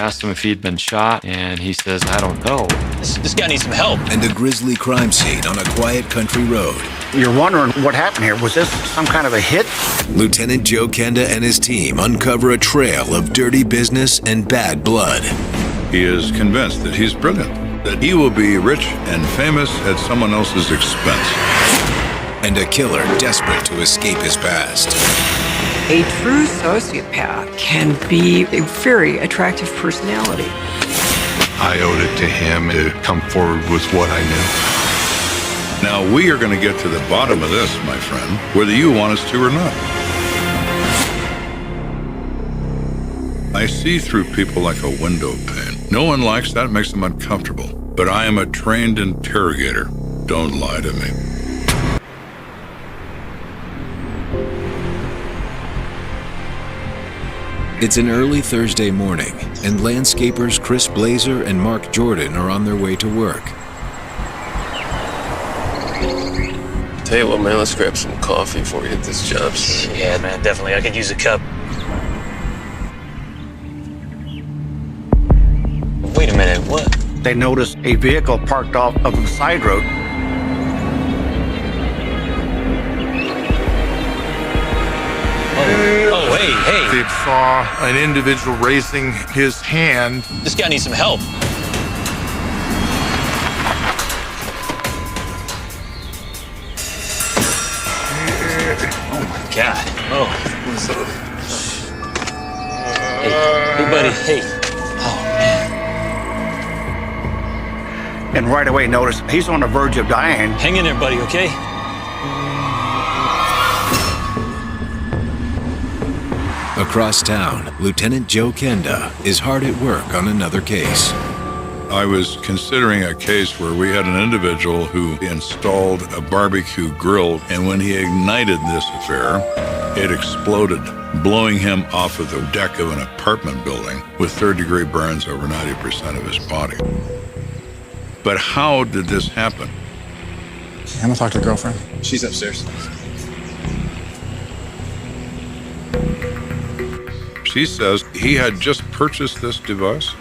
asked him if he'd been shot, and he says, I don't know. This guy needs some help. And a grisly crime scene on a quiet country road. You're wondering what happened here. Was this some kind of a hit? Lieutenant Joe Kenda and his team uncover a trail of dirty business and bad blood. He is convinced that he's brilliant, that he will be rich and famous at someone else's expense. And a killer desperate to escape his past. A true sociopath can be a very attractive personality. I owed it to him to come forward with what I knew. Now, we are going to get to the bottom of this, my friend, whether you want us to or not. I see through people like a window pane. No one likes that, makes them uncomfortable. But I am a trained interrogator. Don't lie to me. It's an early Thursday morning, and landscapers Chris Blazer and Mark Jordan are on their way to work. Tell you what, man, let's grab some coffee before we hit this job site. Yeah, man, definitely. I could use a cup. Wait a minute, what? They noticed a vehicle parked off of the side road. Oh, hey. They saw an individual raising his hand. This guy needs some help. Oh, my God. Oh. What's up? Hey, buddy, hey. Oh, man. And right away noticed he's on the verge of dying. Hang in there, buddy, okay? Across town, Lieutenant Joe Kenda is hard at work on another case. I was considering a case where we had an individual who installed a barbecue grill, and when he ignited this affair, it exploded, blowing him off of the deck of an apartment building with third-degree burns over 90% of his body. But how did this happen? I'm gonna talk to the girlfriend. She's upstairs. She says he had just purchased this device.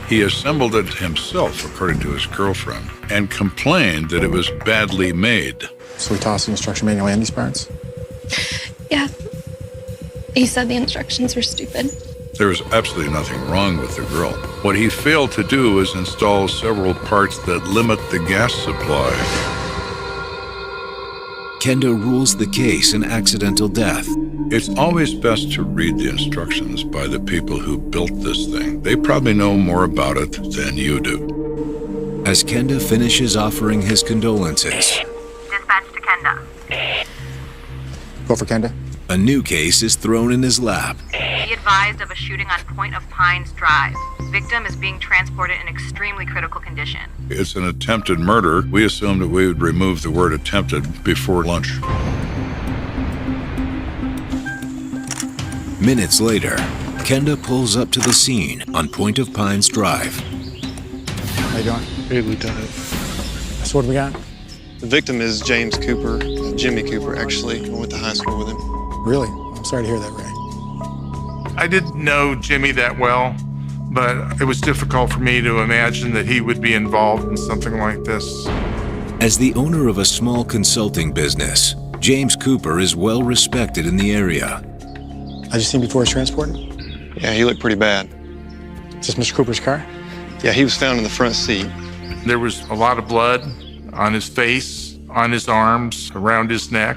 He assembled it himself, according to his girlfriend, and complained that it was badly made. So we tossed the instruction manual and these parts? Yeah. He said the instructions were stupid. There was absolutely nothing wrong with the grill. What he failed to do was install several parts that limit the gas supply. Kenda rules the case an accidental death. It's always best to read the instructions by the people who built this thing. They probably know more about it than you do. As Kenda finishes offering his condolences, Dispatch to Kenda. Go for Kenda. a new case is thrown in his lap. Be advised of a shooting on Point of Pines Drive. Victim is being transported in extremely critical condition. It's an attempted murder. We assumed that we would remove the word attempted before lunch. Minutes later, Kenda pulls up to the scene on Point of Pines Drive. How you doing? Hey, Lieutenant. So what do we got? The victim is James Cooper, Jimmy Cooper, actually. I went to high school with him. Really? I'm sorry to hear that, Ray. I didn't know Jimmy that well, but it was difficult for me to imagine that he would be involved in something like this. As the owner of a small consulting business, James Cooper is well respected in the area. I just seen before he was transported? Yeah, he looked pretty bad. Is this Mr. Cooper's car? Yeah, he was found in the front seat. There was a lot of blood on his face, on his arms, around his neck.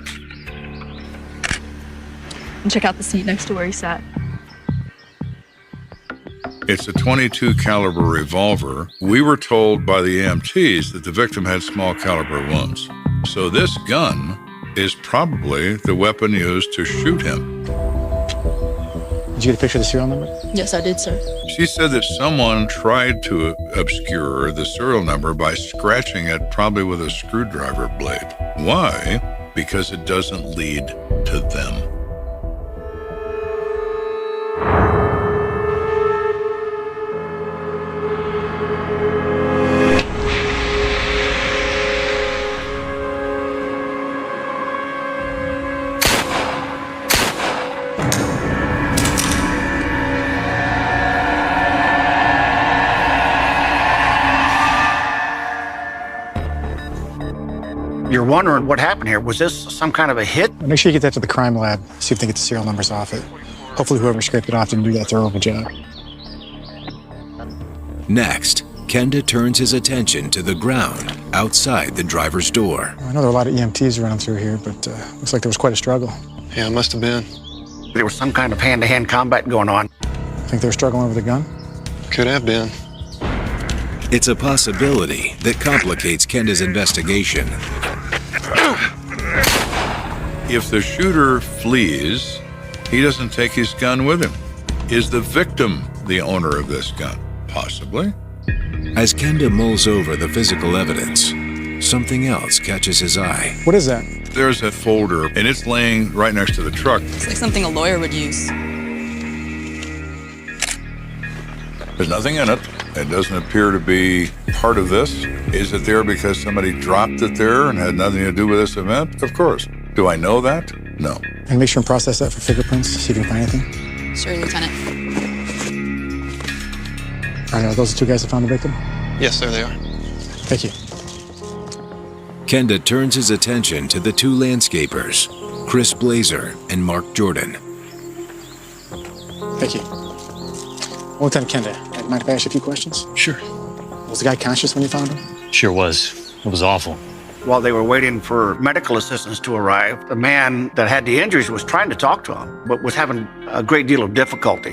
And check out the seat next to where he sat. It's a .22 caliber revolver. We were told by the EMTs that the victim had small caliber wounds. So this gun is probably the weapon used to shoot him. Did you get a picture of the serial number? Yes, I did, sir. She said that someone tried to obscure the serial number by scratching it, probably with a screwdriver blade. Why? Because it doesn't lead to them. You're wondering what happened here. Was this some kind of a hit? Make sure you get that to the crime lab. See if they get the serial numbers off it. Hopefully whoever scraped it off didn't do that thorough of a job. Next, Kenda turns his attention to the ground outside the driver's door. I know there are a lot of EMTs running through here, but looks like there was quite a struggle. Yeah, it must have been. There was some kind of hand-to-hand combat going on. Think they were struggling over the gun? Could have been. It's a possibility that complicates Kenda's investigation. If the shooter flees, he doesn't take his gun with him. Is the victim the owner of this gun? Possibly. As Kenda mulls over the physical evidence, something else catches his eye. What is that? There's a folder, and it's laying right next to the truck. It's like something a lawyer would use. There's nothing in it. It doesn't appear to be part of this. Is it there because somebody dropped it there and had nothing to do with this event? Of course. Do I know that? No. And make sure and process that for fingerprints, see if you can find anything. Sure, Lieutenant. All right, are those the two guys that found the victim? Yes, there they are. Thank you. Kenda turns his attention to the two landscapers, Chris Blazer and Mark Jordan. Thank you. Lieutenant Kenda, mind if I ask you a few questions? Sure. Was the guy conscious when you found him? Sure was. It was awful. While they were waiting for medical assistance to arrive, the man that had the injuries was trying to talk to him, but was having a great deal of difficulty.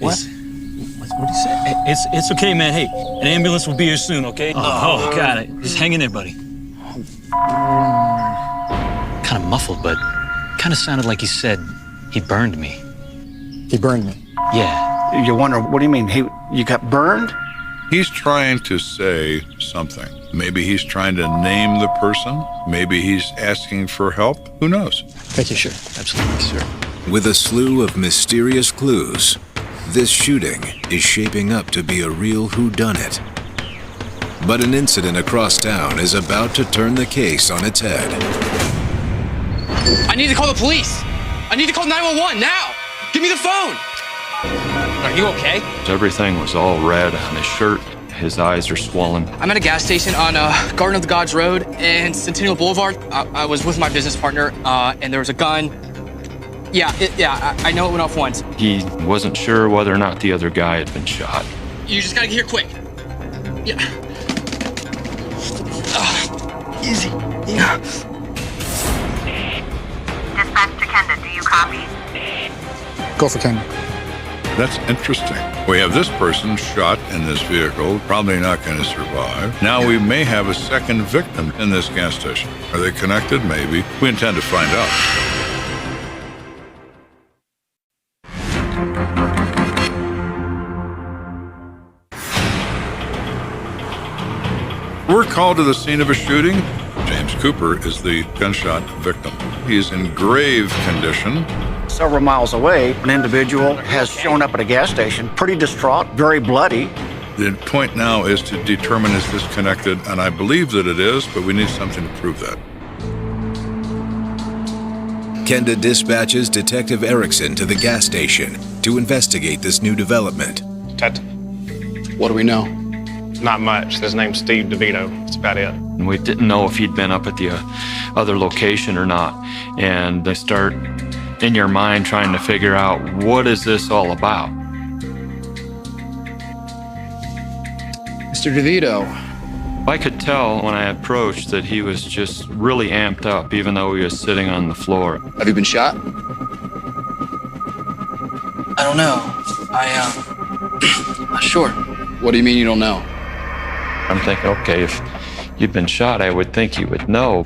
What? What did he say? It's okay, man. Hey, an ambulance will be here soon, okay? Oh, got it. Just hang in there, buddy. Kind of muffled, but kind of sounded like he said he burned me. He burned me. Yeah. You wonder, what do you mean? You got burned? He's trying to say something. Maybe he's trying to name the person. Maybe he's asking for help. Who knows? Thank you. Sure. Absolutely, sir. With a slew of mysterious clues, this shooting is shaping up to be a real whodunit. But an incident across town is about to turn the case on its head. I need to call the police. I need to call 911 now. Give me the phone. Are you okay? Everything was all red on his shirt. His eyes are swollen. I'm at a gas station on Garden of the Gods Road and Centennial Boulevard. I was with my business partner, and there was a gun. I know it went off once. He wasn't sure whether or not the other guy had been shot. You just gotta get here quick. Yeah. Easy. Yeah. Dispatch to Kenda, do you copy? Go for Kenda. That's interesting. We have this person shot in this vehicle, probably not going to survive. Now we may have a second victim in this gas station. Are they connected? Maybe. We intend to find out. We're called to the scene of a shooting. James Cooper is the gunshot victim. He is in grave condition. Several miles away, an individual has shown up at a gas station, pretty distraught, very bloody. The point now is to determine is this connected, and I believe that it is, but we need something to prove that. Kenda dispatches Detective Erickson to the gas station to investigate this new development. What do we know? Not much. His name's Steve DeVito. That's about it. And we didn't know if he'd been up at the other location or not. And they start in your mind trying to figure out, what is this all about? Mr. DeVito. I could tell when I approached that he was just really amped up, even though he was sitting on the floor. Have you been shot? I don't know. Not sure. What do you mean you don't know? I'm thinking, okay, if you'd been shot, I would think you would know.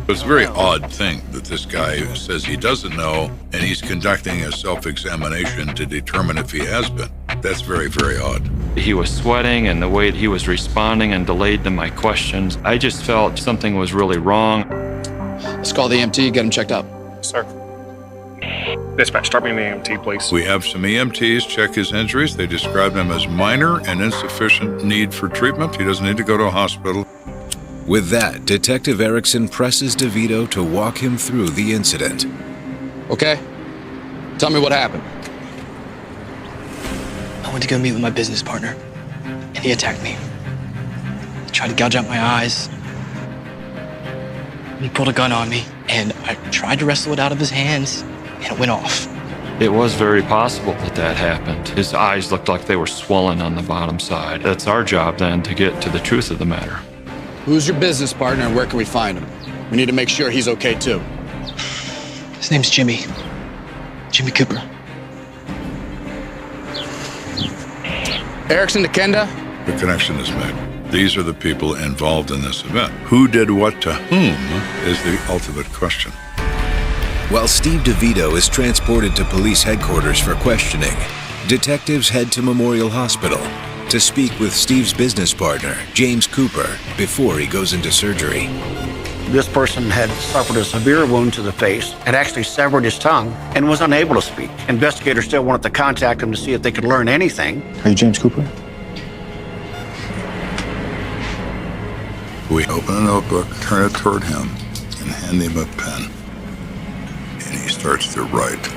It's a very odd thing that this guy says he doesn't know, and he's conducting a self-examination to determine if he has been. That's very, very odd. He was sweating, and the way he was responding and delayed to my questions, I just felt something was really wrong. Let's call the EMT, get him checked up. Sir. Dispatch, start me in the EMT, please. We have some EMTs check his injuries. They describe them as minor and insufficient need for treatment. He doesn't need to go to a hospital. With that, Detective Erickson presses DeVito to walk him through the incident. Okay. Tell me what happened. I went to go meet with my business partner, and he attacked me. He tried to gouge out my eyes, He pulled a gun on me, and I tried to wrestle it out of his hands, and it went off. It was very possible that that happened. His eyes looked like they were swollen on the bottom side. That's our job then to get to the truth of the matter. Who's your business partner and where can we find him? We need to make sure he's okay too. His name's Jimmy. Jimmy Cooper. Erickson to Kenda? The connection is made. These are the people involved in this event. Who did what to whom is the ultimate question. While Steve DeVito is transported to police headquarters for questioning, detectives head to Memorial Hospital to speak with Steve's business partner, James Cooper, before he goes into surgery. This person had suffered a severe wound to the face, had actually severed his tongue, and was unable to speak. Investigators still wanted to contact him to see if they could learn anything. Are you James Cooper? We open a notebook, turn it toward him, and hand him a pen. And he starts to write.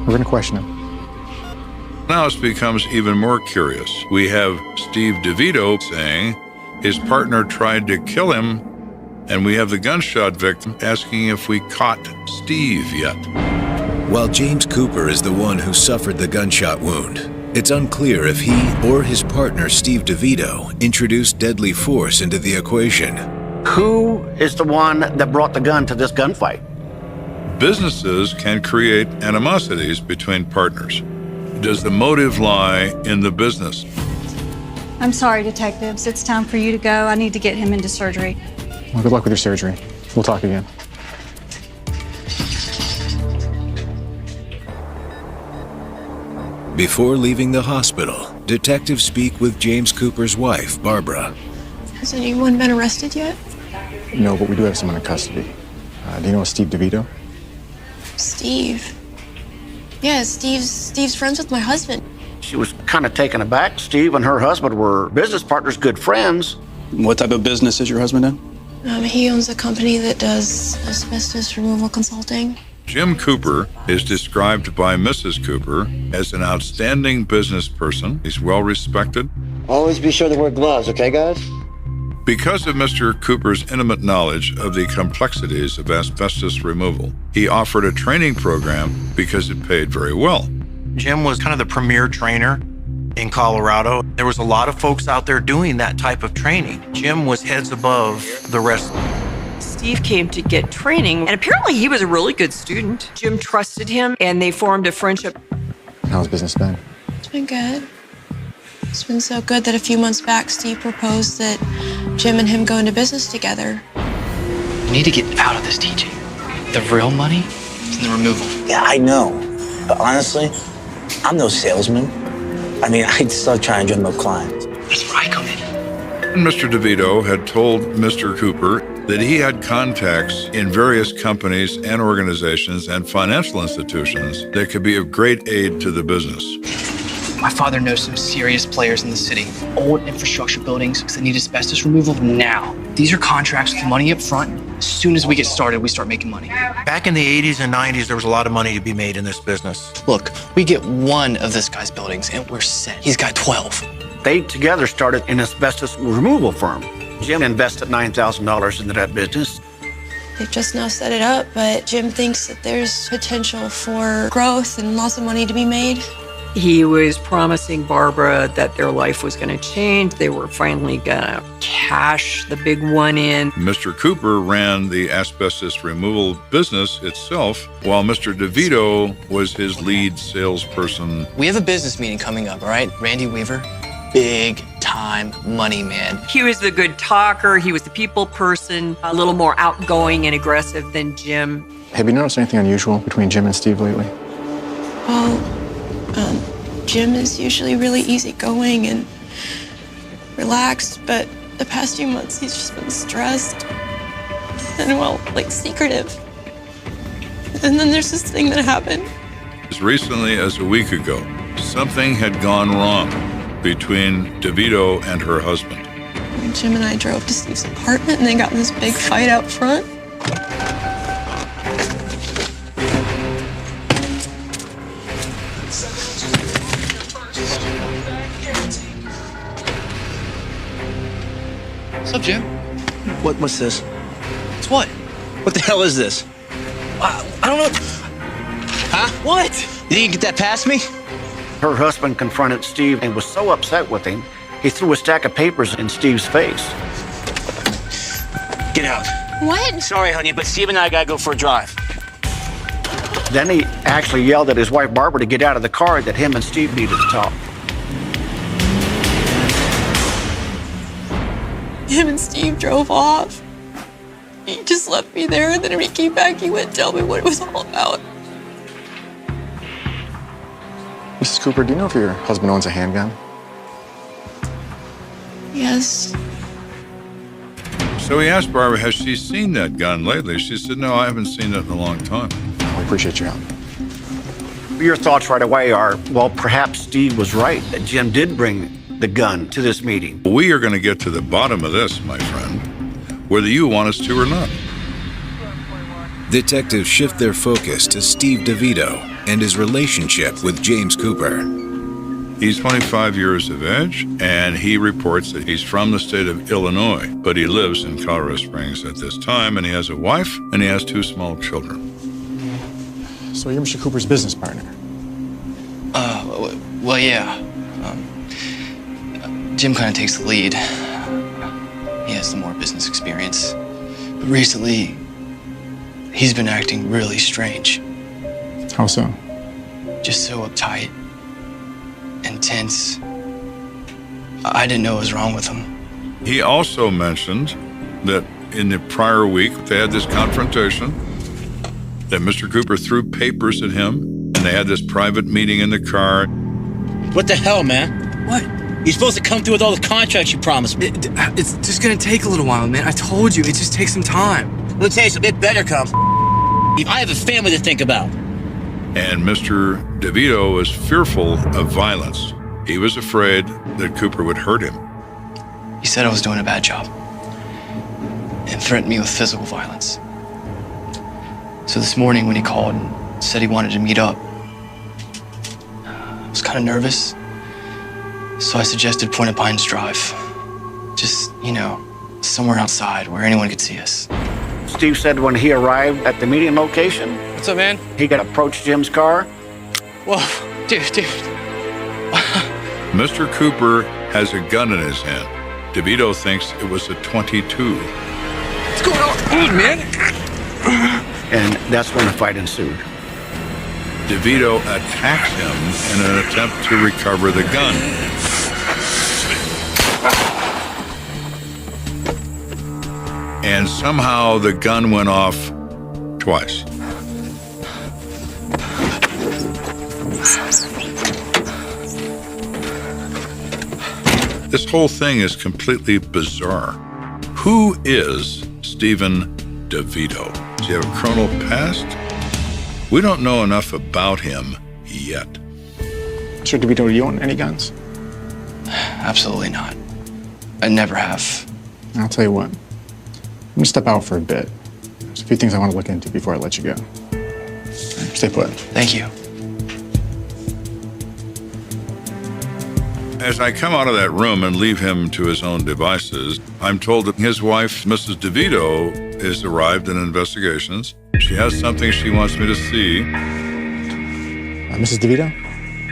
We're going to question him. Now it becomes even more curious. We have Steve DeVito saying his partner tried to kill him, and we have the gunshot victim asking if we caught Steve yet. While James Cooper is the one who suffered the gunshot wound, it's unclear if he or his partner, Steve DeVito, introduced deadly force into the equation. Who is the one that brought the gun to this gunfight? Businesses can create animosities between partners. Does the motive lie in the business? I'm sorry, detectives. It's time for you to go. I need to get him into surgery. Well, good luck with your surgery. We'll talk again. Before leaving the hospital, detectives speak with James Cooper's wife, Barbara. Has anyone been arrested yet? No, but we do have someone in custody. Do you know a Steve DeVito? Steve. Yeah, Steve's friends with my husband. She was kind of taken aback. Steve and her husband were business partners, good friends. What type of business is your husband in? He owns a company that does asbestos removal consulting. Jim Cooper is described by Mrs. Cooper as an outstanding business person. He's well respected. Always be sure to wear gloves, okay, guys? Because of Mr. Cooper's intimate knowledge of the complexities of asbestos removal, he offered a training program because it paid very well. Jim was kind of the premier trainer in Colorado. There was a lot of folks out there doing that type of training. Jim was heads above the rest. Steve came to get training, and apparently he was a really good student. Jim trusted him, and they formed a friendship. How's business been? It's been good. It's been so good that a few months back, Steve proposed that Jim and him go into business together. We need to get out of this, TJ. The real money is in the removal. Yeah, I know. But honestly, I'm no salesman. I mean, I'd still try and drum up clients. That's where I come in. And Mr. DeVito had told Mr. Cooper that he had contacts in various companies and organizations and financial institutions that could be of great aid to the business. My father knows some serious players in the city. Old infrastructure buildings that need asbestos removal now. These are contracts with money up front. As soon as we get started, we start making money. Back in the 80s and 90s, there was a lot of money to be made in this business. Look, we get one of this guy's buildings and we're set. He's got 12. They together started an asbestos removal firm. Jim invested $9,000 into that business. They've just now set it up, but Jim thinks that there's potential for growth and lots of money to be made. He was promising Barbara that their life was going to change. They were finally going to cash the big one in. Mr. Cooper ran the asbestos removal business itself, while Mr. DeVito was his lead salesperson. We have a business meeting coming up, all right? Randy Weaver, big time money man. He was the good talker. He was the people person, a little more outgoing and aggressive than Jim. Have you noticed anything unusual between Jim and Steve lately? Well, Jim is usually really easygoing and relaxed, but the past few months he's just been stressed and, well, like secretive. And then there's this thing that happened. As recently as a week ago, something had gone wrong between DeVito and her husband. Jim and I drove to Steve's apartment and they got in this big fight out front. What's up, Jim? What's this? It's what? What the hell is this? I don't know. Huh? What? You think you can get that past me? Her husband confronted Steve and was so upset with him, he threw a stack of papers in Steve's face. Get out. What? Sorry, honey, but Steve and I gotta go for a drive. Then he actually yelled at his wife Barbara to get out of the car, that him and Steve needed to talk. Him and Steve drove off. He just left me there, and then when he came back, he wouldn't tell me what it was all about. Mrs. Cooper, do you know if your husband owns a handgun? Yes. So he asked Barbara, has she seen that gun lately? She said, no, I haven't seen it in a long time. We appreciate your help. Your thoughts right away are, well, perhaps Steve was right, that Jim did bring the gun to this meeting. We are going to get to the bottom of this, my friend, whether you want us to or not. Detectives shift their focus to Steve DeVito and his relationship with James Cooper. He's 25 years of age, and he reports that he's from the state of Illinois, but he lives in Colorado Springs at this time, and he has a wife, and he has 2 small children. So you're Mr. Cooper's business partner? Well, yeah. Jim kind of takes the lead. He has the more business experience. But recently, he's been acting really strange. How so? Just so uptight, intense. I didn't know what was wrong with him. He also mentioned that in the prior week, they had this confrontation, that Mr. Cooper threw papers at him, and they had this private meeting in the car. What the hell, man? What? You're supposed to come through with all the contracts you promised me. It's just gonna take a little while, man. I told you, it just takes some time. Let me tell you something, it better come. I have a family to think about. And Mr. DeVito was fearful of violence. He was afraid that Cooper would hurt him. He said I was doing a bad job and threatened me with physical violence. So this morning when he called and said he wanted to meet up, I was kind of nervous. So I suggested Point of Pines Drive. Just, somewhere outside where anyone could see us. Steve said when he arrived at the meeting location, what's up, man? He got approached Jim's car. Whoa, dude. Mr. Cooper has a gun in his hand. DeVito thinks it was a .22. What's going on, man? And that's when the fight ensued. DeVito attacks him in an attempt to recover the gun. And somehow the gun went off twice. This whole thing is completely bizarre. Who is Stephen DeVito? Does he have a criminal past? We don't know enough about him yet. Mr. DeVito, do you own any guns? Absolutely not. I never have. I'll tell you what. I'm gonna step out for a bit. There's a few things I want to look into before I let you go. Stay put. Thank you. As I come out of that room and leave him to his own devices, I'm told that his wife, Mrs. DeVito, has arrived in investigations. She has something she wants me to see. Mrs. DeVito?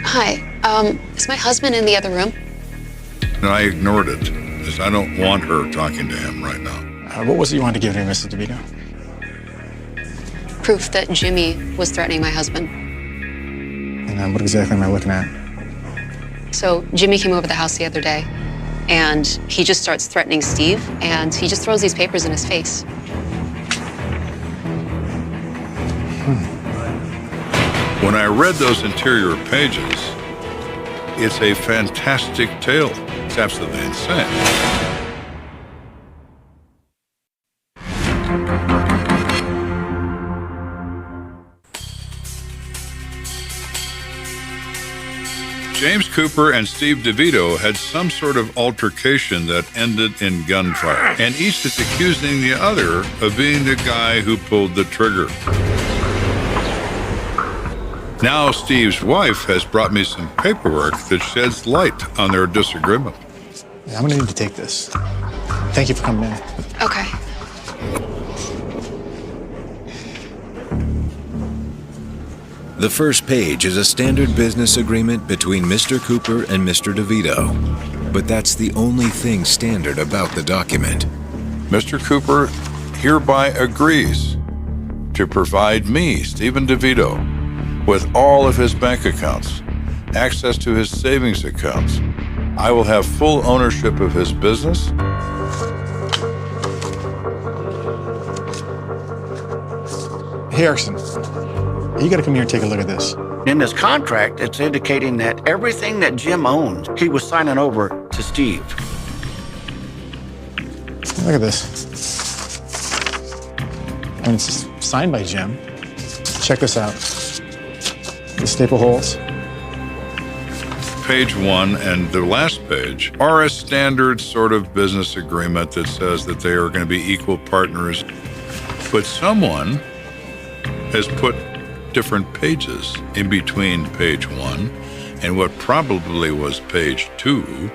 Hi. Is my husband in the other room? And I ignored it, as I don't want her talking to him right now. What was it you wanted to give me, Mrs. DeVito? Proof that Jimmy was threatening my husband. And what exactly am I looking at? So Jimmy came over to the house the other day, and he just starts threatening Steve, and he just throws these papers in his face. When I read those interior pages, it's a fantastic tale. It's absolutely insane. James Cooper and Steve DeVito had some sort of altercation that ended in gunfire, and each is accusing the other of being the guy who pulled the trigger. Now Steve's wife has brought me some paperwork that sheds light on their disagreement. Yeah, I'm gonna need to take this. Thank you for coming in. Okay. The first page is a standard business agreement between Mr. Cooper and Mr. DeVito. But that's the only thing standard about the document. Mr. Cooper hereby agrees to provide me, Stephen DeVito, with all of his bank accounts, access to his savings accounts. I will have full ownership of his business. Hey, Erickson, you gotta come here and take a look at this. In this contract, it's indicating that everything that Jim owns, he was signing over to Steve. Look at this. And it's signed by Jim. Check this out. The staple holes. Page 1 and the last page are a standard sort of business agreement that says that they are going to be equal partners. But someone has put different pages in between page 1 and what probably was page 2.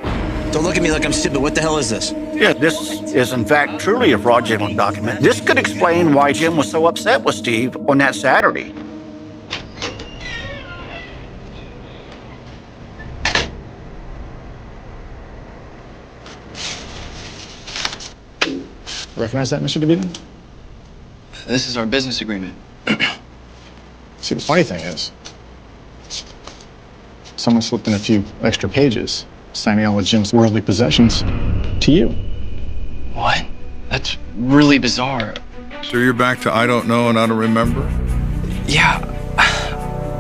Don't look at me like I'm stupid. What the hell is this? Yeah, this is in fact truly a fraudulent document. This could explain why Jim was so upset with Steve on that Saturday. Recognize that, Mr. DeVito? This is our business agreement. See, the funny thing is, someone slipped in a few extra pages, signing all of Jim's worldly possessions to you. What? That's really bizarre. So you're back to I don't know and I don't remember? Yeah,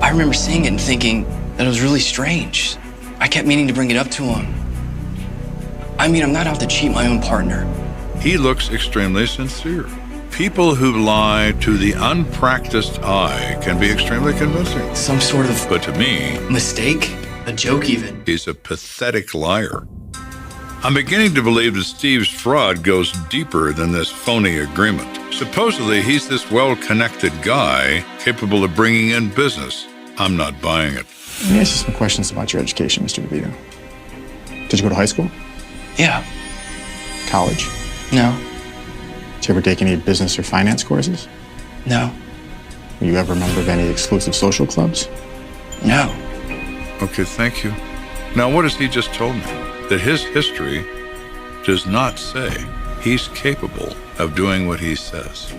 I remember seeing it and thinking that it was really strange. I kept meaning to bring it up to him. I mean, I'm not out to cheat my own partner. He looks extremely sincere. People who lie to the unpracticed eye can be extremely convincing. Some sort of... But to me... mistake? A joke, even. He's a pathetic liar. I'm beginning to believe that Steve's fraud goes deeper than this phony agreement. Supposedly, he's this well-connected guy capable of bringing in business. I'm not buying it. Let me ask you some questions about your education, Mr. DeVito. Did you go to high school? Yeah. College? No. Did you ever take any business or finance courses? No. Were you ever a member of any exclusive social clubs? No. Okay, thank you. Now, what has he just told me? That his history does not say he's capable of doing what he says.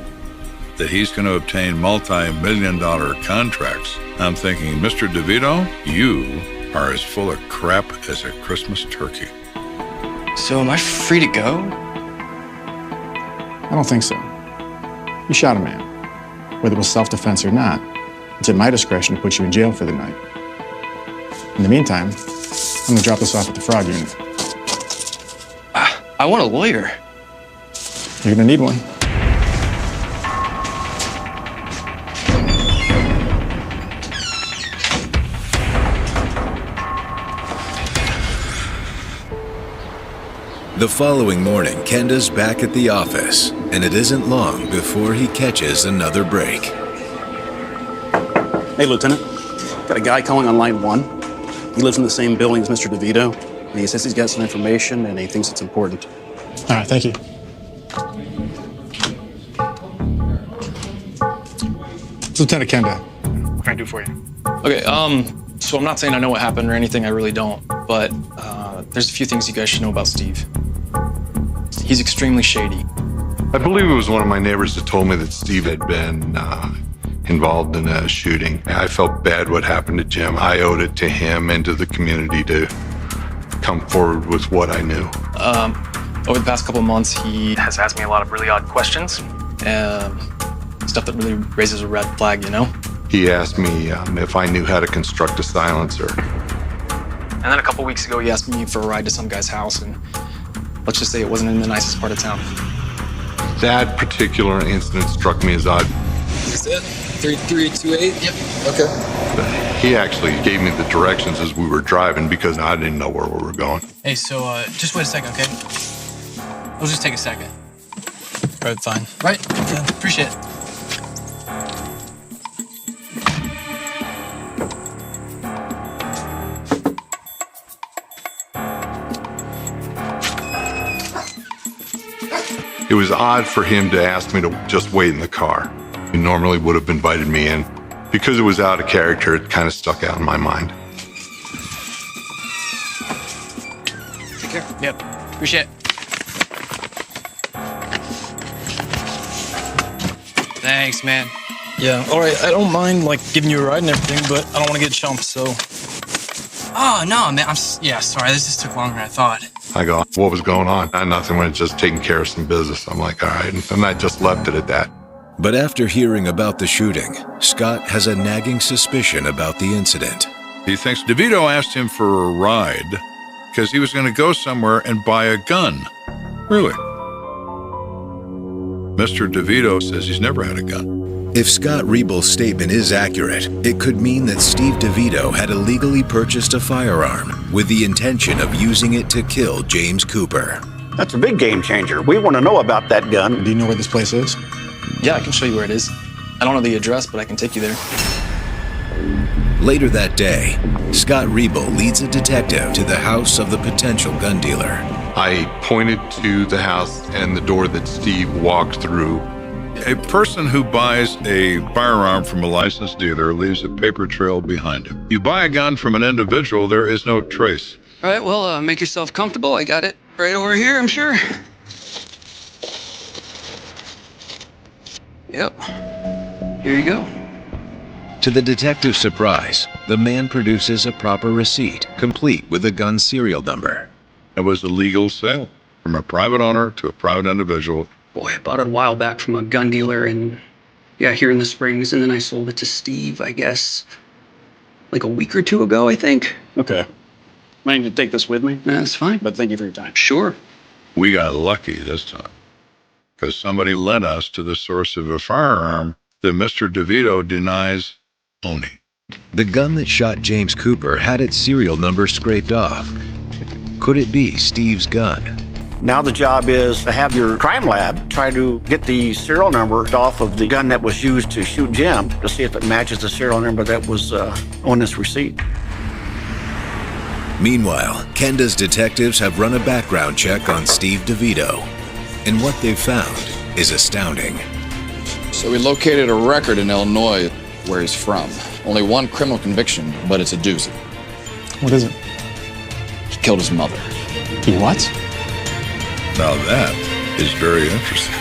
That he's going to obtain multi-million-dollar contracts. I'm thinking, Mr. DeVito, you are as full of crap as a Christmas turkey. So am I free to go? I don't think so. You shot a man. Whether it was self-defense or not, it's at my discretion to put you in jail for the night. In the meantime, I'm gonna drop this off at the Frog Unit. I want a lawyer. You're gonna need one. The following morning, Kenda's back at the office, and it isn't long before he catches another break. Hey, Lieutenant. Got a guy calling on line 1. He lives in the same building as Mr. DeVito, and he says he's got some information and he thinks it's important. All right, thank you. It's Lieutenant Kenda. What can I do for you? Okay, so I'm not saying I know what happened or anything, I really don't, but there's a few things you guys should know about Steve. He's extremely shady. I believe it was one of my neighbors that told me that Steve had been involved in a shooting. I felt bad what happened to Jim. I owed it to him and to the community to come forward with what I knew. Over the past couple of months, he has asked me a lot of really odd questions, stuff that really raises a red flag, you know? He asked me if I knew how to construct a silencer. And then a couple weeks ago, he asked me for a ride to some guy's house, and let's just say it wasn't in the nicest part of town. That particular incident struck me as odd. Is that 3328? Yep. Okay. He actually gave me the directions as we were driving because I didn't know where we were going. Hey, so just wait a second, okay? It'll just take a second. Right, fine. Right? Yeah, appreciate it. It was odd for him to ask me to just wait in the car. He normally would have invited me in. Because it was out of character, it kind of stuck out in my mind. Take care. Yep. Appreciate it. Thanks, man. Yeah, all right. I don't mind like giving you a ride and everything, but I don't want to get chumped. So. Oh no, man. Yeah. Sorry, this just took longer than I thought. I go, what was going on? Nothing, when it's just taking care of some business. I'm like, all right. And I just left it at that. But after hearing about the shooting, Scott has a nagging suspicion about the incident. He thinks DeVito asked him for a ride because he was going to go somewhere and buy a gun. Really? Mr. DeVito says he's never had a gun. If Scott Riebel's statement is accurate, it could mean that Steve DeVito had illegally purchased a firearm with the intention of using it to kill James Cooper. That's a big game changer. We want to know about that gun. Do you know where this place is? Yeah, I can show you where it is. I don't know the address, but I can take you there. Later that day, Scott Riebel leads a detective to the house of the potential gun dealer. I pointed to the house and the door that Steve walked through. A person who buys a firearm from a licensed dealer leaves a paper trail behind him. You buy a gun from an individual, there is no trace. All right. Well, make yourself comfortable. I got it right over here, I'm sure. Yep. Here you go. To the detective's surprise, the man produces a proper receipt, complete with the gun's serial number. It was a legal sale from a private owner to a private individual. Boy, I bought it a while back from a gun dealer here in the Springs, and then I sold it to Steve, I guess, like a week or two ago, I think. Okay. I need to take this with me. That's fine. But thank you for your time. Sure. We got lucky this time because somebody led us to the source of a firearm that Mr. DeVito denies owning. The gun that shot James Cooper had its serial number scraped off. Could it be Steve's gun? Now the job is to have your crime lab try to get the serial number off of the gun that was used to shoot Jim to see if it matches the serial number that was on this receipt. Meanwhile, Kenda's detectives have run a background check on Steve DeVito, and what they've found is astounding. So we located a record in Illinois where he's from. Only one criminal conviction, but it's a doozy. What is it? He killed his mother. He what? Now that is very interesting.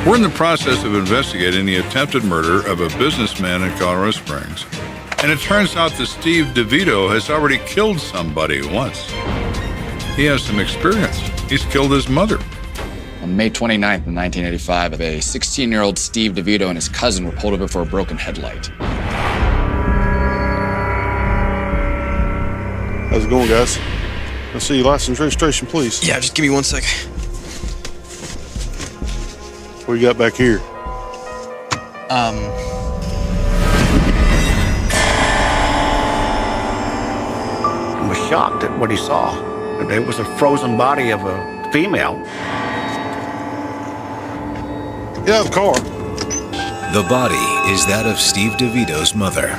We're in the process of investigating the attempted murder of a businessman in Colorado Springs. And it turns out that Steve DeVito has already killed somebody once. He has some experience. He's killed his mother. On May 29th, 1985, a 16-year-old Steve DeVito and his cousin were pulled over for a broken headlight. How's it going, guys? Let's see your license registration, please. Yeah, just give me 1 sec. What do you got back here? He was shocked at what he saw. It was a frozen body of a female. Get out of the car. The body is that of Steve DeVito's mother.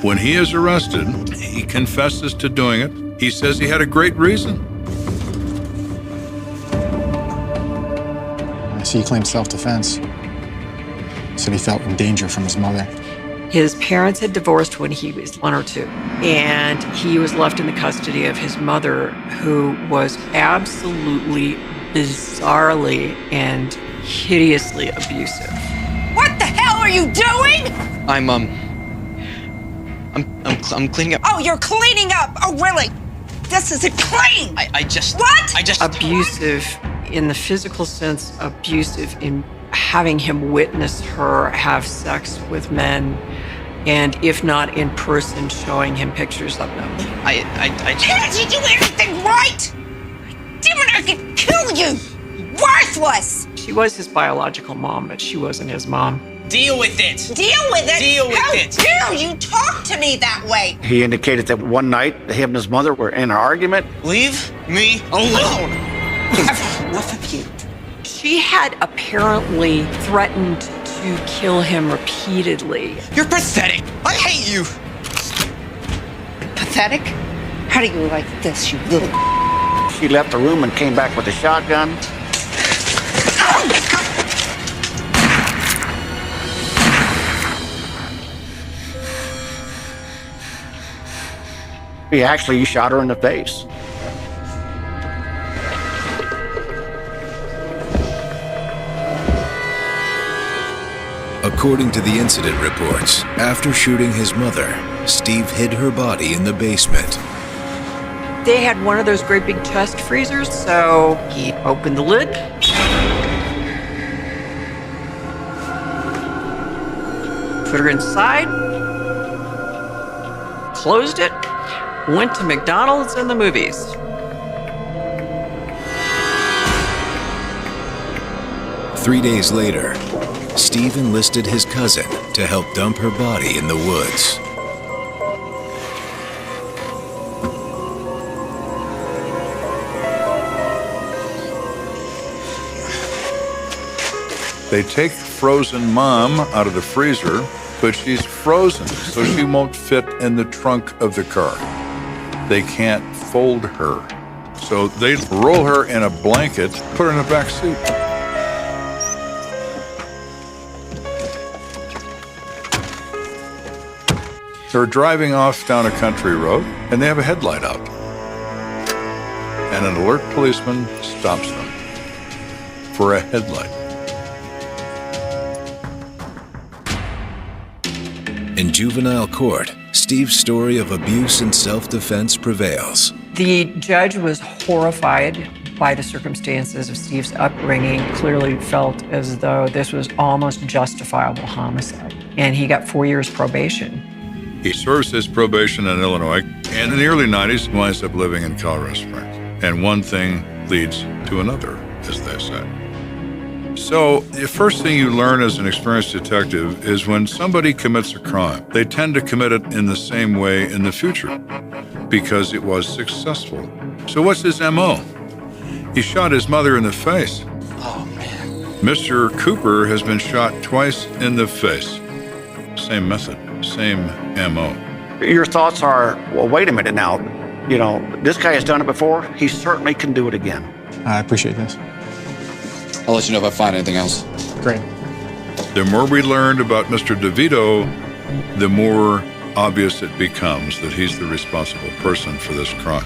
When he is arrested, he confesses to doing it. He says he had a great reason. I see he claimed self-defense. Said he felt in danger from his mother. His parents had divorced when he was 1 or 2, and he was left in the custody of his mother, who was absolutely, bizarrely, and hideously abusive. What the hell are you doing? I'm cleaning up. Oh, you're cleaning up. Oh, really? This isn't clean. I just. What? Abusive in the physical sense, abusive in having him witness her have sex with men, and if not in person, showing him pictures of them. Can't you do anything right? Damn it, I could kill you. Worthless. She was his biological mom, but she wasn't his mom. Deal with it. Deal with it? Deal with How it. dare you talk to me that way? He indicated that one night him and his mother were in an argument. Leave me alone. I've had enough of you. She had apparently threatened to kill him repeatedly. You're pathetic. I hate you. Pathetic? How do you like this, you little... She left the room and came back with a shotgun. He actually shot her in the face. According to the incident reports, after shooting his mother, Steve hid her body in the basement. They had one of those great big chest freezers, so he opened the lid. Put her inside. Closed it. Went to McDonald's and the movies. Three days later, Steve enlisted his cousin to help dump her body in the woods. They take frozen mom out of the freezer, but she's frozen, so she won't fit in the trunk of the car. They can't fold her. So they roll her in a blanket, put her in the back seat. They're driving off down a country road, and they have a headlight out. And an alert policeman stops them for a headlight. In juvenile court, Steve's story of abuse and self-defense prevails. The judge was horrified by the circumstances of Steve's upbringing, clearly felt as though this was almost justifiable homicide, and he got 4 years probation. He serves his probation in Illinois, and in the early 90s, he winds up living in Colorado Springs. And one thing leads to another, as they say. So the first thing you learn as an experienced detective is when somebody commits a crime, they tend to commit it in the same way in the future because it was successful. So what's his MO? He shot his mother in the face. Oh, man. Mr. Cooper has been shot twice in the face. Same method, same MO. Your thoughts are, well, wait a minute now. You know, this guy has done it before. He certainly can do it again. I appreciate this. I'll let you know if I find anything else. Great. The more we learned about Mr. DeVito, the more obvious it becomes that he's the responsible person for this crime.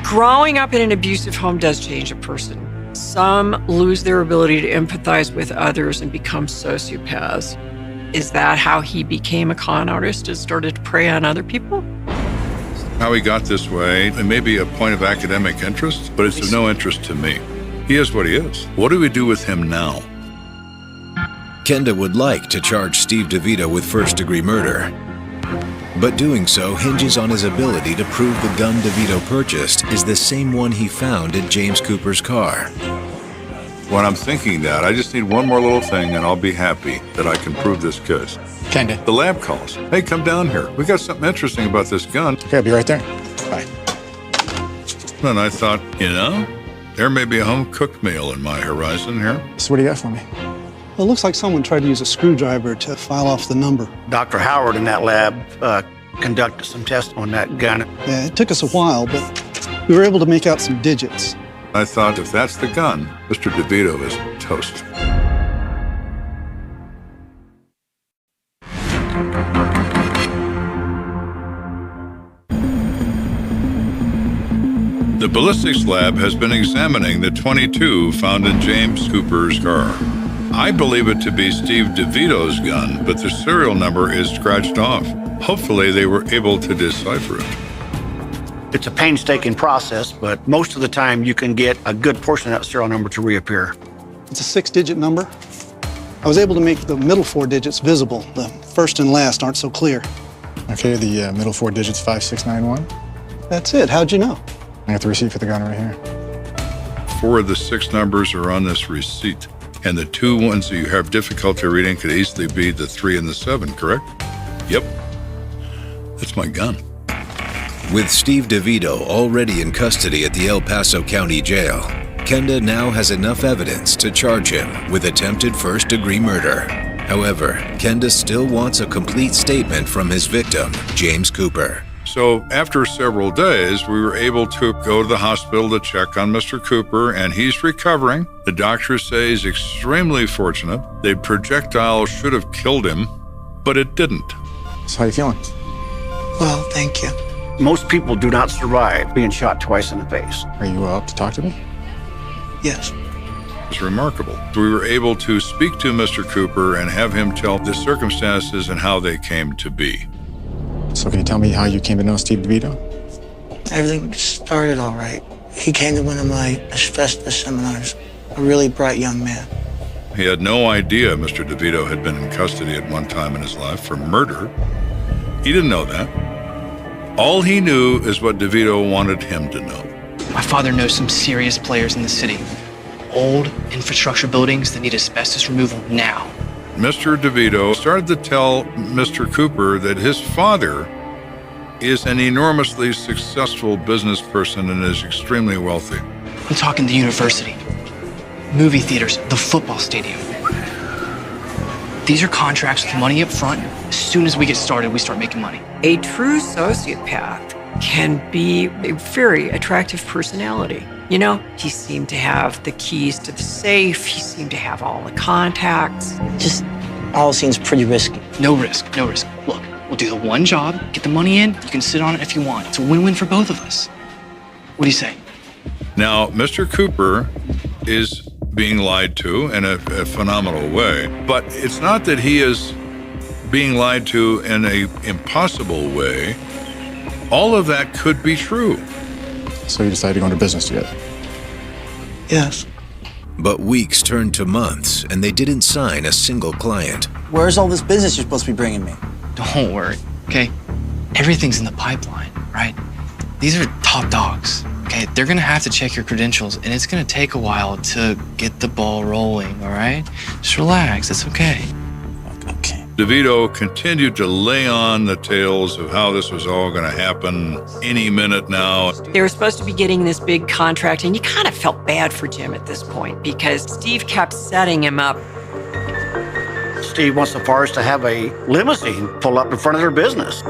Growing up in an abusive home does change a person. Some lose their ability to empathize with others and become sociopaths. Is that how he became a con artist and started to prey on other people? How he got this way, it may be a point of academic interest, but it's of no interest to me. He is what he is. What do we do with him now? Kenda would like to charge Steve DeVito with first-degree murder, but doing so hinges on his ability to prove the gun DeVito purchased is the same one he found in James Cooper's car. When I'm thinking that, I just need one more little thing and I'll be happy that I can prove this case. Kenda. The lab calls. Hey, come down here. We got something interesting about this gun. Okay, I'll be right there. Bye. And I thought, you know, there may be a home-cooked meal in my horizon here. So what do you got for me? Well, it looks like someone tried to use a screwdriver to file off the number. Dr. Howard in that lab conducted some tests on that gun. Yeah, it took us a while, but we were able to make out some digits. I thought, if that's the gun, Mr. DeVito is toast. The ballistics lab has been examining the .22 found in James Cooper's car. I believe it to be Steve DeVito's gun, but the serial number is scratched off. Hopefully they were able to decipher it. It's a painstaking process, but most of the time you can get a good portion of that serial number to reappear. It's a 6-digit number. I was able to make the middle 4 digits visible. The first and last aren't so clear. Okay, the middle 4 digits, 5691. That's it. How'd you know? I got the receipt for the gun right here. 4 of the 6 numbers are on this receipt, and the 2 ones that you have difficulty reading could easily be the 3 and the 7, correct? Yep. That's my gun. With Steve DeVito already in custody at the El Paso County Jail, Kenda now has enough evidence to charge him with attempted first-degree murder. However, Kenda still wants a complete statement from his victim, James Cooper. So after several days, we were able to go to the hospital to check on Mr. Cooper, and he's recovering. The doctors say he's extremely fortunate. The projectile should have killed him, but it didn't. So how you feeling? Well, thank you. Most people do not survive being shot twice in the face. Are you up to talk to me? Yes. It's remarkable. We were able to speak to Mr. Cooper and have him tell the circumstances and how they came to be. So can you tell me how you came to know Steve DeVito? Everything started all right. He came to one of my asbestos seminars, a really bright young man. He had no idea Mr. DeVito had been in custody at one time in his life for murder. He didn't know that. All he knew is what DeVito wanted him to know. My father knows some serious players in the city. Old infrastructure buildings that need asbestos removal now. Mr. DeVito started to tell Mr. Cooper that his father is an enormously successful business person and is extremely wealthy. I'm talking the university, movie theaters, the football stadium. These are contracts with money up front. As soon as we get started, we start making money. A true sociopath can be a very attractive personality. You know, he seemed to have the keys to the safe. He seemed to have all the contacts. Just all seems pretty risky. No risk, no risk. Look, we'll do the one job, get the money in, you can sit on it if you want. It's a win-win for both of us. What do you say? Now, Mr. Cooper is being lied to in a phenomenal way, but it's not that he is being lied to in an impossible way. All of that could be true. So you decided to go into business together? Yes. But weeks turned to months, and they didn't sign a single client. Where's all this business you're supposed to be bringing me? Don't worry, okay? Everything's in the pipeline, right? These are top dogs, okay? They're gonna have to check your credentials, and it's gonna take a while to get the ball rolling, all right? Just relax, it's okay. Okay. DeVito continued to lay on the tales of how this was all going to happen any minute now. They were supposed to be getting this big contract, and you kind of felt bad for Jim at this point because Steve kept setting him up. Steve went so far as to have a limousine pull up in front of their business.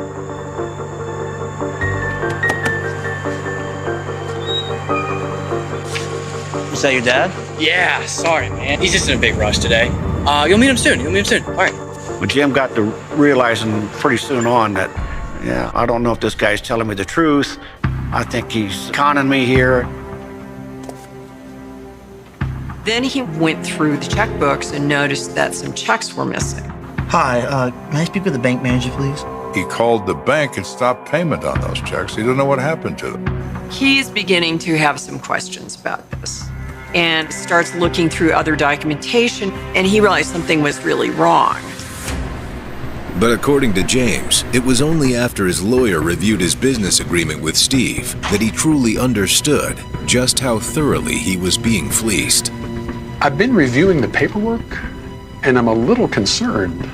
Is that your dad? Yeah, sorry, man. He's just in a big rush today. You'll meet him soon. All right. But Jim got to realizing pretty soon on that, yeah, I don't know if this guy's telling me the truth. I think he's conning me here. Then he went through the checkbooks and noticed that some checks were missing. Hi, may I speak with the bank manager, please? He called the bank and stopped payment on those checks. He didn't know what happened to them. He's beginning to have some questions about this and starts looking through other documentation, and he realized something was really wrong. But according to James, it was only after his lawyer reviewed his business agreement with Steve that he truly understood just how thoroughly he was being fleeced. I've been reviewing the paperwork, and I'm a little concerned.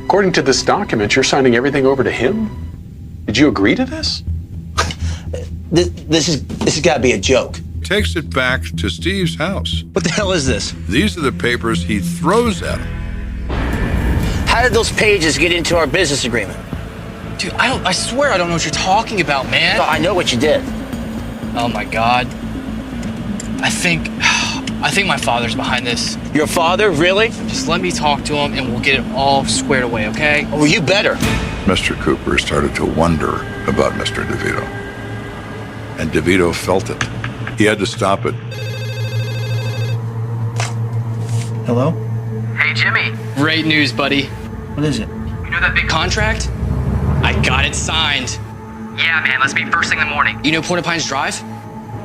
According to this document, you're signing everything over to him? Did you agree to this? This has got to be a joke. Takes it back to Steve's house. What the hell is this? These are the papers he throws at him. How did those pages get into our business agreement? Dude, I swear I don't know what you're talking about, man. No, I know what you did. Oh my God. I think my father's behind this. Your father? Really? Just let me talk to him and we'll get it all squared away, okay? Oh, well, you better. Mr. Cooper started to wonder about Mr. DeVito. And DeVito felt it. He had to stop it. Hello? Hey, Jimmy. Great news, buddy. What is it? You know that big contract? I got it signed. Yeah, man, let's meet first thing in the morning. You know Porta-Pines Drive?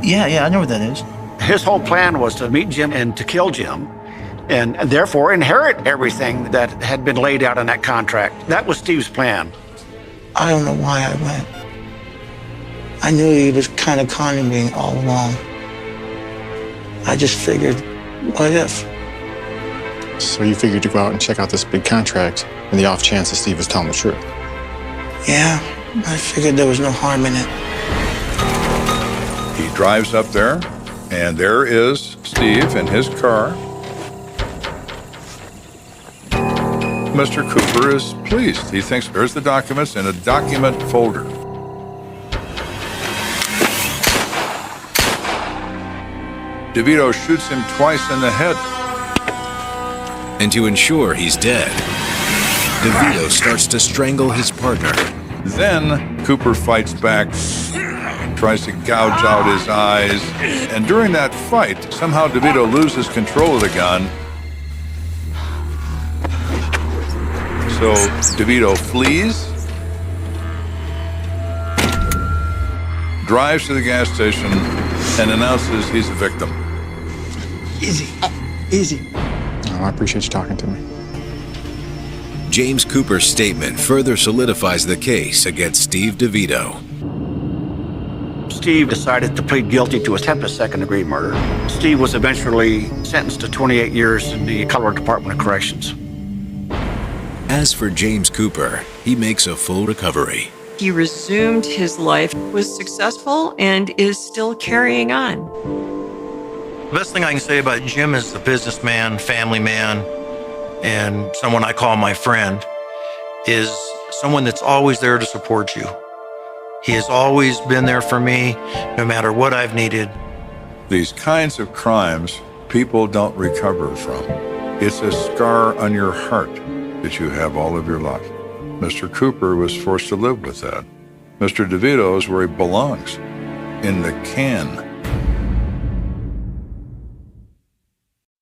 Yeah, I know what that is. His whole plan was to meet Jim and to kill Jim, and therefore inherit everything that had been laid out in that contract. That was Steve's plan. I don't know why I went. I knew he was kind of conning me all along. I just figured, what if? So you figured to go out and check out this big contract in the off chance that Steve was telling the truth? Yeah, I figured there was no harm in it. He drives up there And there is Steve in his car. Mr. Cooper is pleased. He thinks there's the documents in a document folder. DeVito shoots him twice in the head. And to ensure he's dead, DeVito starts to strangle his partner. Then Cooper fights back, tries to gouge out his eyes, and during that fight, somehow DeVito loses control of the gun. So DeVito flees, drives to the gas station, and announces he's a victim. Easy. Easy. Oh, I appreciate you talking to me. James Cooper's statement further solidifies the case against Steve DeVito. Steve decided to plead guilty to attempted second-degree murder. Steve was eventually sentenced to 28 years in the Colorado Department of Corrections. As for James Cooper, he makes a full recovery. He resumed his life, was successful, and is still carrying on. The best thing I can say about Jim is the businessman, family man, and someone I call my friend, is someone that's always there to support you. He has always been there for me, no matter what I've needed. These kinds of crimes people don't recover from. It's a scar on your heart that you have all of your life. Mr. Cooper was forced to live with that. Mr. DeVito is where he belongs, in the can.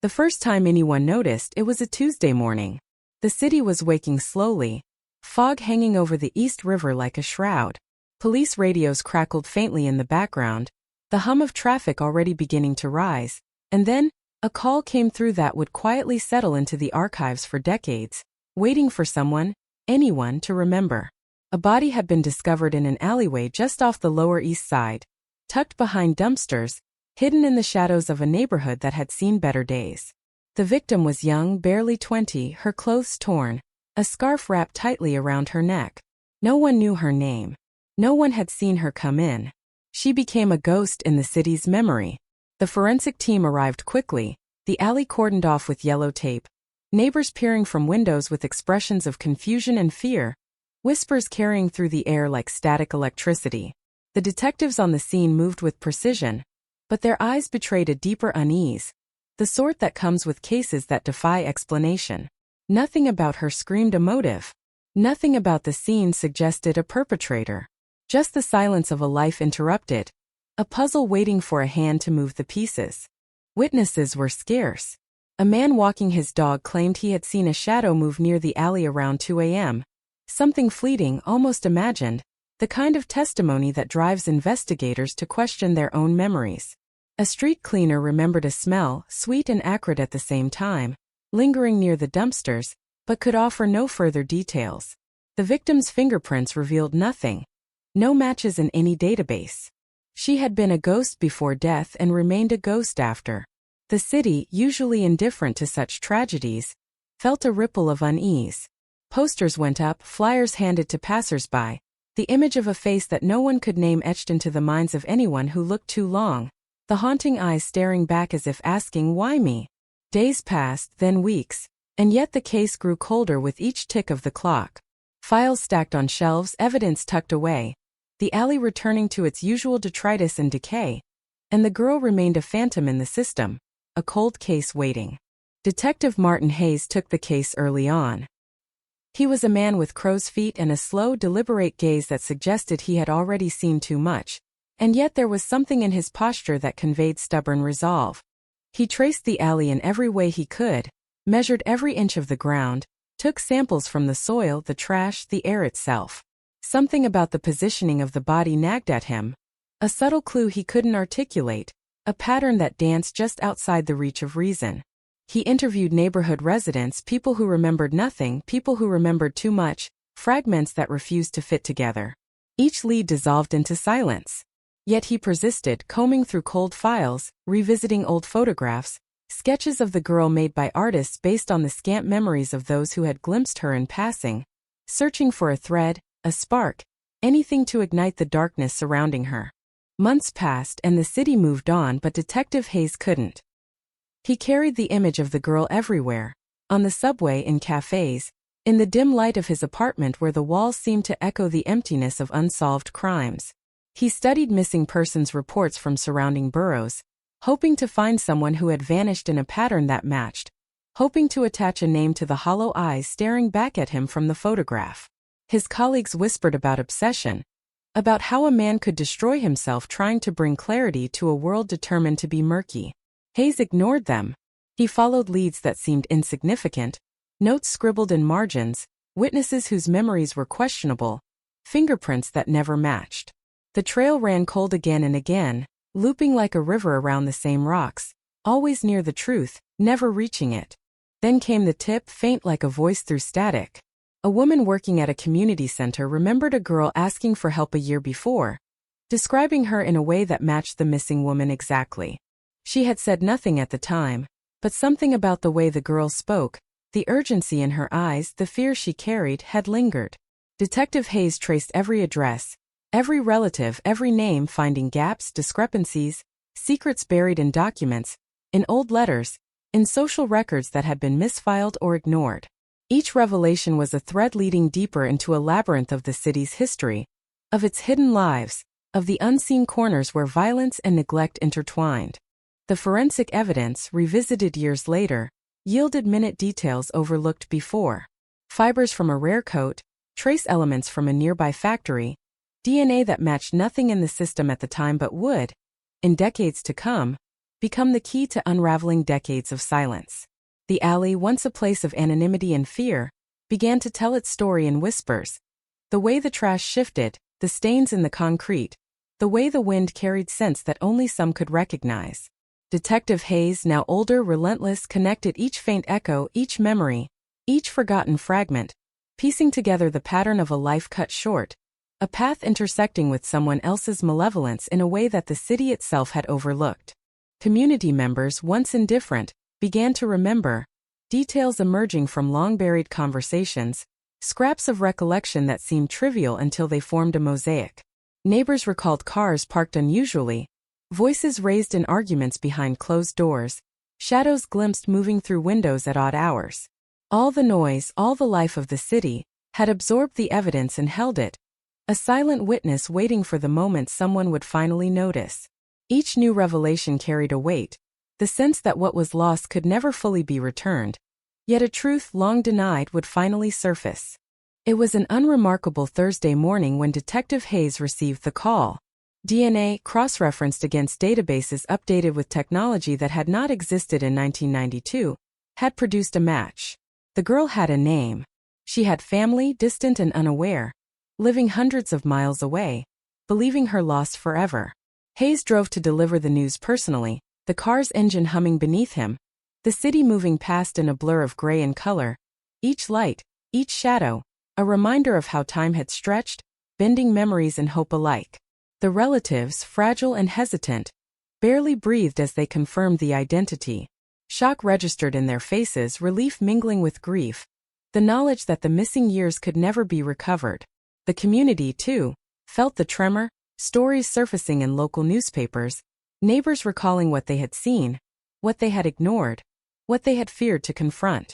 The first time anyone noticed, it was a Tuesday morning. The city was waking slowly, fog hanging over the East River like a shroud. Police radios crackled faintly in the background, the hum of traffic already beginning to rise, and then a call came through that would quietly settle into the archives for decades, waiting for someone, anyone, to remember. A body had been discovered in an alleyway just off the Lower East Side, tucked behind dumpsters, hidden in the shadows of a neighborhood that had seen better days. The victim was young, barely 20, her clothes torn, a scarf wrapped tightly around her neck. No one knew her name. No one had seen her come in. She became a ghost in the city's memory. The forensic team arrived quickly, the alley cordoned off with yellow tape, neighbors peering from windows with expressions of confusion and fear, whispers carrying through the air like static electricity. The detectives on the scene moved with precision, but their eyes betrayed a deeper unease, the sort that comes with cases that defy explanation. Nothing about her screamed a motive. Nothing about the scene suggested a perpetrator. Just the silence of a life interrupted, a puzzle waiting for a hand to move the pieces. Witnesses were scarce. A man walking his dog claimed he had seen a shadow move near the alley around 2 a.m. Something fleeting, almost imagined, the kind of testimony that drives investigators to question their own memories. A street cleaner remembered a smell, sweet and acrid at the same time, lingering near the dumpsters, but could offer no further details. The victim's fingerprints revealed nothing. No matches in any database. She had been a ghost before death and remained a ghost after. The city, usually indifferent to such tragedies, felt a ripple of unease. Posters went up, flyers handed to passers-by, the image of a face that no one could name etched into the minds of anyone who looked too long, the haunting eyes staring back as if asking, "Why me?" Days passed, then weeks, and yet the case grew colder with each tick of the clock. Files stacked on shelves, evidence tucked away, the alley returning to its usual detritus and decay, and the girl remained a phantom in the system, a cold case waiting. Detective Martin Hayes took the case early on. He was a man with crow's feet and a slow, deliberate gaze that suggested he had already seen too much, and yet there was something in his posture that conveyed stubborn resolve. He traced the alley in every way he could, measured every inch of the ground, took samples from the soil, the trash, the air itself. Something about the positioning of the body nagged at him, a subtle clue he couldn't articulate, a pattern that danced just outside the reach of reason. He interviewed neighborhood residents, people who remembered nothing, people who remembered too much, fragments that refused to fit together. Each lead dissolved into silence. Yet he persisted, combing through cold files, revisiting old photographs, sketches of the girl made by artists based on the scant memories of those who had glimpsed her in passing, searching for a thread, a spark, anything to ignite the darkness surrounding her. Months passed and the city moved on, but Detective Hayes couldn't. He carried the image of the girl everywhere, on the subway, in cafes, in the dim light of his apartment where the walls seemed to echo the emptiness of unsolved crimes. He studied missing persons reports from surrounding boroughs, hoping to find someone who had vanished in a pattern that matched, hoping to attach a name to the hollow eyes staring back at him from the photograph. His colleagues whispered about obsession, about how a man could destroy himself trying to bring clarity to a world determined to be murky. Hayes ignored them. He followed leads that seemed insignificant, notes scribbled in margins, witnesses whose memories were questionable, fingerprints that never matched. The trail ran cold again and again, looping like a river around the same rocks, always near the truth, never reaching it. Then came the tip, faint like a voice through static. A woman working at a community center remembered a girl asking for help a year before, describing her in a way that matched the missing woman exactly. She had said nothing at the time, but something about the way the girl spoke, the urgency in her eyes, the fear she carried, had lingered. Detective Hayes traced every address, every relative, every name, finding gaps, discrepancies, secrets buried in documents, in old letters, in social records that had been misfiled or ignored. Each revelation was a thread leading deeper into a labyrinth of the city's history, of its hidden lives, of the unseen corners where violence and neglect intertwined. The forensic evidence, revisited years later, yielded minute details overlooked before. Fibers from a rare coat, trace elements from a nearby factory, DNA that matched nothing in the system at the time but would, in decades to come, become the key to unraveling decades of silence. The alley, once a place of anonymity and fear, began to tell its story in whispers. The way the trash shifted, the stains in the concrete, the way the wind carried scents that only some could recognize. Detective Hayes, now older, relentless, connected each faint echo, each memory, each forgotten fragment, piecing together the pattern of a life cut short, a path intersecting with someone else's malevolence in a way that the city itself had overlooked. Community members, once indifferent, began to remember, details emerging from long-buried conversations, scraps of recollection that seemed trivial until they formed a mosaic. Neighbors recalled cars parked unusually, voices raised in arguments behind closed doors, shadows glimpsed moving through windows at odd hours. All the noise, all the life of the city, had absorbed the evidence and held it, a silent witness waiting for the moment someone would finally notice. Each new revelation carried a weight, the sense that what was lost could never fully be returned, yet a truth long denied would finally surface. It was an unremarkable Thursday morning when Detective Hayes received the call. DNA, cross-referenced against databases updated with technology that had not existed in 1992, had produced a match. The girl had a name. She had family, distant and unaware, living hundreds of miles away, believing her lost forever. Hayes drove to deliver the news personally, the car's engine humming beneath him, the city moving past in a blur of gray and color, each light, each shadow, a reminder of how time had stretched, bending memories and hope alike. The relatives, fragile and hesitant, barely breathed as they confirmed the identity. Shock registered in their faces, relief mingling with grief, the knowledge that the missing years could never be recovered. The community, too, felt the tremor, stories surfacing in local newspapers, neighbors recalling what they had seen, what they had ignored, what they had feared to confront.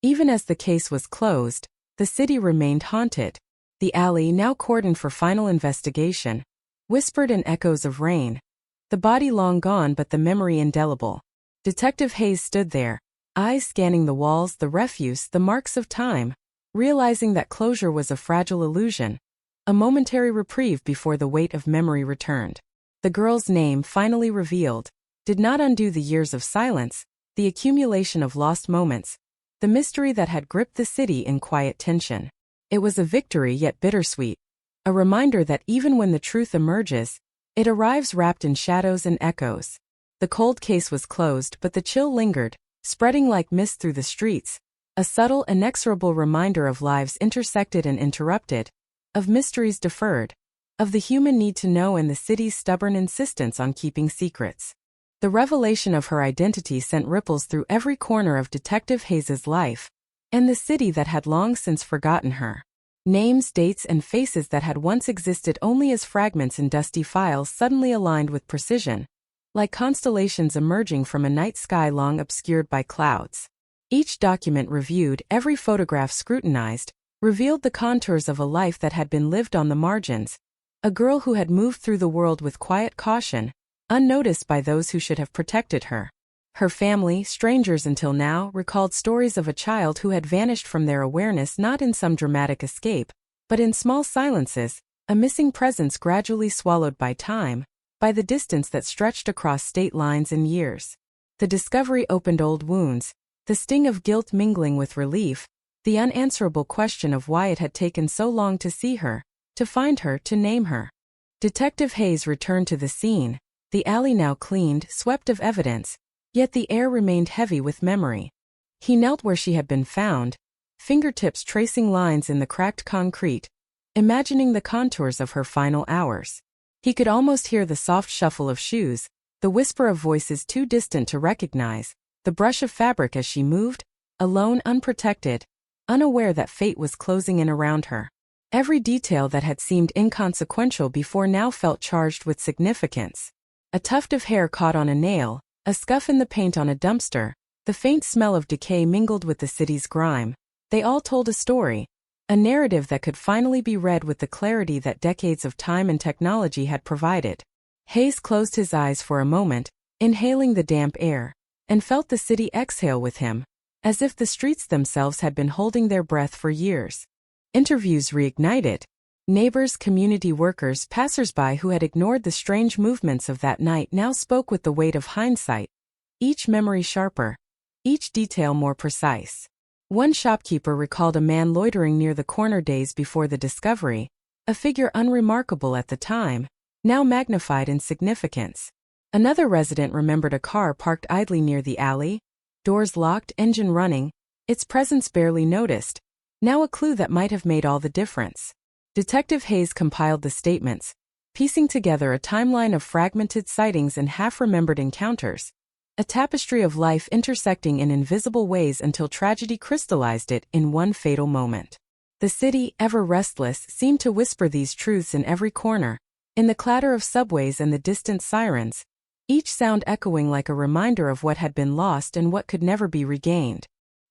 Even as the case was closed, the city remained haunted. The alley, now cordoned for final investigation, whispered in echoes of rain. The body long gone but the memory indelible. Detective Hayes stood there, eyes scanning the walls, the refuse, the marks of time, realizing that closure was a fragile illusion, a momentary reprieve before the weight of memory returned. The girl's name, finally revealed, did not undo the years of silence, the accumulation of lost moments, the mystery that had gripped the city in quiet tension. It was a victory yet bittersweet, a reminder that even when the truth emerges, it arrives wrapped in shadows and echoes. The cold case was closed, but the chill lingered, spreading like mist through the streets, a subtle, inexorable reminder of lives intersected and interrupted, of mysteries deferred, of the human need to know and the city's stubborn insistence on keeping secrets. The revelation of her identity sent ripples through every corner of Detective Hayes's life, and the city that had long since forgotten her. Names, dates, and faces that had once existed only as fragments in dusty files suddenly aligned with precision, like constellations emerging from a night sky long obscured by clouds. Each document reviewed, every photograph scrutinized, revealed the contours of a life that had been lived on the margins, a girl who had moved through the world with quiet caution, unnoticed by those who should have protected her. Her family, strangers until now, recalled stories of a child who had vanished from their awareness not in some dramatic escape, but in small silences, a missing presence gradually swallowed by time, by the distance that stretched across state lines and years. The discovery opened old wounds, the sting of guilt mingling with relief, the unanswerable question of why it had taken so long to see her, to find her, to name her. Detective Hayes returned to the scene, the alley now cleaned, swept of evidence, yet the air remained heavy with memory. He knelt where she had been found, fingertips tracing lines in the cracked concrete, imagining the contours of her final hours. He could almost hear the soft shuffle of shoes, the whisper of voices too distant to recognize, the brush of fabric as she moved, alone, unprotected, unaware that fate was closing in around her. Every detail that had seemed inconsequential before now felt charged with significance. A tuft of hair caught on a nail, a scuff in the paint on a dumpster, the faint smell of decay mingled with the city's grime. They all told a story, a narrative that could finally be read with the clarity that decades of time and technology had provided. Hayes closed his eyes for a moment, inhaling the damp air, and felt the city exhale with him, as if the streets themselves had been holding their breath for years. Interviews reignited. Neighbors, community workers, passers-by who had ignored the strange movements of that night now spoke with the weight of hindsight, each memory sharper, each detail more precise. One shopkeeper recalled a man loitering near the corner days before the discovery, a figure unremarkable at the time, now magnified in significance. Another resident remembered a car parked idly near the alley, doors locked, engine running, its presence barely noticed, now a clue that might have made all the difference. Detective Hayes compiled the statements, piecing together a timeline of fragmented sightings and half-remembered encounters, a tapestry of life intersecting in invisible ways until tragedy crystallized it in one fatal moment. The city, ever restless, seemed to whisper these truths in every corner, in the clatter of subways and the distant sirens, each sound echoing like a reminder of what had been lost and what could never be regained.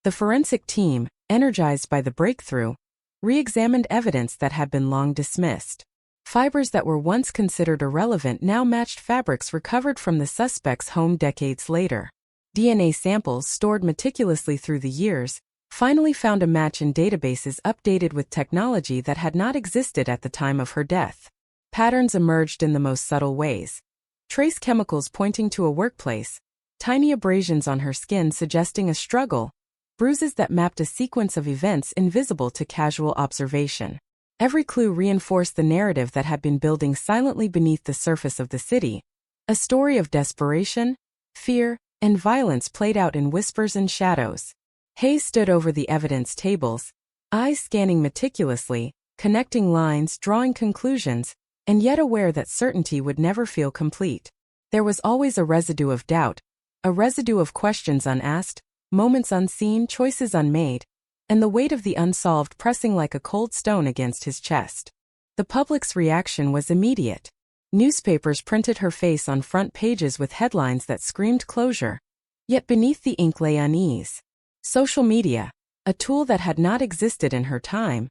The forensic team, energized by the breakthrough, re-examined evidence that had been long dismissed. Fibers that were once considered irrelevant now matched fabrics recovered from the suspect's home decades later. DNA samples stored meticulously through the years finally found a match in databases updated with technology that had not existed at the time of her death. Patterns emerged in the most subtle ways. Trace chemicals pointing to a workplace, tiny abrasions on her skin suggesting a struggle, bruises that mapped a sequence of events invisible to casual observation. Every clue reinforced the narrative that had been building silently beneath the surface of the city, a story of desperation, fear, and violence played out in whispers and shadows. Hayes stood over the evidence tables, eyes scanning meticulously, connecting lines, drawing conclusions, and yet aware that certainty would never feel complete. There was always a residue of doubt, a residue of questions unasked, moments unseen, choices unmade, and the weight of the unsolved pressing like a cold stone against his chest. The public's reaction was immediate. Newspapers printed her face on front pages with headlines that screamed closure. Yet beneath the ink lay unease. Social media, a tool that had not existed in her time,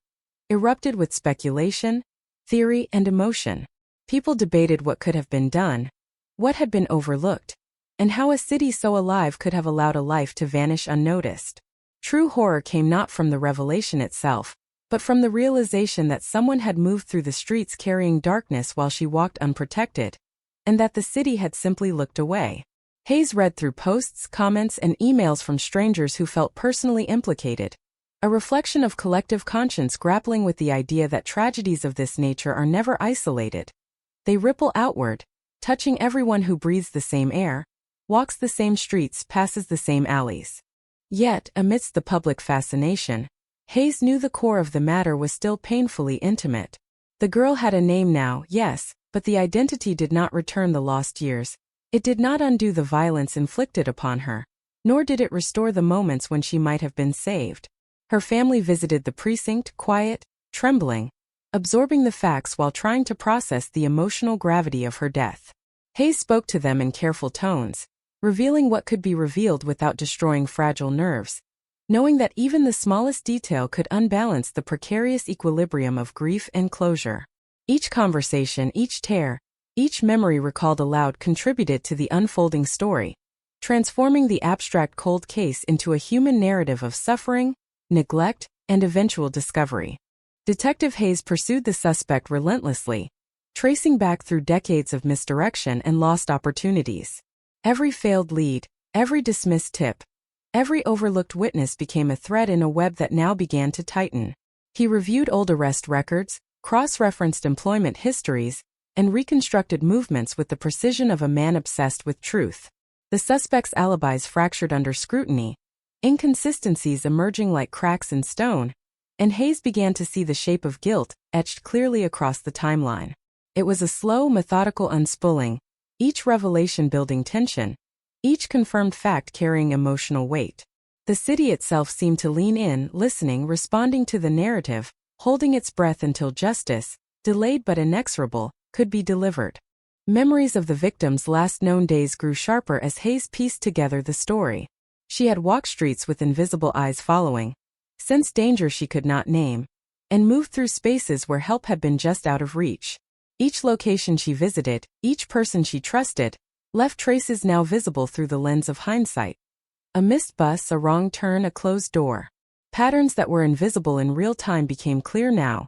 erupted with speculation, theory, and emotion. People debated what could have been done, what had been overlooked, and how a city so alive could have allowed a life to vanish unnoticed. True horror came not from the revelation itself, but from the realization that someone had moved through the streets carrying darkness while she walked unprotected, and that the city had simply looked away. Hayes read through posts, comments, and emails from strangers who felt personally implicated, a reflection of collective conscience grappling with the idea that tragedies of this nature are never isolated. They ripple outward, touching everyone who breathes the same air, walks the same streets, passes the same alleys. Yet, amidst the public fascination, Hayes knew the core of the matter was still painfully intimate. The girl had a name now, yes, but the identity did not return the lost years. It did not undo the violence inflicted upon her, nor did it restore the moments when she might have been saved. Her family visited the precinct, quiet, trembling, absorbing the facts while trying to process the emotional gravity of her death. Hayes spoke to them in careful tones, revealing what could be revealed without destroying fragile nerves, knowing that even the smallest detail could unbalance the precarious equilibrium of grief and closure. Each conversation, each tear, each memory recalled aloud contributed to the unfolding story, transforming the abstract cold case into a human narrative of suffering, neglect, and eventual discovery. Detective Hayes pursued the suspect relentlessly, tracing back through decades of misdirection and lost opportunities. Every failed lead, every dismissed tip, every overlooked witness became a thread in a web that now began to tighten. He reviewed old arrest records, cross-referenced employment histories, and reconstructed movements with the precision of a man obsessed with truth. The suspect's alibis fractured under scrutiny, inconsistencies emerging like cracks in stone, and Hayes began to see the shape of guilt etched clearly across the timeline. It was a slow, methodical unspooling, each revelation building tension, each confirmed fact carrying emotional weight. The city itself seemed to lean in, listening, responding to the narrative, holding its breath until justice, delayed but inexorable, could be delivered. Memories of the victim's last known days grew sharper as Hayes pieced together the story. She had walked streets with invisible eyes following, sensed danger she could not name, and moved through spaces where help had been just out of reach. Each location she visited, each person she trusted, left traces now visible through the lens of hindsight. A missed bus, a wrong turn, a closed door. Patterns that were invisible in real time became clear now.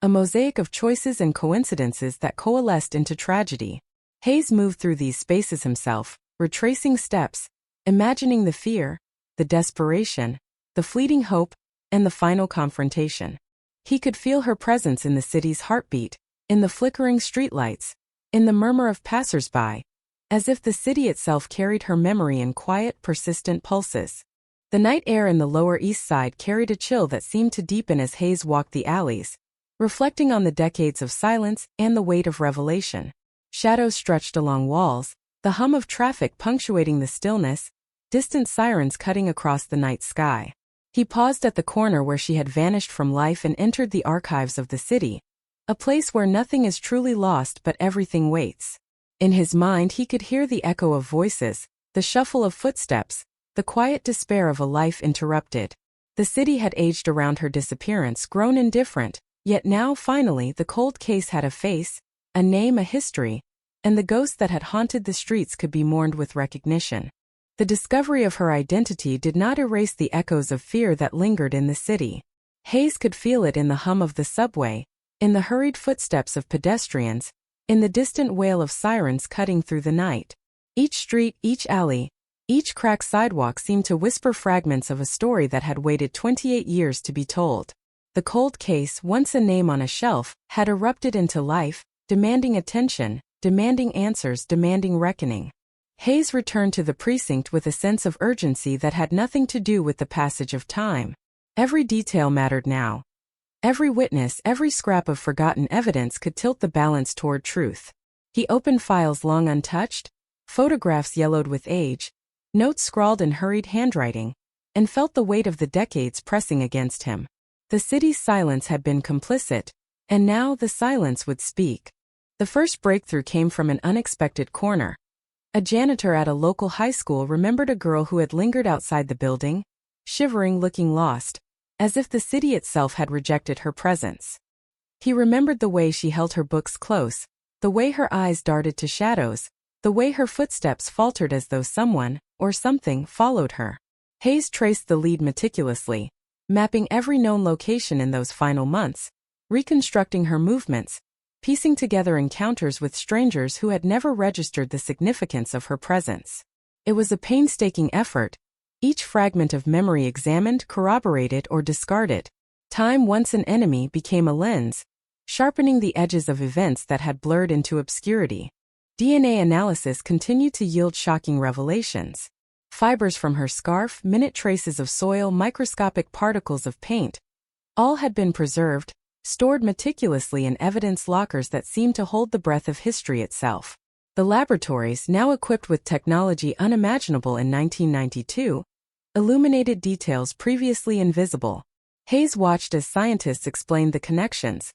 A mosaic of choices and coincidences that coalesced into tragedy. Hayes moved through these spaces himself, retracing steps, imagining the fear, the desperation, the fleeting hope, and the final confrontation. He could feel her presence in the city's heartbeat, in the flickering streetlights, in the murmur of passers-by, as if the city itself carried her memory in quiet, persistent pulses. The night air in the Lower East Side carried a chill that seemed to deepen as Hayes walked the alleys, reflecting on the decades of silence and the weight of revelation. Shadows stretched along walls, the hum of traffic punctuating the stillness, distant sirens cutting across the night sky. He paused at the corner where she had vanished from life and entered the archives of the city, a place where nothing is truly lost but everything waits. In his mind he could hear the echo of voices, the shuffle of footsteps, the quiet despair of a life interrupted. The city had aged around her disappearance, grown indifferent, yet now finally the cold case had a face, a name, a history, and the ghost that had haunted the streets could be mourned with recognition. The discovery of her identity did not erase the echoes of fear that lingered in the city. Hayes could feel it in the hum of the subway, in the hurried footsteps of pedestrians, in the distant wail of sirens cutting through the night. Each street, each alley, each cracked sidewalk seemed to whisper fragments of a story that had waited 28 years to be told. The cold case, once a name on a shelf, had erupted into life, demanding attention, demanding answers, demanding reckoning. Hayes returned to the precinct with a sense of urgency that had nothing to do with the passage of time. Every detail mattered now. Every witness, every scrap of forgotten evidence could tilt the balance toward truth. He opened files long untouched, photographs yellowed with age, notes scrawled in hurried handwriting, and felt the weight of the decades pressing against him. The city's silence had been complicit, and now the silence would speak. The first breakthrough came from an unexpected corner. A janitor at a local high school remembered a girl who had lingered outside the building, shivering, looking lost, as if the city itself had rejected her presence. He remembered the way she held her books close, the way her eyes darted to shadows, the way her footsteps faltered as though someone, or something, followed her. Hayes traced the lead meticulously, mapping every known location in those final months, reconstructing her movements, piecing together encounters with strangers who had never registered the significance of her presence. It was a painstaking effort, each fragment of memory examined, corroborated, or discarded. Time, once an enemy, became a lens, sharpening the edges of events that had blurred into obscurity. DNA analysis continued to yield shocking revelations. Fibers from her scarf, minute traces of soil, microscopic particles of paint. All had been preserved, stored meticulously in evidence lockers that seemed to hold the breath of history itself. The laboratories, now equipped with technology unimaginable in 1992, illuminated details previously invisible. Hayes watched as scientists explained the connections,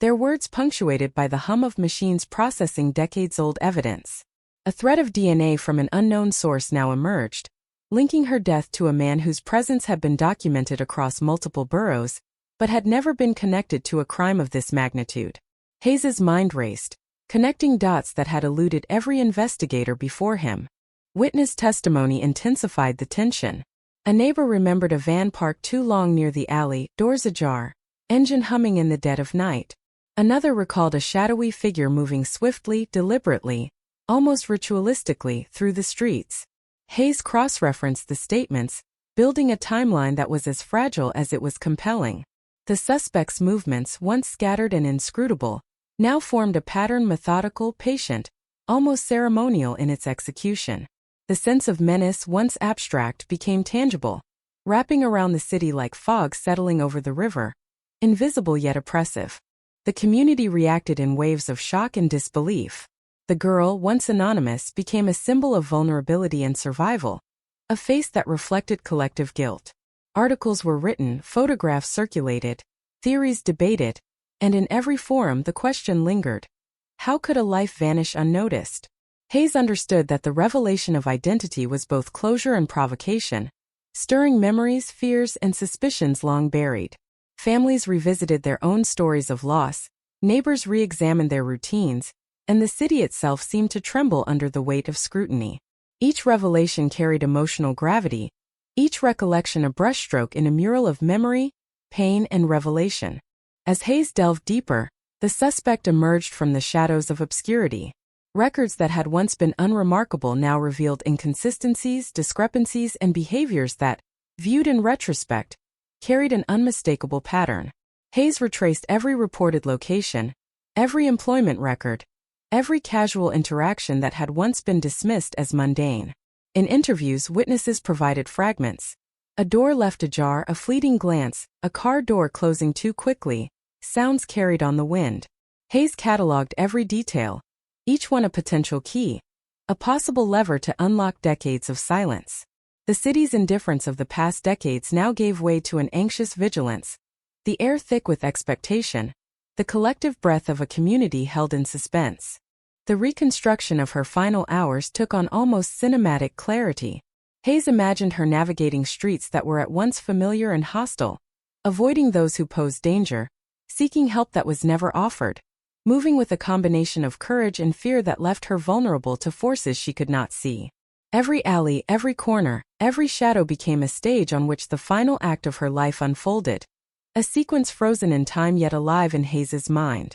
their words punctuated by the hum of machines processing decades-old evidence. A thread of DNA from an unknown source now emerged, linking her death to a man whose presence had been documented across multiple boroughs, but had never been connected to a crime of this magnitude. Hayes's mind raced, connecting dots that had eluded every investigator before him. Witness testimony intensified the tension. A neighbor remembered a van parked too long near the alley, doors ajar, engine humming in the dead of night. Another recalled a shadowy figure moving swiftly, deliberately, almost ritualistically, through the streets. Hayes cross-referenced the statements, building a timeline that was as fragile as it was compelling. The suspect's movements, once scattered and inscrutable, now formed a pattern methodical, patient, almost ceremonial in its execution. The sense of menace, once abstract, became tangible, wrapping around the city like fog settling over the river, invisible yet oppressive. The community reacted in waves of shock and disbelief. The girl, once anonymous, became a symbol of vulnerability and survival, a face that reflected collective guilt. Articles were written, photographs circulated, theories debated, and in every forum the question lingered: how could a life vanish unnoticed? Hayes understood that the revelation of identity was both closure and provocation, stirring memories, fears, and suspicions long buried. Families revisited their own stories of loss, neighbors re-examined their routines, and the city itself seemed to tremble under the weight of scrutiny. Each revelation carried emotional gravity, each recollection a brushstroke in a mural of memory, pain, and revelation. As Hayes delved deeper, the suspect emerged from the shadows of obscurity. Records that had once been unremarkable now revealed inconsistencies, discrepancies, and behaviors that, viewed in retrospect, carried an unmistakable pattern. Hayes retraced every reported location, every employment record, every casual interaction that had once been dismissed as mundane. In interviews, witnesses provided fragments. A door left ajar, a fleeting glance, a car door closing too quickly, sounds carried on the wind. Hayes cataloged every detail, each one a potential key, a possible lever to unlock decades of silence. The city's indifference of the past decades now gave way to an anxious vigilance, the air thick with expectation, the collective breath of a community held in suspense. The reconstruction of her final hours took on almost cinematic clarity. Hayes imagined her navigating streets that were at once familiar and hostile, avoiding those who posed danger, seeking help that was never offered, moving with a combination of courage and fear that left her vulnerable to forces she could not see. Every alley, every corner, every shadow became a stage on which the final act of her life unfolded, a sequence frozen in time yet alive in Hayes's mind.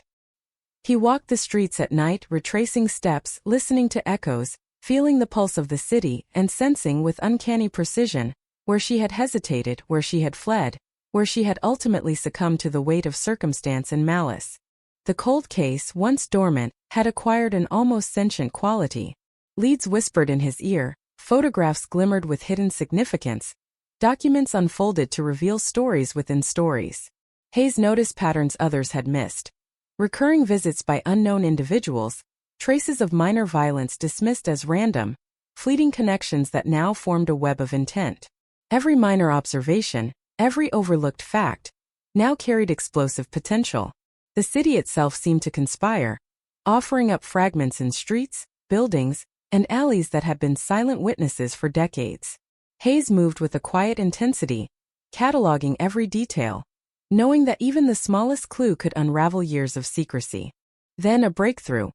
He walked the streets at night, retracing steps, listening to echoes, feeling the pulse of the city, and sensing with uncanny precision where she had hesitated, where she had fled, where she had ultimately succumbed to the weight of circumstance and malice. The cold case, once dormant, had acquired an almost sentient quality. Leads whispered in his ear, photographs glimmered with hidden significance, documents unfolded to reveal stories within stories. Hayes noticed patterns others had missed. Recurring visits by unknown individuals, traces of minor violence dismissed as random, fleeting connections that now formed a web of intent. Every minor observation, every overlooked fact, now carried explosive potential. The city itself seemed to conspire, offering up fragments in streets, buildings, and alleys that had been silent witnesses for decades. Hayes moved with a quiet intensity, cataloging every detail, knowing that even the smallest clue could unravel years of secrecy. Then a breakthrough.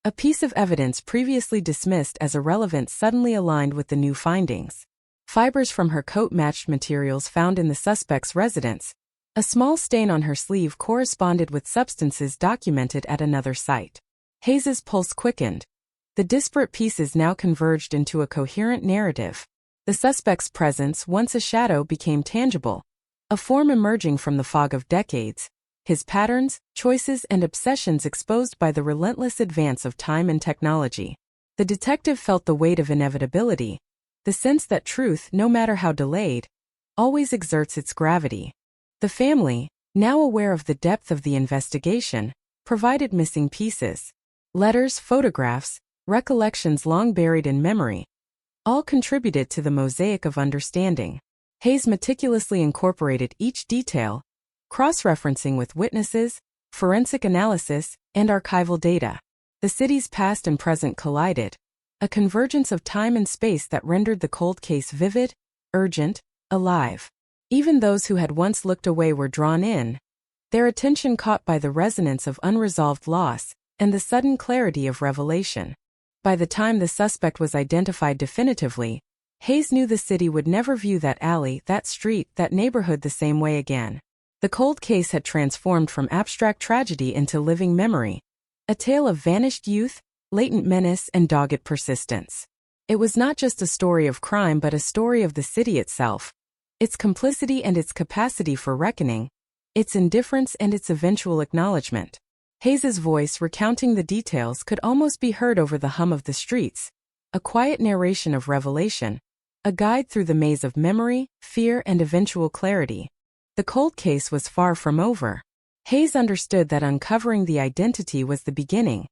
A piece of evidence previously dismissed as irrelevant suddenly aligned with the new findings. Fibers from her coat matched materials found in the suspect's residence. A small stain on her sleeve corresponded with substances documented at another site. Hayes's pulse quickened. The disparate pieces now converged into a coherent narrative. The suspect's presence, once a shadow, became tangible, a form emerging from the fog of decades, his patterns, choices, and obsessions exposed by the relentless advance of time and technology. The detective felt the weight of inevitability, the sense that truth, no matter how delayed, always exerts its gravity. The family, now aware of the depth of the investigation, provided missing pieces. Letters, photographs, recollections long buried in memory, all contributed to the mosaic of understanding. Hayes meticulously incorporated each detail, cross-referencing with witnesses, forensic analysis, and archival data. The city's past and present collided, a convergence of time and space that rendered the cold case vivid, urgent, alive. Even those who had once looked away were drawn in, their attention caught by the resonance of unresolved loss and the sudden clarity of revelation. By the time the suspect was identified definitively, Hayes knew the city would never view that alley, that street, that neighborhood the same way again. The cold case had transformed from abstract tragedy into living memory, a tale of vanished youth, latent menace, and dogged persistence. It was not just a story of crime but a story of the city itself, its complicity and its capacity for reckoning, its indifference and its eventual acknowledgement. Hayes's voice recounting the details could almost be heard over the hum of the streets, a quiet narration of revelation, a guide through the maze of memory, fear, and eventual clarity. The cold case was far from over. Hayes understood that uncovering the identity was the beginning,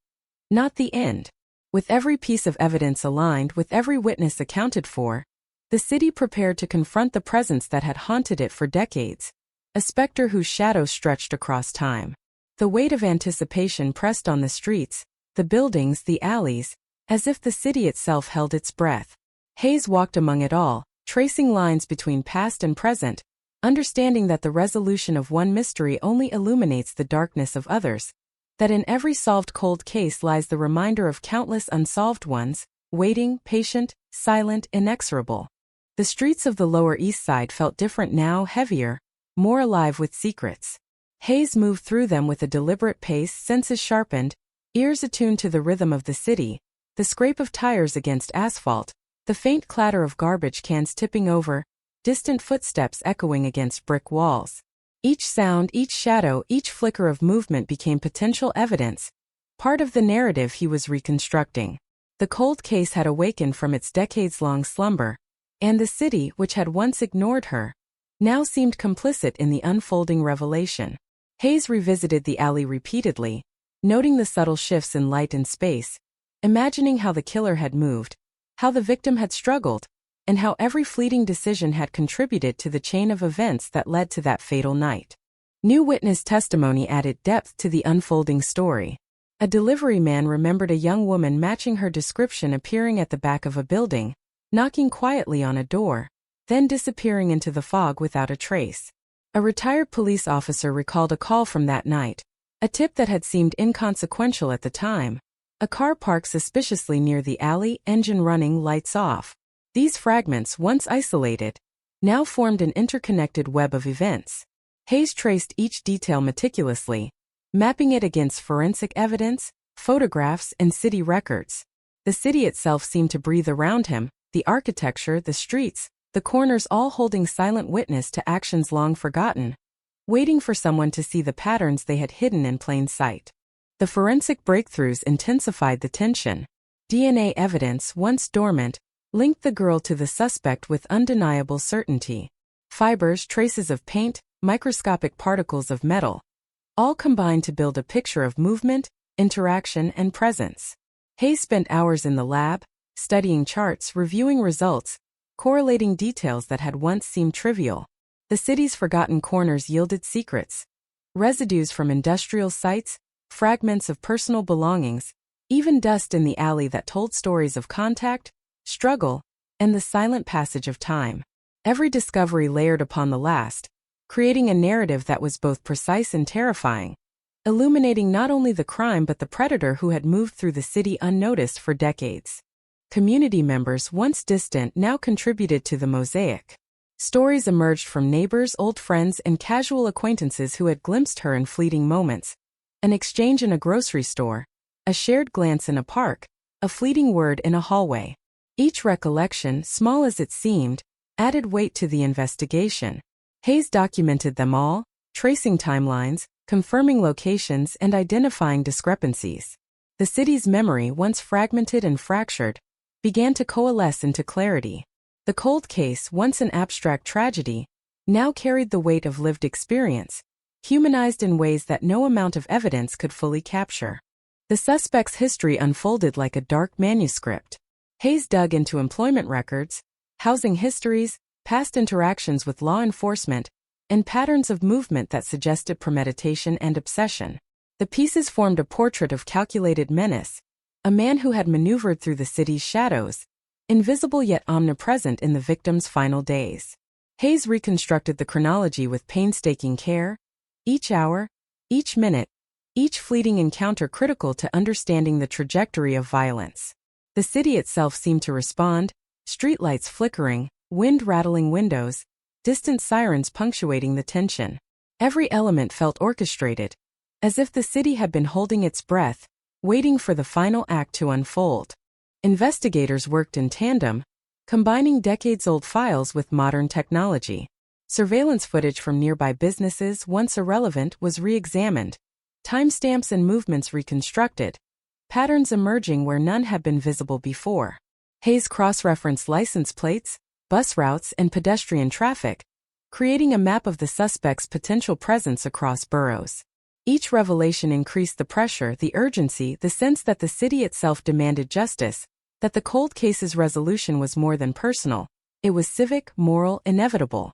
not the end. With every piece of evidence aligned, with every witness accounted for, the city prepared to confront the presence that had haunted it for decades, a specter whose shadow stretched across time. The weight of anticipation pressed on the streets, the buildings, the alleys, as if the city itself held its breath. Hayes walked among it all, tracing lines between past and present, understanding that the resolution of one mystery only illuminates the darkness of others, that in every solved cold case lies the reminder of countless unsolved ones, waiting, patient, silent, inexorable. The streets of the Lower East Side felt different now, heavier, more alive with secrets. Hayes moved through them with a deliberate pace, senses sharpened, ears attuned to the rhythm of the city, the scrape of tires against asphalt, the faint clatter of garbage cans tipping over, distant footsteps echoing against brick walls. Each sound, each shadow, each flicker of movement became potential evidence, part of the narrative he was reconstructing. The cold case had awakened from its decades-long slumber, and the city, which had once ignored her, now seemed complicit in the unfolding revelation. Hayes revisited the alley repeatedly, noting the subtle shifts in light and space, imagining how the killer had moved, how the victim had struggled, and how every fleeting decision had contributed to the chain of events that led to that fatal night. New witness testimony added depth to the unfolding story. A delivery man remembered a young woman matching her description appearing at the back of a building, knocking quietly on a door, then disappearing into the fog without a trace. A retired police officer recalled a call from that night, a tip that had seemed inconsequential at the time. A car parked suspiciously near the alley, engine running, lights off. These fragments, once isolated, now formed an interconnected web of events. Hayes traced each detail meticulously, mapping it against forensic evidence, photographs, and city records. The city itself seemed to breathe around him, the architecture, the streets, the corners all holding silent witness to actions long forgotten, waiting for someone to see the patterns they had hidden in plain sight. The forensic breakthroughs intensified the tension. DNA evidence, once dormant, linked the girl to the suspect with undeniable certainty. Fibers, traces of paint, microscopic particles of metal, all combined to build a picture of movement, interaction, and presence. Hayes spent hours in the lab, studying charts, reviewing results, correlating details that had once seemed trivial. The city's forgotten corners yielded secrets. Residues from industrial sites, fragments of personal belongings, even dust in the alley that told stories of contact, struggle, and the silent passage of time. Every discovery layered upon the last, creating a narrative that was both precise and terrifying, illuminating not only the crime but the predator who had moved through the city unnoticed for decades. Community members, once distant, now contributed to the mosaic. Stories emerged from neighbors, old friends, and casual acquaintances who had glimpsed her in fleeting moments. An exchange in a grocery store, a shared glance in a park, a fleeting word in a hallway. Each recollection, small as it seemed, added weight to the investigation. Hayes documented them all, tracing timelines, confirming locations, and identifying discrepancies. The city's memory, once fragmented and fractured, began to coalesce into clarity. The cold case, once an abstract tragedy, now carried the weight of lived experience, humanized in ways that no amount of evidence could fully capture. The suspect's history unfolded like a dark manuscript. Hayes dug into employment records, housing histories, past interactions with law enforcement, and patterns of movement that suggested premeditation and obsession. The pieces formed a portrait of calculated menace, a man who had maneuvered through the city's shadows, invisible yet omnipresent in the victim's final days. Hayes reconstructed the chronology with painstaking care, each hour, each minute, each fleeting encounter critical to understanding the trajectory of violence. The city itself seemed to respond, streetlights flickering, wind rattling windows, distant sirens punctuating the tension. Every element felt orchestrated, as if the city had been holding its breath, waiting for the final act to unfold. Investigators worked in tandem, combining decades-old files with modern technology. Surveillance footage from nearby businesses, once irrelevant, was re-examined, timestamps and movements reconstructed, patterns emerging where none had been visible before. Hayes cross-referenced license plates, bus routes, and pedestrian traffic, creating a map of the suspect's potential presence across boroughs. Each revelation increased the pressure, the urgency, the sense that the city itself demanded justice, that the cold case's resolution was more than personal. It was civic, moral, inevitable.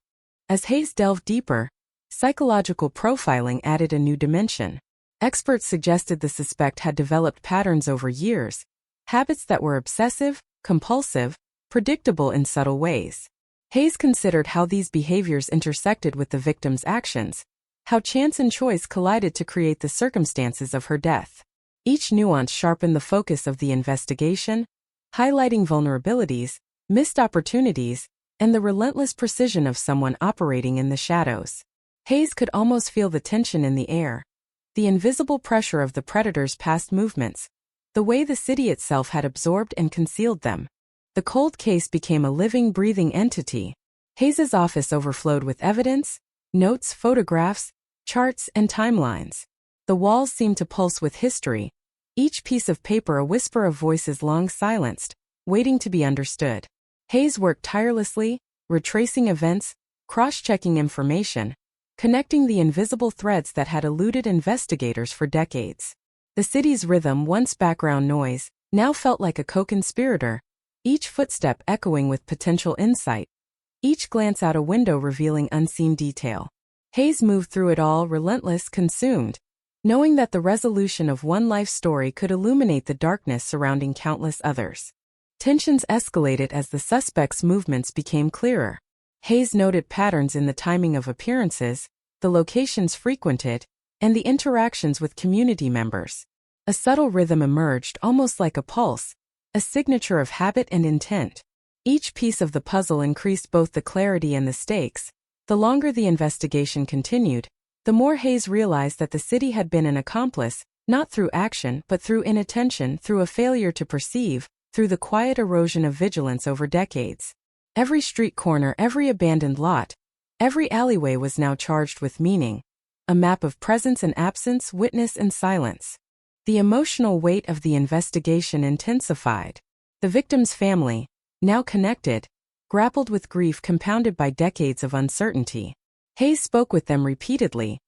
As Hayes delved deeper, psychological profiling added a new dimension. Experts suggested the suspect had developed patterns over years, habits that were obsessive, compulsive, predictable in subtle ways. Hayes considered how these behaviors intersected with the victim's actions, how chance and choice collided to create the circumstances of her death. Each nuance sharpened the focus of the investigation, highlighting vulnerabilities, missed opportunities, and the relentless precision of someone operating in the shadows. Hayes could almost feel the tension in the air, the invisible pressure of the predator's past movements, the way the city itself had absorbed and concealed them. The cold case became a living, breathing entity. Hayes's office overflowed with evidence, notes, photographs, charts, and timelines. The walls seemed to pulse with history, each piece of paper a whisper of voices long silenced, waiting to be understood. Hayes worked tirelessly, retracing events, cross-checking information, connecting the invisible threads that had eluded investigators for decades. The city's rhythm, once background noise, now felt like a co-conspirator, each footstep echoing with potential insight, each glance out a window revealing unseen detail. Hayes moved through it all, relentless, consumed, knowing that the resolution of one life story could illuminate the darkness surrounding countless others. Tensions escalated as the suspect's movements became clearer. Hayes noted patterns in the timing of appearances, the locations frequented, and the interactions with community members. A subtle rhythm emerged, almost like a pulse, a signature of habit and intent. Each piece of the puzzle increased both the clarity and the stakes. The longer the investigation continued, the more Hayes realized that the city had been an accomplice, not through action but through inattention, through a failure to perceive, through the quiet erosion of vigilance over decades. Every street corner, every abandoned lot, every alleyway was now charged with meaning, a map of presence and absence, witness and silence. The emotional weight of the investigation intensified. The victim's family, now connected, grappled with grief compounded by decades of uncertainty. Hayes spoke with them repeatedly,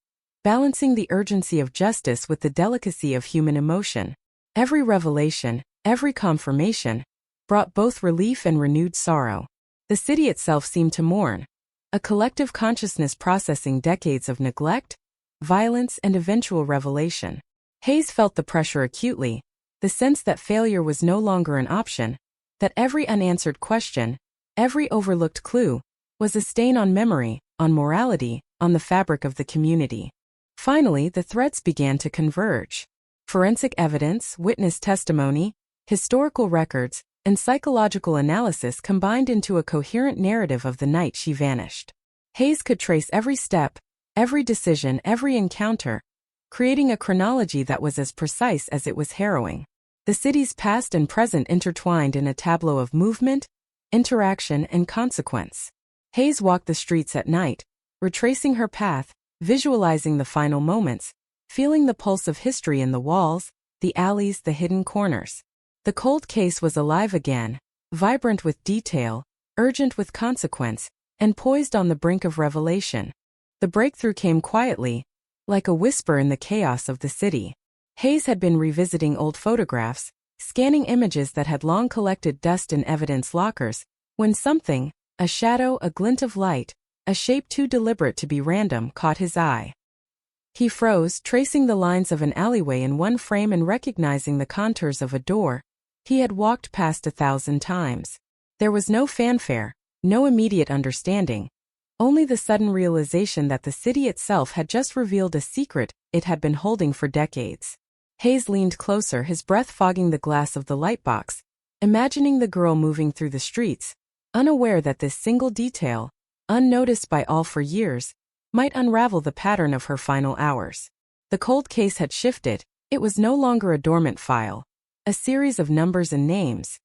balancing the urgency of justice with the delicacy of human emotion. Every revelation, every confirmation, brought both relief and renewed sorrow. The city itself seemed to mourn, a collective consciousness processing decades of neglect, violence, and eventual revelation. Hayes felt the pressure acutely, the sense that failure was no longer an option, that every unanswered question, every overlooked clue, was a stain on memory, on morality, on the fabric of the community. Finally, the threads began to converge. Forensic evidence, witness testimony, historical records, and psychological analysis combined into a coherent narrative of the night she vanished. Hayes could trace every step, every decision, every encounter, creating a chronology that was as precise as it was harrowing. The city's past and present intertwined in a tableau of movement, interaction, and consequence. Hayes walked the streets at night, retracing her path, visualizing the final moments, feeling the pulse of history in the walls, the alleys, the hidden corners. The cold case was alive again, vibrant with detail, urgent with consequence, and poised on the brink of revelation. The breakthrough came quietly, like a whisper in the chaos of the city. Hayes had been revisiting old photographs, scanning images that had long collected dust in evidence lockers, when something, A shadow, a glint of light, a shape too deliberate to be random, caught his eye. He froze, tracing the lines of an alleyway in one frame and recognizing the contours of a door he had walked past 1,000 times. There was no fanfare, no immediate understanding, only the sudden realization that the city itself had just revealed a secret it had been holding for decades. Hayes leaned closer, his breath fogging the glass of the lightbox, imagining the girl moving through the streets, unaware that this single detail, unnoticed by all for years, might unravel the pattern of her final hours. The cold case had shifted. It was no longer a dormant file, a series of numbers and names.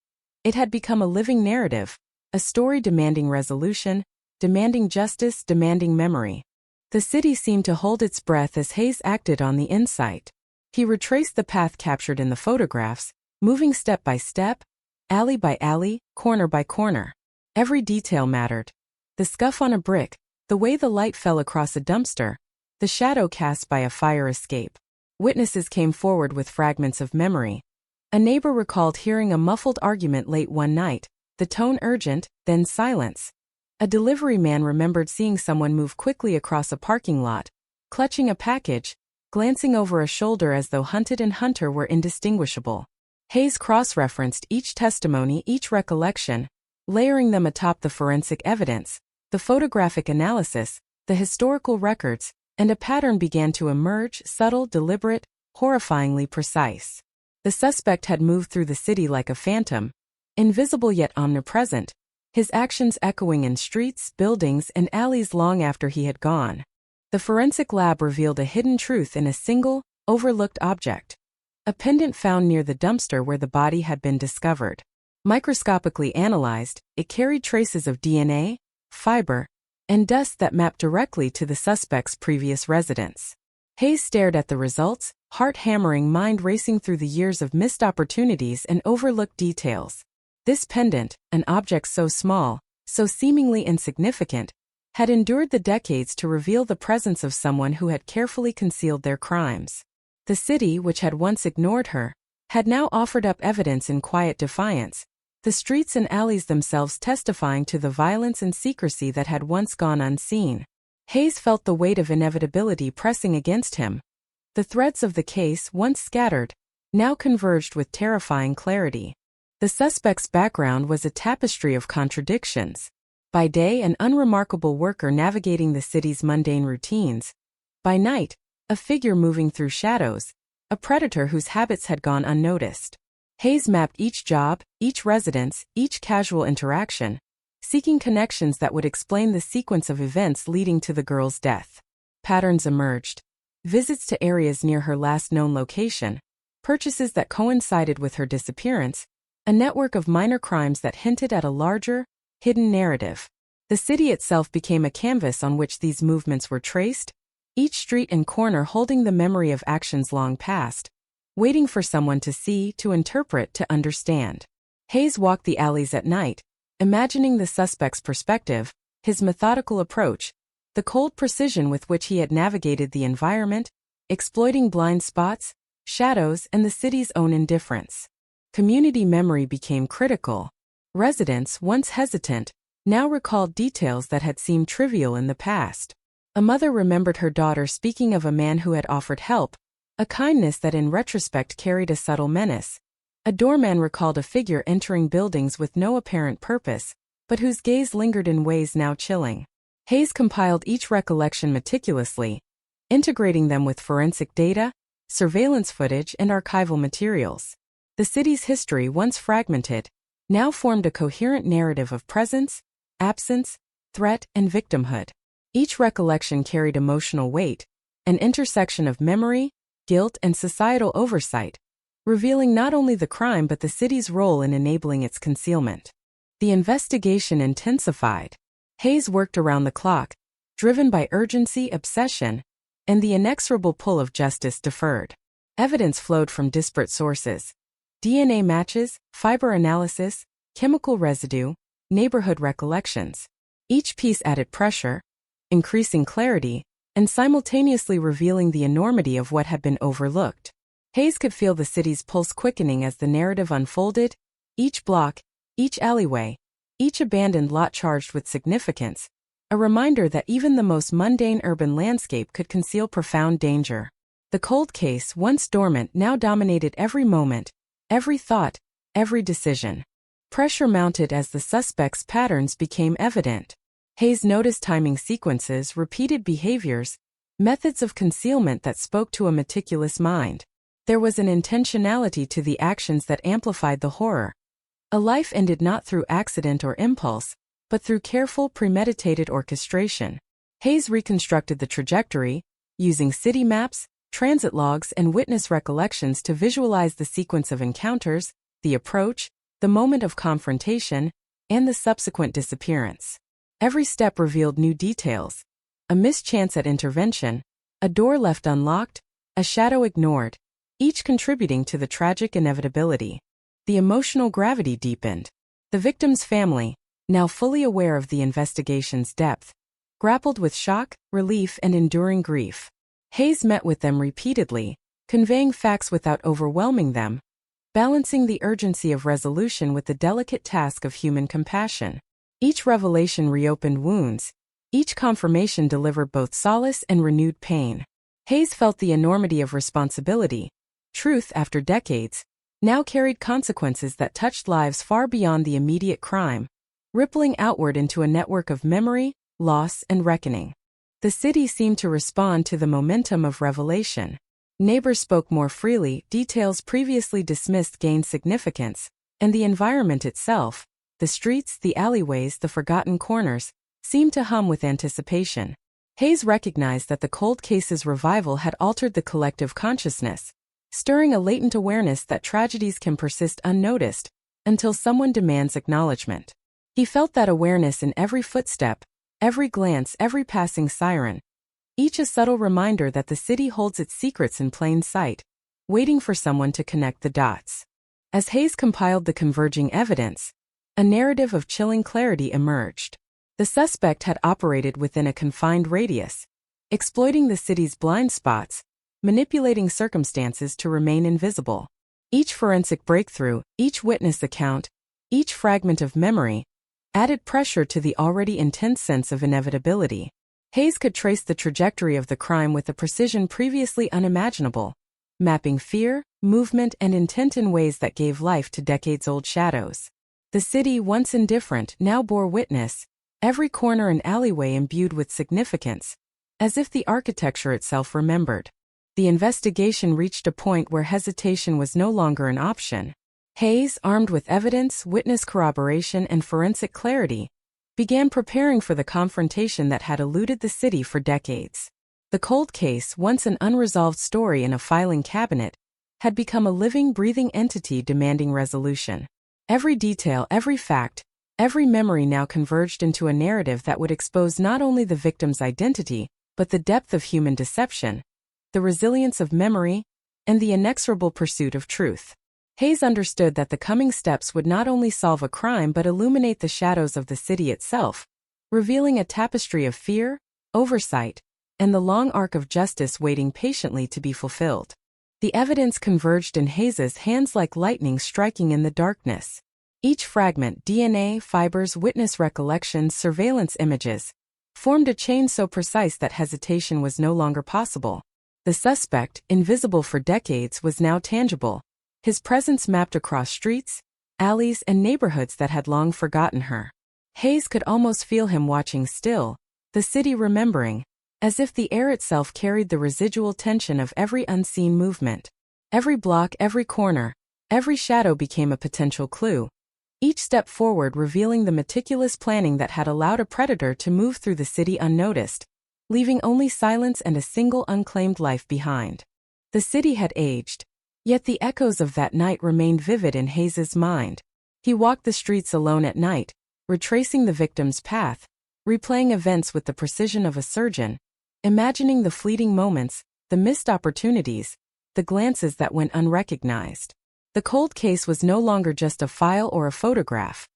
It had become a living narrative, a story demanding resolution, demanding justice, demanding memory. The city seemed to hold its breath as Hayes acted on the insight. He retraced the path captured in the photographs, moving step by step, alley by alley, corner by corner. Every detail mattered. The scuff on a brick, the way the light fell across a dumpster, the shadow cast by a fire escape. Witnesses came forward with fragments of memory. A neighbor recalled hearing a muffled argument late one night, the tone urgent, then silence. A delivery man remembered seeing someone move quickly across a parking lot, clutching a package, glancing over a shoulder as though hunted and hunter were indistinguishable. Hayes cross-referenced each testimony, each recollection, layering them atop the forensic evidence, the photographic analysis, the historical records, and a pattern began to emerge, subtle, deliberate, horrifyingly precise. The suspect had moved through the city like a phantom, invisible yet omnipresent, his actions echoing in streets, buildings, and alleys long after he had gone. The forensic lab revealed a hidden truth in a single, overlooked object. A pendant found near the dumpster where the body had been discovered. Microscopically analyzed, it carried traces of DNA, fiber, and dust that mapped directly to the suspect's previous residence. Hayes stared at the results, heart hammering, mind racing through the years of missed opportunities and overlooked details. This pendant, an object so small, so seemingly insignificant, had endured the decades to reveal the presence of someone who had carefully concealed their crimes. The city, which had once ignored her, had now offered up evidence in quiet defiance, the streets and alleys themselves testifying to the violence and secrecy that had once gone unseen. Hayes felt the weight of inevitability pressing against him. The threads of the case, once scattered, now converged with terrifying clarity. The suspect's background was a tapestry of contradictions. By day, an unremarkable worker navigating the city's mundane routines. By night, a figure moving through shadows, a predator whose habits had gone unnoticed. Hayes mapped each job, each residence, each casual interaction, seeking connections that would explain the sequence of events leading to the girl's death. Patterns emerged. Visits to areas near her last known location, purchases that coincided with her disappearance, a network of minor crimes that hinted at a larger, hidden narrative. The city itself became a canvas on which these movements were traced, each street and corner holding the memory of actions long past, waiting for someone to see, to interpret, to understand. Hayes walked the alleys at night, imagining the suspect's perspective, his methodical approach, the cold precision with which he had navigated the environment, exploiting blind spots, shadows, and the city's own indifference. Community memory became critical. Residents, once hesitant, now recalled details that had seemed trivial in the past. A mother remembered her daughter speaking of a man who had offered help, a kindness that in retrospect carried a subtle menace. A doorman recalled a figure entering buildings with no apparent purpose, but whose gaze lingered in ways now chilling. Hayes compiled each recollection meticulously, integrating them with forensic data, surveillance footage, and archival materials. The city's history, once fragmented, now formed a coherent narrative of presence, absence, threat, and victimhood. Each recollection carried emotional weight, an intersection of memory, guilt, and societal oversight, revealing not only the crime but the city's role in enabling its concealment. The investigation intensified. Hayes worked around the clock, driven by urgency, obsession, and the inexorable pull of justice deferred. Evidence flowed from disparate sources. DNA matches, fiber analysis, chemical residue, neighborhood recollections. Each piece added pressure, increasing clarity, and simultaneously revealing the enormity of what had been overlooked. Hayes could feel the city's pulse quickening as the narrative unfolded, each block, each alleyway, each abandoned lot charged with significance, a reminder that even the most mundane urban landscape could conceal profound danger. The cold case, once dormant, now dominated every moment, every thought, every decision. Pressure mounted as the suspect's patterns became evident. Hayes noticed timing sequences, repeated behaviors, methods of concealment that spoke to a meticulous mind. There was an intentionality to the actions that amplified the horror. A life ended not through accident or impulse, but through careful, premeditated orchestration. Hayes reconstructed the trajectory, using city maps, transit logs, and witness recollections to visualize the sequence of encounters, the approach, the moment of confrontation, and the subsequent disappearance. Every step revealed new details: a mischance at intervention, a door left unlocked, a shadow ignored, each contributing to the tragic inevitability. The emotional gravity deepened. The victim's family, now fully aware of the investigation's depth, grappled with shock, relief, and enduring grief. Hayes met with them repeatedly, conveying facts without overwhelming them, balancing the urgency of resolution with the delicate task of human compassion. Each revelation reopened wounds, each confirmation delivered both solace and renewed pain. Hayes felt the enormity of responsibility. Truth, after decades, now carried consequences that touched lives far beyond the immediate crime, rippling outward into a network of memory, loss, and reckoning. The city seemed to respond to the momentum of revelation. Neighbors spoke more freely, details previously dismissed gained significance, and the environment itself, the streets, the alleyways, the forgotten corners, seemed to hum with anticipation. Hayes recognized that the cold case's revival had altered the collective consciousness, stirring a latent awareness that tragedies can persist unnoticed until someone demands acknowledgement. He felt that awareness in every footstep, every glance, every passing siren, each a subtle reminder that the city holds its secrets in plain sight, waiting for someone to connect the dots. As Hayes compiled the converging evidence, a narrative of chilling clarity emerged. The suspect had operated within a confined radius, exploiting the city's blind spots, manipulating circumstances to remain invisible. Each forensic breakthrough, each witness account, each fragment of memory, added pressure to the already intense sense of inevitability. Hayes could trace the trajectory of the crime with a precision previously unimaginable, mapping fear, movement, and intent in ways that gave life to decades-old shadows. The city, once indifferent, now bore witness, every corner and alleyway imbued with significance, as if the architecture itself remembered. The investigation reached a point where hesitation was no longer an option. Hayes, armed with evidence, witness corroboration, and forensic clarity, began preparing for the confrontation that had eluded the city for decades. The cold case, once an unresolved story in a filing cabinet, had become a living, breathing entity demanding resolution. Every detail, every fact, every memory now converged into a narrative that would expose not only the victim's identity, but the depth of human deception, the resilience of memory, and the inexorable pursuit of truth. Hayes understood that the coming steps would not only solve a crime but illuminate the shadows of the city itself, revealing a tapestry of fear, oversight, and the long arc of justice waiting patiently to be fulfilled. The evidence converged in Hayes's hands like lightning striking in the darkness. Each fragment, DNA, fibers, witness recollections, surveillance images, formed a chain so precise that hesitation was no longer possible. The suspect, invisible for decades, was now tangible, his presence mapped across streets, alleys, and neighborhoods that had long forgotten her. Hayes could almost feel him watching still, the city remembering, as if the air itself carried the residual tension of every unseen movement. Every block, every corner, every shadow became a potential clue, each step forward revealing the meticulous planning that had allowed a predator to move through the city unnoticed, leaving only silence and a single unclaimed life behind. The city had aged, yet the echoes of that night remained vivid in Hayes's mind. He walked the streets alone at night, retracing the victim's path, replaying events with the precision of a surgeon, imagining the fleeting moments, the missed opportunities, the glances that went unrecognized. The cold case was no longer just a file or a photograph.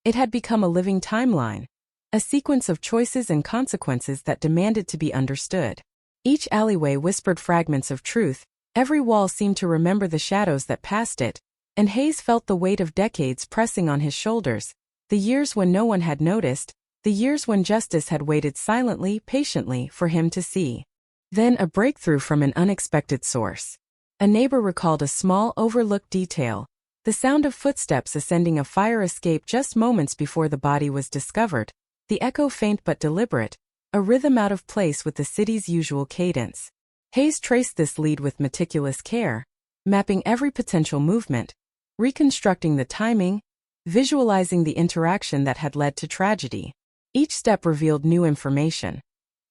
It had become a living timeline, a sequence of choices and consequences that demanded to be understood. Each alleyway whispered fragments of truth, every wall seemed to remember the shadows that passed it, and Hayes felt the weight of decades pressing on his shoulders, The years when no one had noticed, the years when justice had waited silently, patiently for him to see. Then a breakthrough from an unexpected source. A neighbor recalled a small, overlooked detail, the sound of footsteps ascending a fire escape just moments before the body was discovered, the echo faint but deliberate, a rhythm out of place with the city's usual cadence. Hayes traced this lead with meticulous care, mapping every potential movement, reconstructing the timing, visualizing the interaction that had led to tragedy. Each step revealed new information.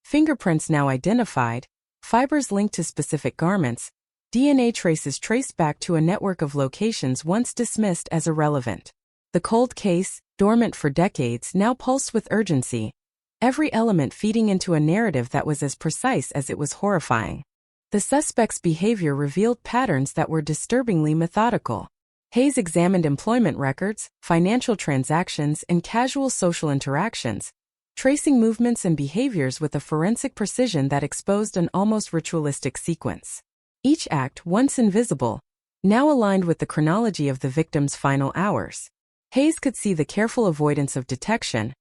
Fingerprints now identified, fibers linked to specific garments, DNA traces traced back to a network of locations once dismissed as irrelevant. The cold case, dormant for decades, now pulsed with urgency, every element feeding into a narrative that was as precise as it was horrifying. The suspect's behavior revealed patterns that were disturbingly methodical. Hayes examined employment records, financial transactions, and casual social interactions, tracing movements and behaviors with a forensic precision that exposed an almost ritualistic sequence. Each act, once invisible, now aligned with the chronology of the victim's final hours. Hayes could see the careful avoidance of detection,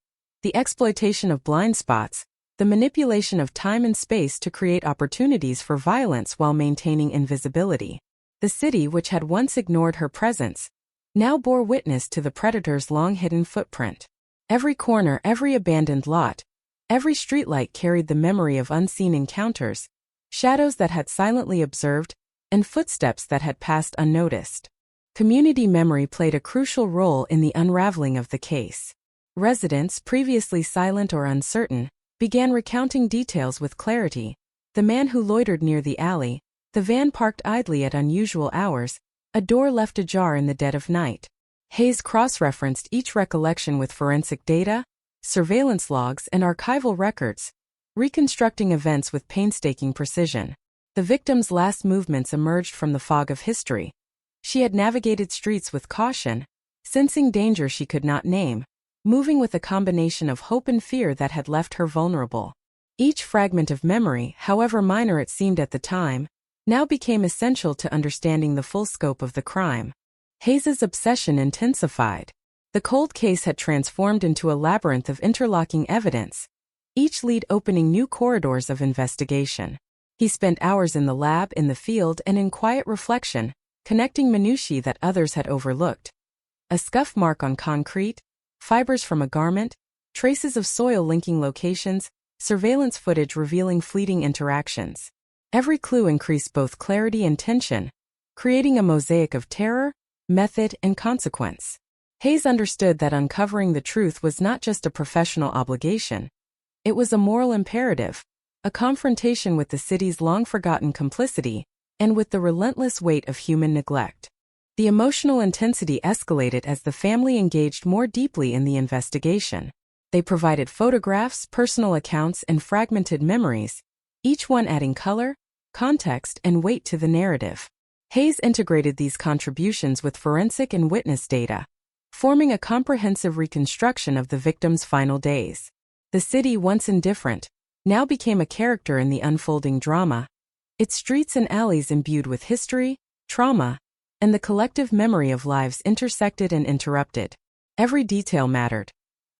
the exploitation of blind spots, the manipulation of time and space to create opportunities for violence while maintaining invisibility. The city, which had once ignored her presence, now bore witness to the predator's long-hidden footprint. Every corner, every abandoned lot, every streetlight carried the memory of unseen encounters, shadows that had silently observed, and footsteps that had passed unnoticed. Community memory played a crucial role in the unraveling of the case. Residents, previously silent or uncertain, began recounting details with clarity. The man who loitered near the alley, the van parked idly at unusual hours, a door left ajar in the dead of night. Hayes cross-referenced each recollection with forensic data, surveillance logs, and archival records, reconstructing events with painstaking precision. The victim's last movements emerged from the fog of history. She had navigated streets with caution, sensing danger she could not name, moving with a combination of hope and fear that had left her vulnerable. Each fragment of memory, however minor it seemed at the time, now became essential to understanding the full scope of the crime. Hayes's obsession intensified. The cold case had transformed into a labyrinth of interlocking evidence, each lead opening new corridors of investigation. He spent hours in the lab, in the field, and in quiet reflection, connecting minutiae that others had overlooked. A scuff mark on concrete, fibers from a garment, traces of soil linking locations, surveillance footage revealing fleeting interactions. Every clue increased both clarity and tension, creating a mosaic of terror, method, and consequence. Hayes understood that uncovering the truth was not just a professional obligation. It was a moral imperative, a confrontation with the city's long-forgotten complicity, and with the relentless weight of human neglect. The emotional intensity escalated as the family engaged more deeply in the investigation. They provided photographs, personal accounts, and fragmented memories, each one adding color, context, and weight to the narrative. Hayes integrated these contributions with forensic and witness data, forming a comprehensive reconstruction of the victim's final days. The city, once indifferent, now became a character in the unfolding drama, its streets and alleys imbued with history, trauma, and the collective memory of lives intersected and interrupted. Every detail mattered.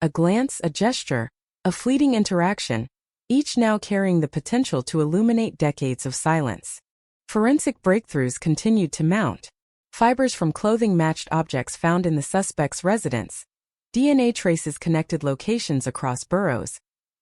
A glance, a gesture, a fleeting interaction, each now carrying the potential to illuminate decades of silence. Forensic breakthroughs continued to mount. Fibers from clothing matched objects found in the suspect's residence. DNA traces connected locations across boroughs.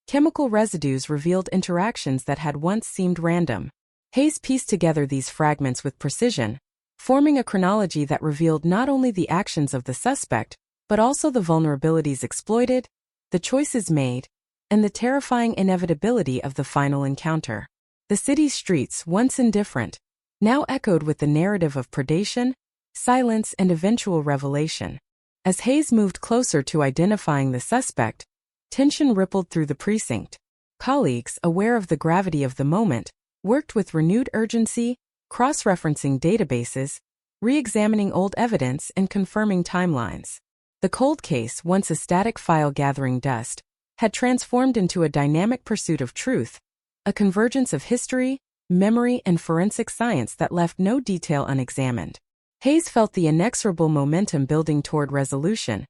Chemical residues revealed interactions that had once seemed random. Hayes pieced together these fragments with precision, forming a chronology that revealed not only the actions of the suspect, but also the vulnerabilities exploited, the choices made, and the terrifying inevitability of the final encounter. The city's streets, once indifferent, now echoed with the narrative of predation, silence, and eventual revelation. As Hayes moved closer to identifying the suspect, tension rippled through the precinct. Colleagues, aware of the gravity of the moment, worked with renewed urgency, cross-referencing databases, re-examining old evidence, and confirming timelines. The cold case, once a static file gathering dust, had transformed into a dynamic pursuit of truth, a convergence of history, memory, and forensic science that left no detail unexamined. Hayes felt the inexorable momentum building toward resolution,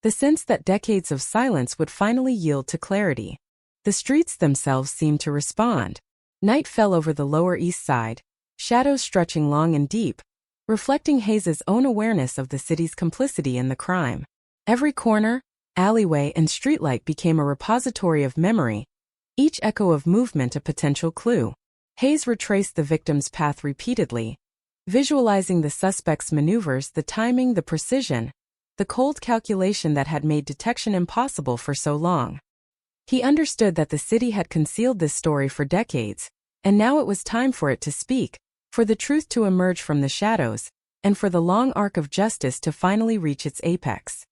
The sense that decades of silence would finally yield to clarity. The streets themselves seemed to respond. Night fell over the Lower East Side, shadows stretching long and deep, reflecting Hayes's own awareness of the city's complicity in the crime. Every corner, alleyway, and streetlight became a repository of memory, each echo of movement a potential clue. Hayes retraced the victim's path repeatedly, visualizing the suspect's maneuvers, the timing, the precision, the cold calculation that had made detection impossible for so long. He understood that the city had concealed this story for decades, and now it was time for it to speak, for the truth to emerge from the shadows, and for the long arc of justice to finally reach its apex.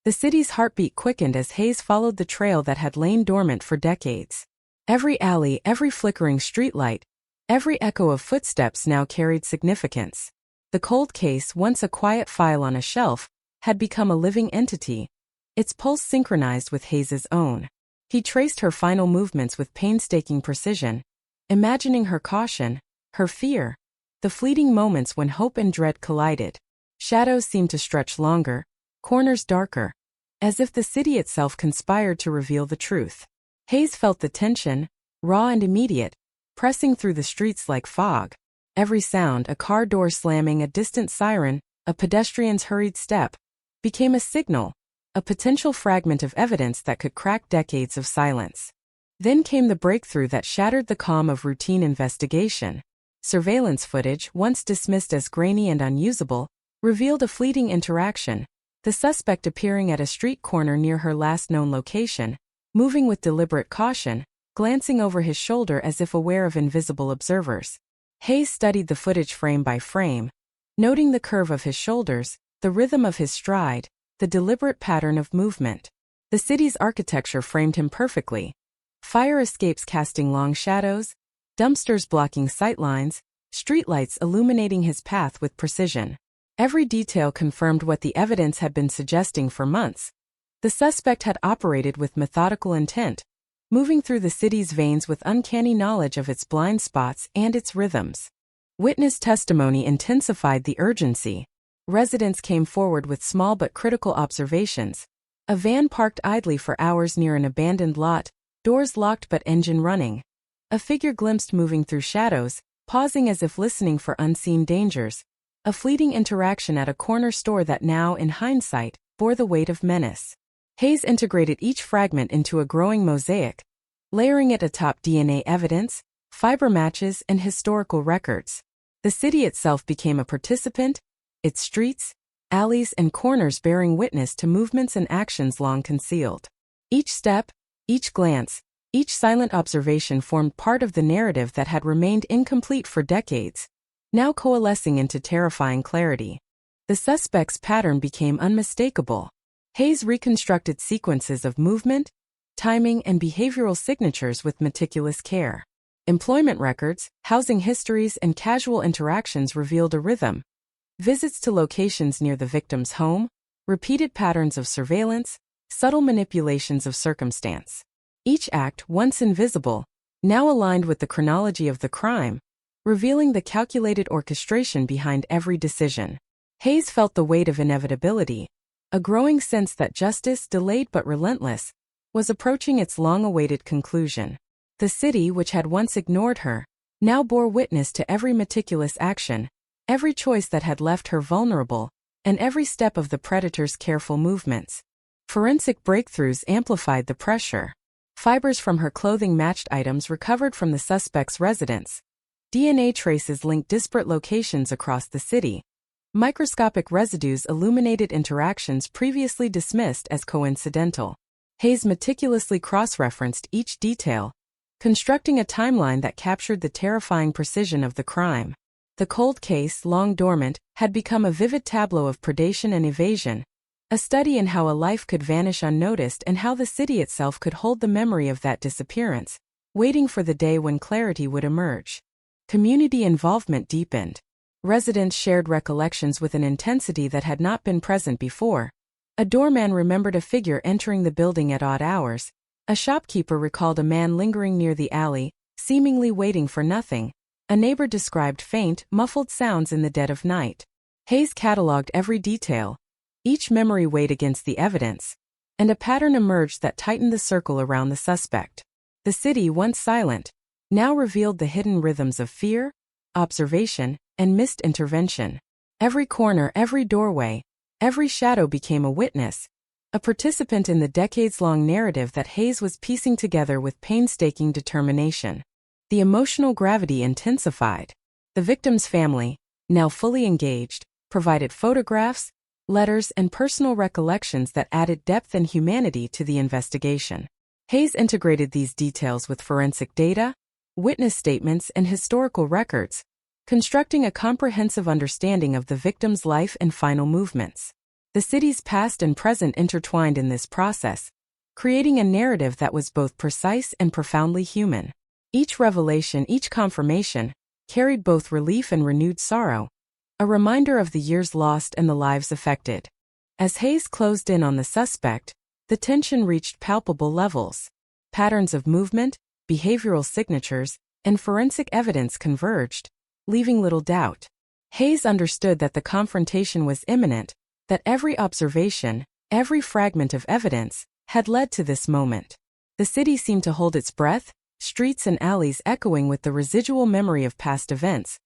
The city's heartbeat quickened as Hayes followed the trail that had lain dormant for decades. Every alley, every flickering streetlight, every echo of footsteps now carried significance. The cold case, once a quiet file on a shelf, had become a living entity, its pulse synchronized with Hayes's own. He traced her final movements with painstaking precision, imagining her caution, her fear, the fleeting moments when hope and dread collided. Shadows seemed to stretch longer, corners darker, as if the city itself conspired to reveal the truth. Hayes felt the tension, raw and immediate, pressing through the streets like fog. Every sound, a car door slamming, a distant siren, a pedestrian's hurried step, became a signal, a potential fragment of evidence that could crack decades of silence. Then came the breakthrough that shattered the calm of routine investigation. Surveillance footage, once dismissed as grainy and unusable, revealed a fleeting interaction, the suspect appearing at a street corner near her last known location, moving with deliberate caution, glancing over his shoulder as if aware of invisible observers. Hayes studied the footage frame by frame, noting the curve of his shoulders, the rhythm of his stride, the deliberate pattern of movement. The city's architecture framed him perfectly. Fire escapes casting long shadows, dumpsters blocking sightlines, streetlights illuminating his path with precision. Every detail confirmed what the evidence had been suggesting for months. The suspect had operated with methodical intent, moving through the city's veins with uncanny knowledge of its blind spots and its rhythms. Witness testimony intensified the urgency. Residents came forward with small but critical observations. A van parked idly for hours near an abandoned lot, doors locked but engine running. A figure glimpsed moving through shadows, pausing as if listening for unseen dangers. A fleeting interaction at a corner store that now, in hindsight, bore the weight of menace. Hayes integrated each fragment into a growing mosaic, layering it atop DNA evidence, fiber matches, and historical records. The city itself became a participant, its streets, alleys, and corners bearing witness to movements and actions long concealed. Each step, each glance, each silent observation formed part of the narrative that had remained incomplete for decades, now coalescing into terrifying clarity. The suspect's pattern became unmistakable. Hayes reconstructed sequences of movement, timing, and behavioral signatures with meticulous care. Employment records, housing histories, and casual interactions revealed a rhythm. Visits to locations near the victim's home, repeated patterns of surveillance, subtle manipulations of circumstance. Each act, once invisible, now aligned with the chronology of the crime, revealing the calculated orchestration behind every decision. Hayes felt the weight of inevitability, a growing sense that justice, delayed but relentless, was approaching its long-awaited conclusion. The city, which had once ignored her, now bore witness to every meticulous action, every choice that had left her vulnerable, and every step of the predator's careful movements. Forensic breakthroughs amplified the pressure. Fibers from her clothing matched items recovered from the suspect's residence. DNA traces linked disparate locations across the city. Microscopic residues illuminated interactions previously dismissed as coincidental. Hayes meticulously cross-referenced each detail, constructing a timeline that captured the terrifying precision of the crime. The cold case, long dormant, had become a vivid tableau of predation and evasion, a study in how a life could vanish unnoticed and how the city itself could hold the memory of that disappearance, waiting for the day when clarity would emerge. Community involvement deepened. Residents shared recollections with an intensity that had not been present before. A doorman remembered a figure entering the building at odd hours. A shopkeeper recalled a man lingering near the alley, seemingly waiting for nothing. A neighbor described faint, muffled sounds in the dead of night. Hayes cataloged every detail, Each memory weighed against the evidence, and a pattern emerged that tightened the circle around the suspect. The city, once silent, now revealed the hidden rhythms of fear, observation, and missed intervention. Every corner, every doorway, every shadow became a witness, a participant in the decades-long narrative that Hayes was piecing together with painstaking determination. The emotional gravity intensified. The victim's family, now fully engaged, provided photographs, letters, and personal recollections that added depth and humanity to the investigation. Hayes integrated these details with forensic data, witness statements, and historical records, constructing a comprehensive understanding of the victim's life and final movements. The city's past and present intertwined in this process, creating a narrative that was both precise and profoundly human. Each revelation, each confirmation, carried both relief and renewed sorrow, a reminder of the years lost and the lives affected. As Hayes closed in on the suspect, the tension reached palpable levels. Patterns of movement, behavioral signatures, and forensic evidence converged, leaving little doubt. Hayes understood that the confrontation was imminent, that every observation, every fragment of evidence, had led to this moment. The city seemed to hold its breath, streets and alleys echoing with the residual memory of past events,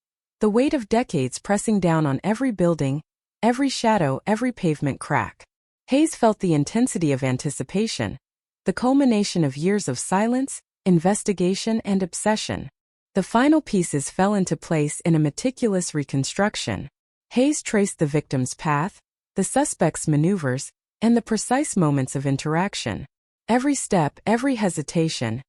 the weight of decades pressing down on every building, every shadow, every pavement crack. Hayes felt the intensity of anticipation, the culmination of years of silence, investigation, and obsession. The final pieces fell into place in a meticulous reconstruction. Hayes traced the victim's path, the suspect's maneuvers, and the precise moments of interaction. Every step, every hesitation,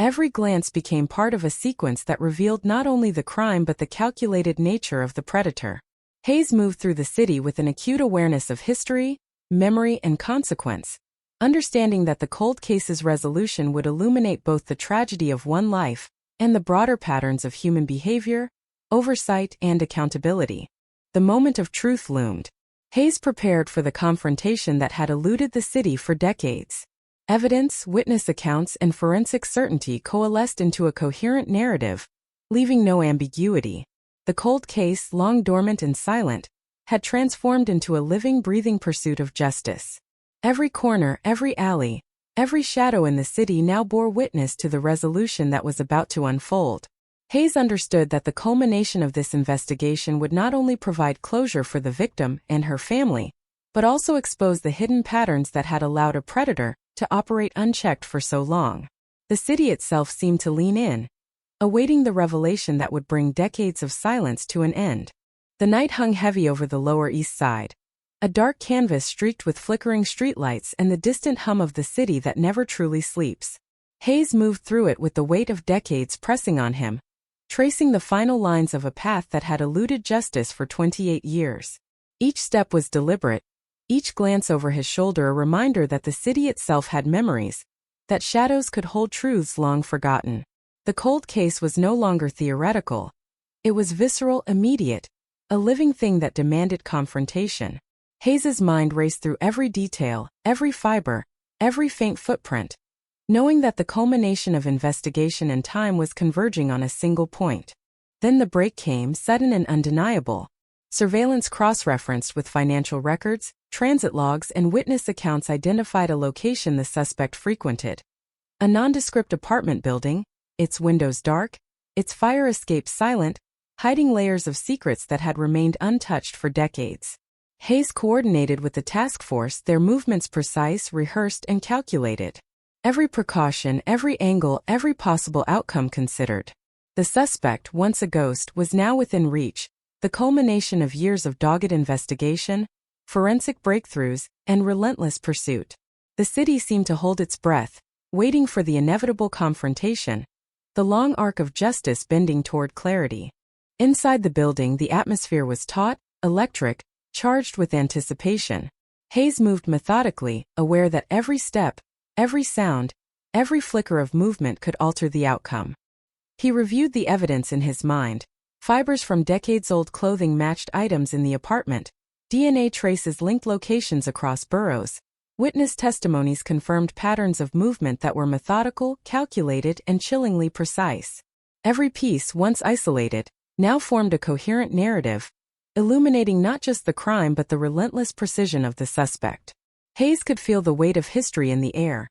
every glance became part of a sequence that revealed not only the crime but the calculated nature of the predator. Hayes moved through the city with an acute awareness of history, memory, and consequence, understanding that the cold case's resolution would illuminate both the tragedy of one life and the broader patterns of human behavior, oversight, and accountability. The moment of truth loomed. Hayes prepared for the confrontation that had eluded the city for decades. Evidence, witness accounts, and forensic certainty coalesced into a coherent narrative, leaving no ambiguity. The cold case, long dormant and silent, had transformed into a living, breathing pursuit of justice. Every corner, every alley, every shadow in the city now bore witness to the resolution that was about to unfold. Hayes understood that the culmination of this investigation would not only provide closure for the victim and her family, but also expose the hidden patterns that had allowed a predator to operate unchecked for so long. The city itself seemed to lean in, awaiting the revelation that would bring decades of silence to an end. The night hung heavy over the Lower East Side, a dark canvas streaked with flickering streetlights and the distant hum of the city that never truly sleeps. Hayes moved through it with the weight of decades pressing on him, tracing the final lines of a path that had eluded justice for 28 years. Each step was deliberate, each glance over his shoulder a reminder that the city itself had memories, that shadows could hold truths long forgotten. The cold case was no longer theoretical. It was visceral, immediate, a living thing that demanded confrontation. Hayes's mind raced through every detail, every fiber, every faint footprint, knowing that the culmination of investigation and time was converging on a single point. Then the break came, sudden and undeniable. Surveillance cross-referenced with financial records, transit logs, and witness accounts identified a location the suspect frequented. A nondescript apartment building, its windows dark, its fire escape silent, hiding layers of secrets that had remained untouched for decades. Hayes coordinated with the task force, their movements precise, rehearsed, and calculated. Every precaution, every angle, every possible outcome considered. The suspect, once a ghost, was now within reach, the culmination of years of dogged investigation, forensic breakthroughs, and relentless pursuit. The city seemed to hold its breath, waiting for the inevitable confrontation, the long arc of justice bending toward clarity. Inside the building, the atmosphere was taut, electric, charged with anticipation. Hayes moved methodically, aware that every step, every sound, every flicker of movement could alter the outcome. He reviewed the evidence in his mind. Fibers from decades-old clothing matched items in the apartment. DNA traces linked locations across boroughs. Witness testimonies confirmed patterns of movement that were methodical, calculated, and chillingly precise. Every piece, once isolated, now formed a coherent narrative, illuminating not just the crime but the relentless precision of the suspect. Hayes could feel the weight of history in the air,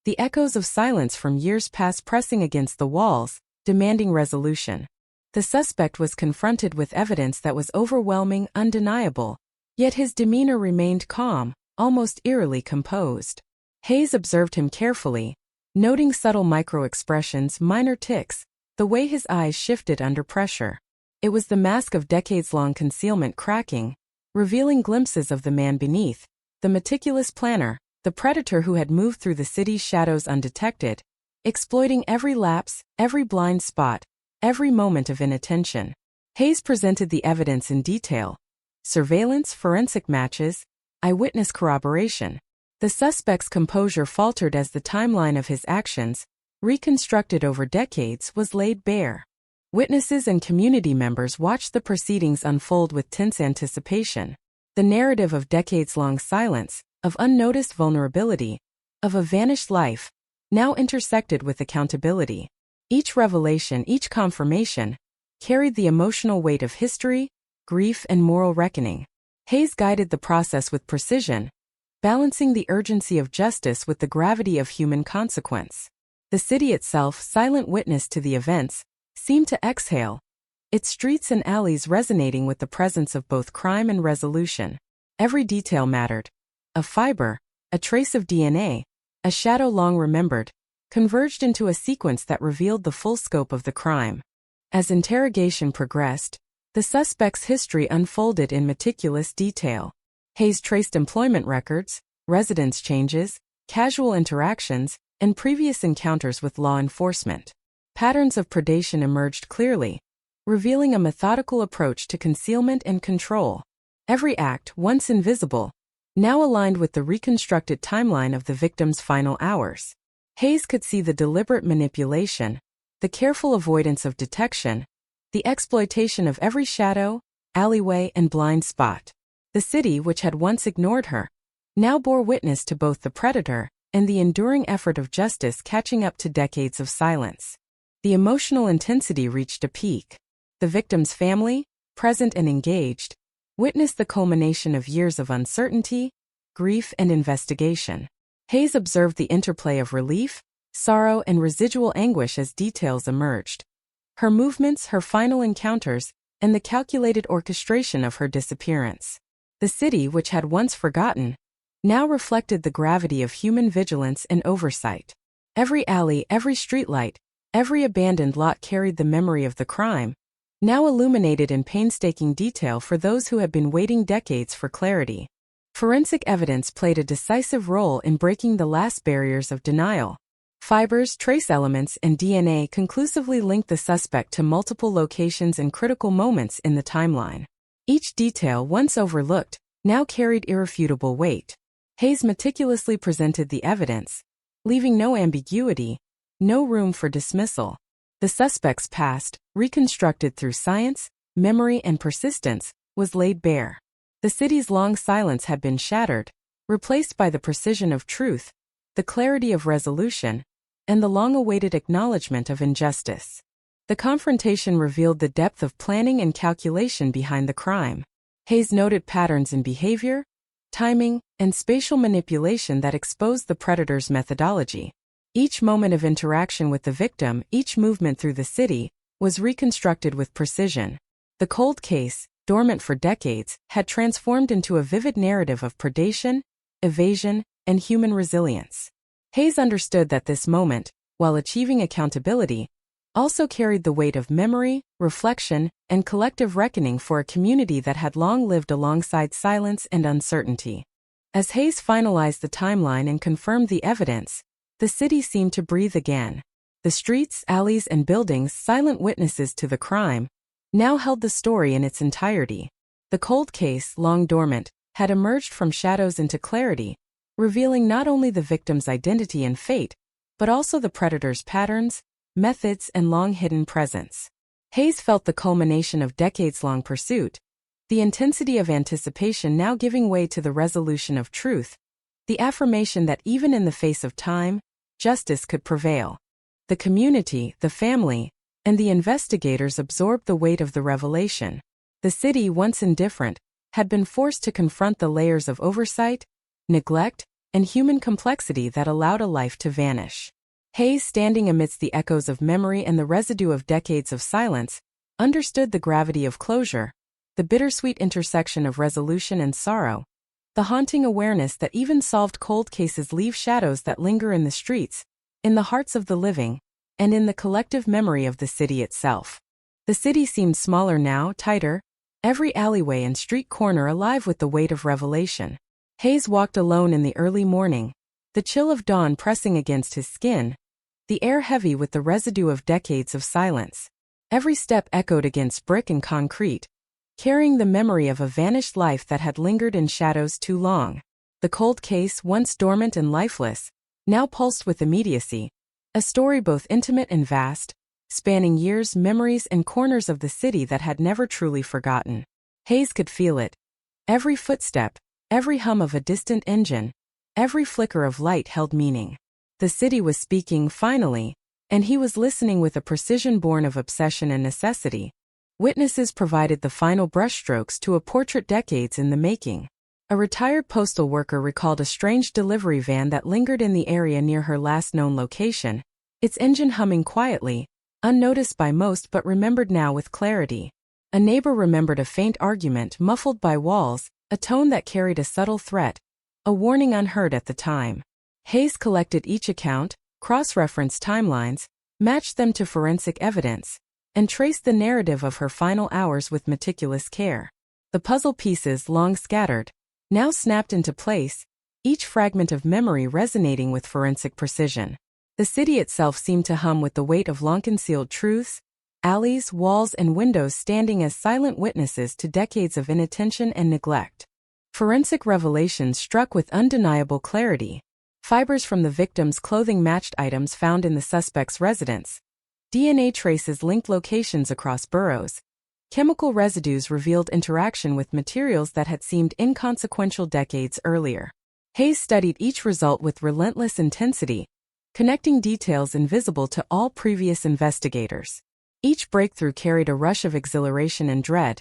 the echoes of silence from years past pressing against the walls, demanding resolution. The suspect was confronted with evidence that was overwhelming, undeniable, yet his demeanor remained calm, almost eerily composed. Hayes observed him carefully, noting subtle micro-expressions, minor tics, the way his eyes shifted under pressure. It was the mask of decades-long concealment cracking, revealing glimpses of the man beneath, the meticulous planner, the predator who had moved through the city's shadows undetected, exploiting every lapse, every blind spot, every moment of inattention. Hayes presented the evidence in detail: surveillance, forensic matches, eyewitness corroboration. The suspect's composure faltered as the timeline of his actions, reconstructed over decades, was laid bare. Witnesses and community members watched the proceedings unfold with tense anticipation. The narrative of decades-long silence, of unnoticed vulnerability, of a vanished life, now intersected with accountability. Each revelation, each confirmation, carried the emotional weight of history, grief, and moral reckoning. Hayes guided the process with precision, balancing the urgency of justice with the gravity of human consequence. The city itself, silent witness to the events, seemed to exhale, its streets and alleys resonating with the presence of both crime and resolution. Every detail mattered. A fiber, a trace of DNA, a shadow long remembered, converged into a sequence that revealed the full scope of the crime. As interrogation progressed, the suspect's history unfolded in meticulous detail. Hayes traced employment records, residence changes, casual interactions, and previous encounters with law enforcement. Patterns of predation emerged clearly, revealing a methodical approach to concealment and control. Every act, once invisible, now aligned with the reconstructed timeline of the victim's final hours. Hayes could see the deliberate manipulation, the careful avoidance of detection, the exploitation of every shadow, alleyway, and blind spot. The city, which had once ignored her, now bore witness to both the predator and the enduring effort of justice catching up to decades of silence. The emotional intensity reached a peak. The victim's family, present and engaged, witnessed the culmination of years of uncertainty, grief, and investigation. Hayes observed the interplay of relief, sorrow, and residual anguish as details emerged. Her movements, her final encounters, and the calculated orchestration of her disappearance. The city, which had once forgotten, now reflected the gravity of human vigilance and oversight. Every alley, every streetlight, every abandoned lot carried the memory of the crime, now illuminated in painstaking detail for those who had been waiting decades for clarity. Forensic evidence played a decisive role in breaking the last barriers of denial. Fibers, trace elements, and DNA conclusively linked the suspect to multiple locations and critical moments in the timeline. Each detail, once overlooked, now carried irrefutable weight. Hayes meticulously presented the evidence, leaving no ambiguity, no room for dismissal. The suspect's past, reconstructed through science, memory, and persistence, was laid bare. The city's long silence had been shattered, replaced by the precision of truth, the clarity of resolution, and the long-awaited acknowledgement of injustice. The confrontation revealed the depth of planning and calculation behind the crime. Hayes noted patterns in behavior, timing, and spatial manipulation that exposed the predator's methodology. Each moment of interaction with the victim, each movement through the city, was reconstructed with precision. The cold case, dormant for decades, had transformed into a vivid narrative of predation, evasion, and human resilience. Hayes understood that this moment, while achieving accountability, also carried the weight of memory, reflection, and collective reckoning for a community that had long lived alongside silence and uncertainty. As Hayes finalized the timeline and confirmed the evidence, the city seemed to breathe again. The streets, alleys, and buildings, silent witnesses to the crime, now held the story in its entirety. The cold case, long dormant, had emerged from shadows into clarity, revealing not only the victim's identity and fate, but also the predator's patterns, methods, and long-hidden presence. Hayes felt the culmination of decades-long pursuit, the intensity of anticipation now giving way to the resolution of truth, the affirmation that even in the face of time, justice could prevail. The community, the family, and the investigators absorbed the weight of the revelation. The city, once indifferent, had been forced to confront the layers of oversight, neglect, and human complexity that allowed a life to vanish. Hayes, standing amidst the echoes of memory and the residue of decades of silence, understood the gravity of closure, the bittersweet intersection of resolution and sorrow, the haunting awareness that even solved cold cases leave shadows that linger in the streets, in the hearts of the living, and in the collective memory of the city itself. The city seemed smaller now, tighter, every alleyway and street corner alive with the weight of revelation. Hayes walked alone in the early morning, the chill of dawn pressing against his skin, the air heavy with the residue of decades of silence. Every step echoed against brick and concrete, carrying the memory of a vanished life that had lingered in shadows too long. The cold case, once dormant and lifeless, now pulsed with immediacy, a story both intimate and vast, spanning years, memories, and corners of the city that had never truly forgotten. Hayes could feel it. Every footstep, every hum of a distant engine, every flicker of light held meaning. The city was speaking, finally, and he was listening with a precision born of obsession and necessity. Witnesses provided the final brushstrokes to a portrait decades in the making. A retired postal worker recalled a strange delivery van that lingered in the area near her last known location, its engine humming quietly, unnoticed by most but remembered now with clarity. A neighbor remembered a faint argument muffled by walls, a tone that carried a subtle threat, a warning unheard at the time. Hayes collected each account, cross-referenced timelines, matched them to forensic evidence, and traced the narrative of her final hours with meticulous care. The puzzle pieces, long scattered, now snapped into place, each fragment of memory resonating with forensic precision. The city itself seemed to hum with the weight of long-concealed truths, alleys, walls, and windows standing as silent witnesses to decades of inattention and neglect. Forensic revelations struck with undeniable clarity. Fibers from the victim's clothing matched items found in the suspect's residence. DNA traces linked locations across boroughs. Chemical residues revealed interaction with materials that had seemed inconsequential decades earlier. Hayes studied each result with relentless intensity, connecting details invisible to all previous investigators. Each breakthrough carried a rush of exhilaration and dread,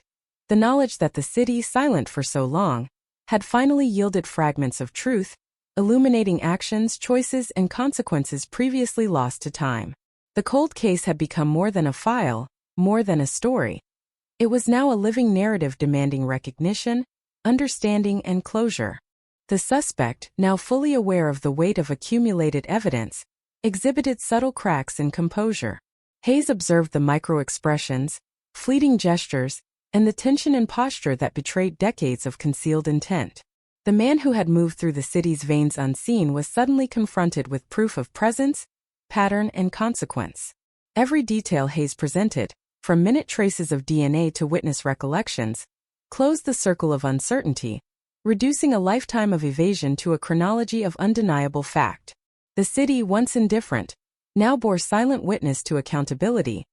the knowledge that the city, silent for so long, had finally yielded fragments of truth, illuminating actions, choices, and consequences previously lost to time. The cold case had become more than a file, more than a story. It was now a living narrative demanding recognition, understanding, and closure. The suspect, now fully aware of the weight of accumulated evidence, exhibited subtle cracks in composure. Hayes observed the micro-expressions, fleeting gestures, and the tension and posture that betrayed decades of concealed intent. The man who had moved through the city's veins unseen was suddenly confronted with proof of presence, pattern, and consequence. Every detail Hayes presented, from minute traces of DNA to witness recollections, closed the circle of uncertainty, reducing a lifetime of evasion to a chronology of undeniable fact. The city, once indifferent, now bore silent witness to accountability,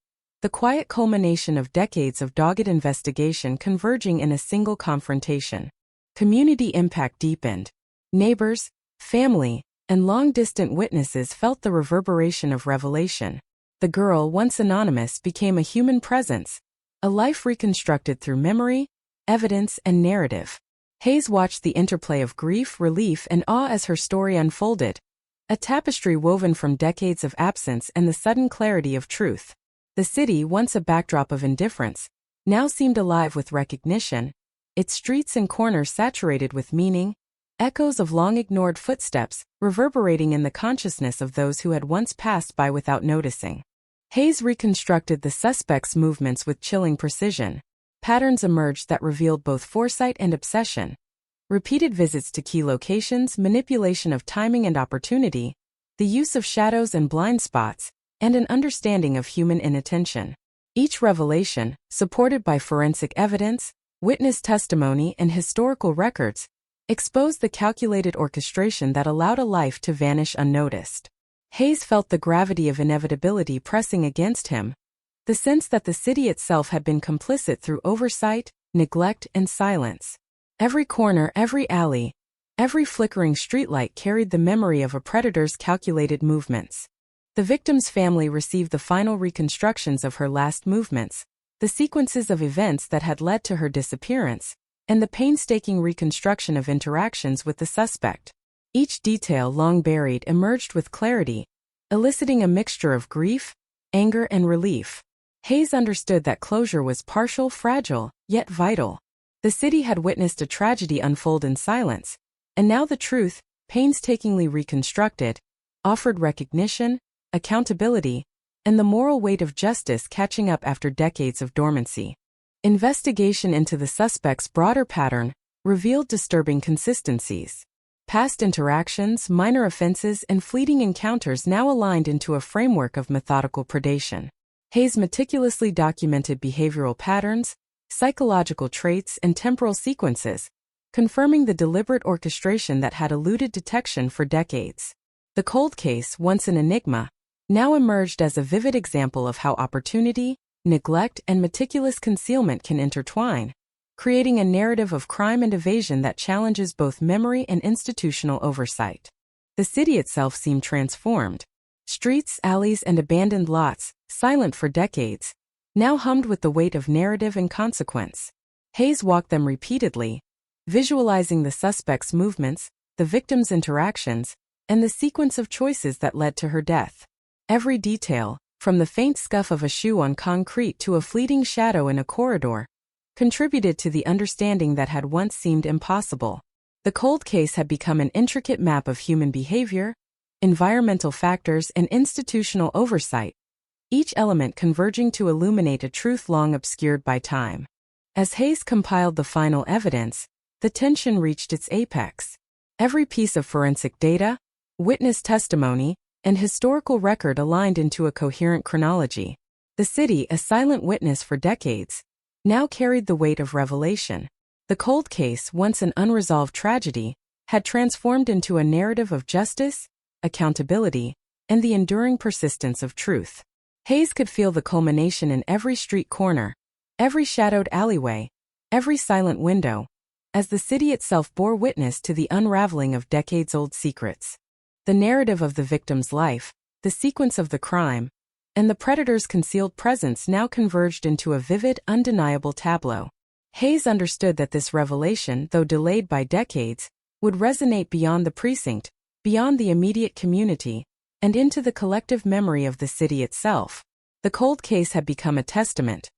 the quiet culmination of decades of dogged investigation converging in a single confrontation. Community impact deepened. Neighbors, family, and long-distant witnesses felt the reverberation of revelation. The girl, once anonymous, became a human presence, a life reconstructed through memory, evidence, and narrative. Hayes watched the interplay of grief, relief, and awe as her story unfolded, a tapestry woven from decades of absence and the sudden clarity of truth. The city, once a backdrop of indifference, now seemed alive with recognition, its streets and corners saturated with meaning, echoes of long-ignored footsteps reverberating in the consciousness of those who had once passed by without noticing. Hayes reconstructed the suspect's movements with chilling precision. Patterns emerged that revealed both foresight and obsession. Repeated visits to key locations, manipulation of timing and opportunity, the use of shadows and blind spots, and an understanding of human inattention. Each revelation, supported by forensic evidence, witness testimony, and historical records, exposed the calculated orchestration that allowed a life to vanish unnoticed. Hayes felt the gravity of inevitability pressing against him, the sense that the city itself had been complicit through oversight, neglect, and silence. Every corner, every alley, every flickering streetlight carried the memory of a predator's calculated movements. The victim's family received the final reconstructions of her last movements, the sequences of events that had led to her disappearance, and the painstaking reconstruction of interactions with the suspect. Each detail long buried emerged with clarity, eliciting a mixture of grief, anger, and relief. Hayes understood that closure was partial, fragile, yet vital. The city had witnessed a tragedy unfold in silence, and now the truth, painstakingly reconstructed, offered recognition, accountability, and the moral weight of justice catching up after decades of dormancy. Investigation into the suspect's broader pattern revealed disturbing consistencies. Past interactions, minor offenses, and fleeting encounters now aligned into a framework of methodical predation. Hayes meticulously documented behavioral patterns, psychological traits, and temporal sequences, confirming the deliberate orchestration that had eluded detection for decades. The cold case, once an enigma, now emerged as a vivid example of how opportunity, neglect, and meticulous concealment can intertwine, creating a narrative of crime and evasion that challenges both memory and institutional oversight. The city itself seemed transformed. Streets, alleys, and abandoned lots, silent for decades, now hummed with the weight of narrative and consequence. Hayes walked them repeatedly, visualizing the suspect's movements, the victim's interactions, and the sequence of choices that led to her death. Every detail, from the faint scuff of a shoe on concrete to a fleeting shadow in a corridor, contributed to the understanding that had once seemed impossible. The cold case had become an intricate map of human behavior, environmental factors, and institutional oversight, each element converging to illuminate a truth long obscured by time. As Hayes compiled the final evidence, the tension reached its apex. Every piece of forensic data, witness testimony, and historical record aligned into a coherent chronology. The city, a silent witness for decades, now carried the weight of revelation. The cold case, once an unresolved tragedy, had transformed into a narrative of justice, accountability, and the enduring persistence of truth. Hayes could feel the culmination in every street corner, every shadowed alleyway, every silent window, as the city itself bore witness to the unraveling of decades-old secrets. The narrative of the victim's life, the sequence of the crime, and the predator's concealed presence now converged into a vivid, undeniable tableau. Hayes understood that this revelation, though delayed by decades, would resonate beyond the precinct, beyond the immediate community, and into the collective memory of the city itself. The cold case had become a testament,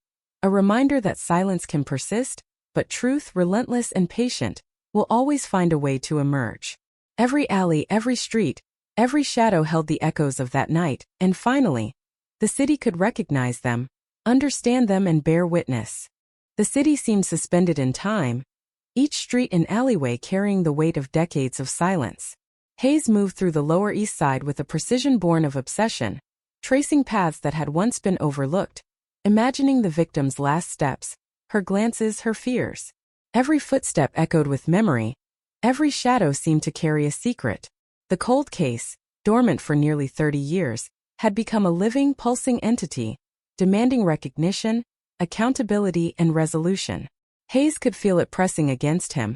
a reminder that silence can persist, but truth, relentless and patient, will always find a way to emerge. Every alley, every street, every shadow held the echoes of that night, and finally, the city could recognize them, understand them, and bear witness. The city seemed suspended in time, each street and alleyway carrying the weight of decades of silence. Hayes moved through the Lower East Side with a precision born of obsession, tracing paths that had once been overlooked, imagining the victim's last steps, her glances, her fears. Every footstep echoed with memory, every shadow seemed to carry a secret. The cold case, dormant for nearly 30 years, had become a living, pulsing entity, demanding recognition, accountability, and resolution. Hayes could feel it pressing against him,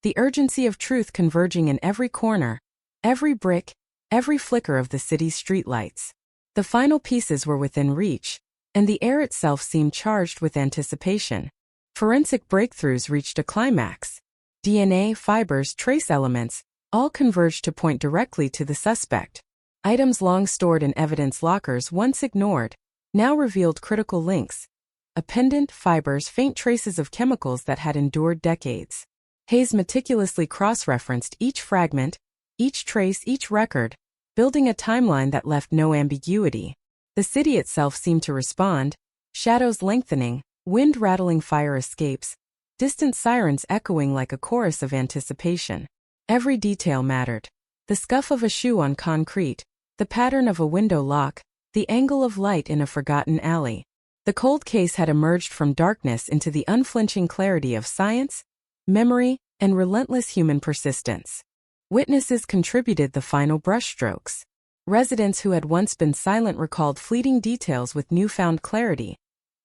the urgency of truth converging in every corner, every brick, every flicker of the city's streetlights. The final pieces were within reach, and the air itself seemed charged with anticipation. Forensic breakthroughs reached a climax. DNA, fibers, trace elements, all converged to point directly to the suspect. Items long stored in evidence lockers, once ignored, now revealed critical links. A pendant, fibers, faint traces of chemicals that had endured decades. Hayes meticulously cross-referenced each fragment, each trace, each record, building a timeline that left no ambiguity. The city itself seemed to respond, shadows lengthening, wind rattling fire escapes, distant sirens echoing like a chorus of anticipation. Every detail mattered. The scuff of a shoe on concrete, the pattern of a window lock, the angle of light in a forgotten alley. The cold case had emerged from darkness into the unflinching clarity of science, memory, and relentless human persistence. Witnesses contributed the final brushstrokes. Residents who had once been silent recalled fleeting details with newfound clarity.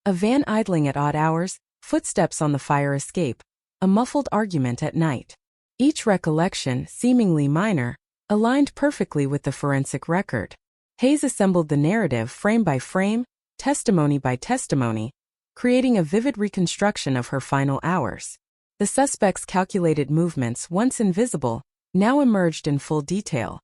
A van idling at odd hours, footsteps on the fire escape, a muffled argument at night. Each recollection, seemingly minor, aligned perfectly with the forensic record. Hayes assembled the narrative frame by frame, testimony by testimony, creating a vivid reconstruction of her final hours. The suspect's calculated movements, once invisible, now emerged in full detail.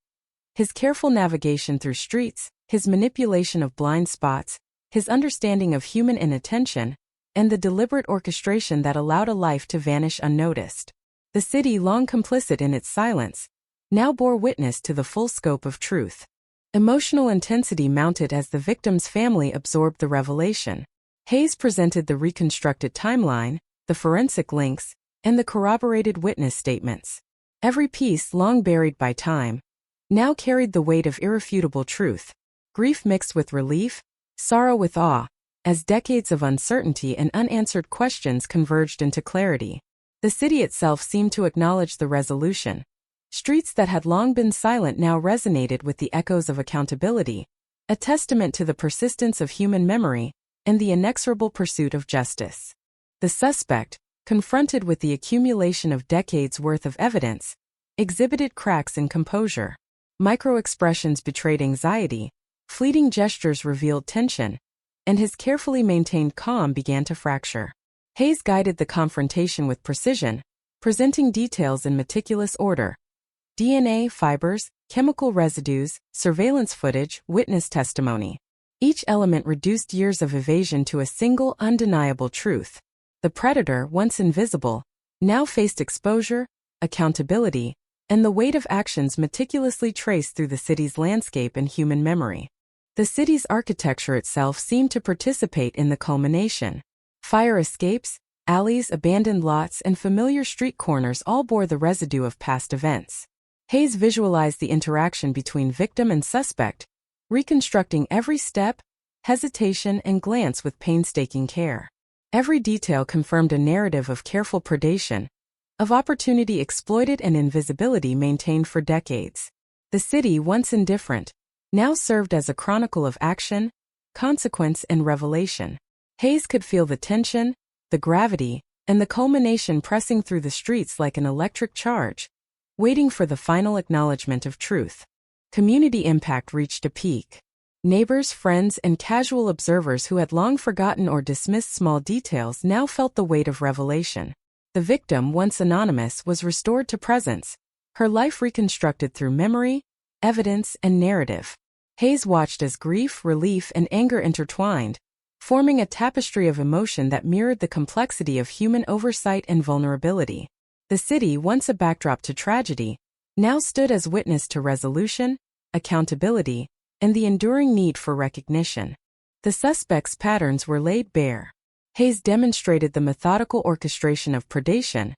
His careful navigation through streets, his manipulation of blind spots, his understanding of human inattention, and the deliberate orchestration that allowed a life to vanish unnoticed. The city, long complicit in its silence, now bore witness to the full scope of truth. Emotional intensity mounted as the victim's family absorbed the revelation. Hayes presented the reconstructed timeline, the forensic links, and the corroborated witness statements. Every piece, long buried by time, now carried the weight of irrefutable truth. Grief mixed with relief, sorrow with awe, as decades of uncertainty and unanswered questions converged into clarity. The city itself seemed to acknowledge the resolution. Streets that had long been silent now resonated with the echoes of accountability, a testament to the persistence of human memory and the inexorable pursuit of justice. The suspect, confronted with the accumulation of decades' worth of evidence, exhibited cracks in composure. Micro-expressions betrayed anxiety, fleeting gestures revealed tension, and his carefully maintained calm began to fracture. Hayes guided the confrontation with precision, presenting details in meticulous order. DNA, fibers, chemical residues, surveillance footage, witness testimony. Each element reduced years of evasion to a single undeniable truth. The predator, once invisible, now faced exposure, accountability, and the weight of actions meticulously traced through the city's landscape and human memory. The city's architecture itself seemed to participate in the culmination. Fire escapes, alleys, abandoned lots, and familiar street corners all bore the residue of past events. Hayes visualized the interaction between victim and suspect, reconstructing every step, hesitation, and glance with painstaking care. Every detail confirmed a narrative of careful predation, of opportunity exploited and invisibility maintained for decades. The city, once indifferent, now served as a chronicle of action, consequence, and revelation. Hayes could feel the tension, the gravity, and the culmination pressing through the streets like an electric charge, waiting for the final acknowledgement of truth. Community impact reached a peak. Neighbors, friends, and casual observers who had long forgotten or dismissed small details now felt the weight of revelation. The victim, once anonymous, was restored to presence, her life reconstructed through memory, evidence, and narrative. Hayes watched as grief, relief, and anger intertwined, forming a tapestry of emotion that mirrored the complexity of human oversight and vulnerability. The city, once a backdrop to tragedy, now stood as witness to resolution, accountability, and the enduring need for recognition. The suspect's patterns were laid bare. Hayes demonstrated the methodical orchestration of predation,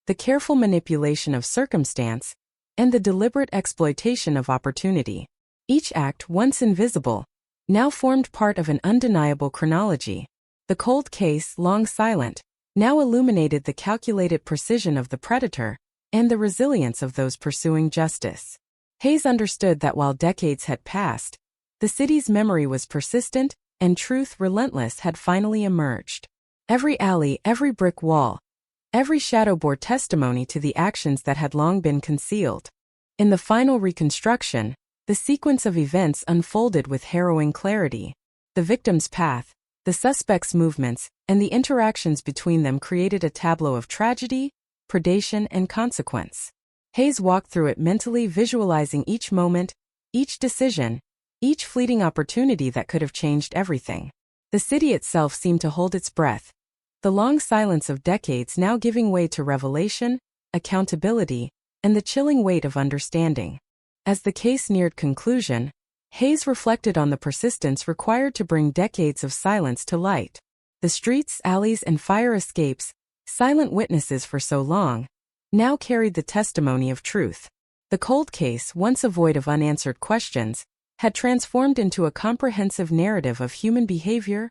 the careful manipulation of circumstance, and the deliberate exploitation of opportunity. Each act, once invisible, now formed part of an undeniable chronology. The cold case, long silent, now illuminated the calculated precision of the predator and the resilience of those pursuing justice. Hayes understood that while decades had passed, the city's memory was persistent, and truth, relentless, had finally emerged. Every alley, every brick wall, every shadow bore testimony to the actions that had long been concealed. In the final reconstruction, the sequence of events unfolded with harrowing clarity. The victim's path, the suspect's movements, and the interactions between them created a tableau of tragedy, predation, and consequence. Hayes walked through it mentally, visualizing each moment, each decision, each fleeting opportunity that could have changed everything. The city itself seemed to hold its breath, the long silence of decades now giving way to revelation, accountability, and the chilling weight of understanding. As the case neared conclusion, Hayes reflected on the persistence required to bring decades of silence to light. The streets, alleys, and fire escapes, silent witnesses for so long, now carried the testimony of truth. The cold case, once a void of unanswered questions, had transformed into a comprehensive narrative of human behavior,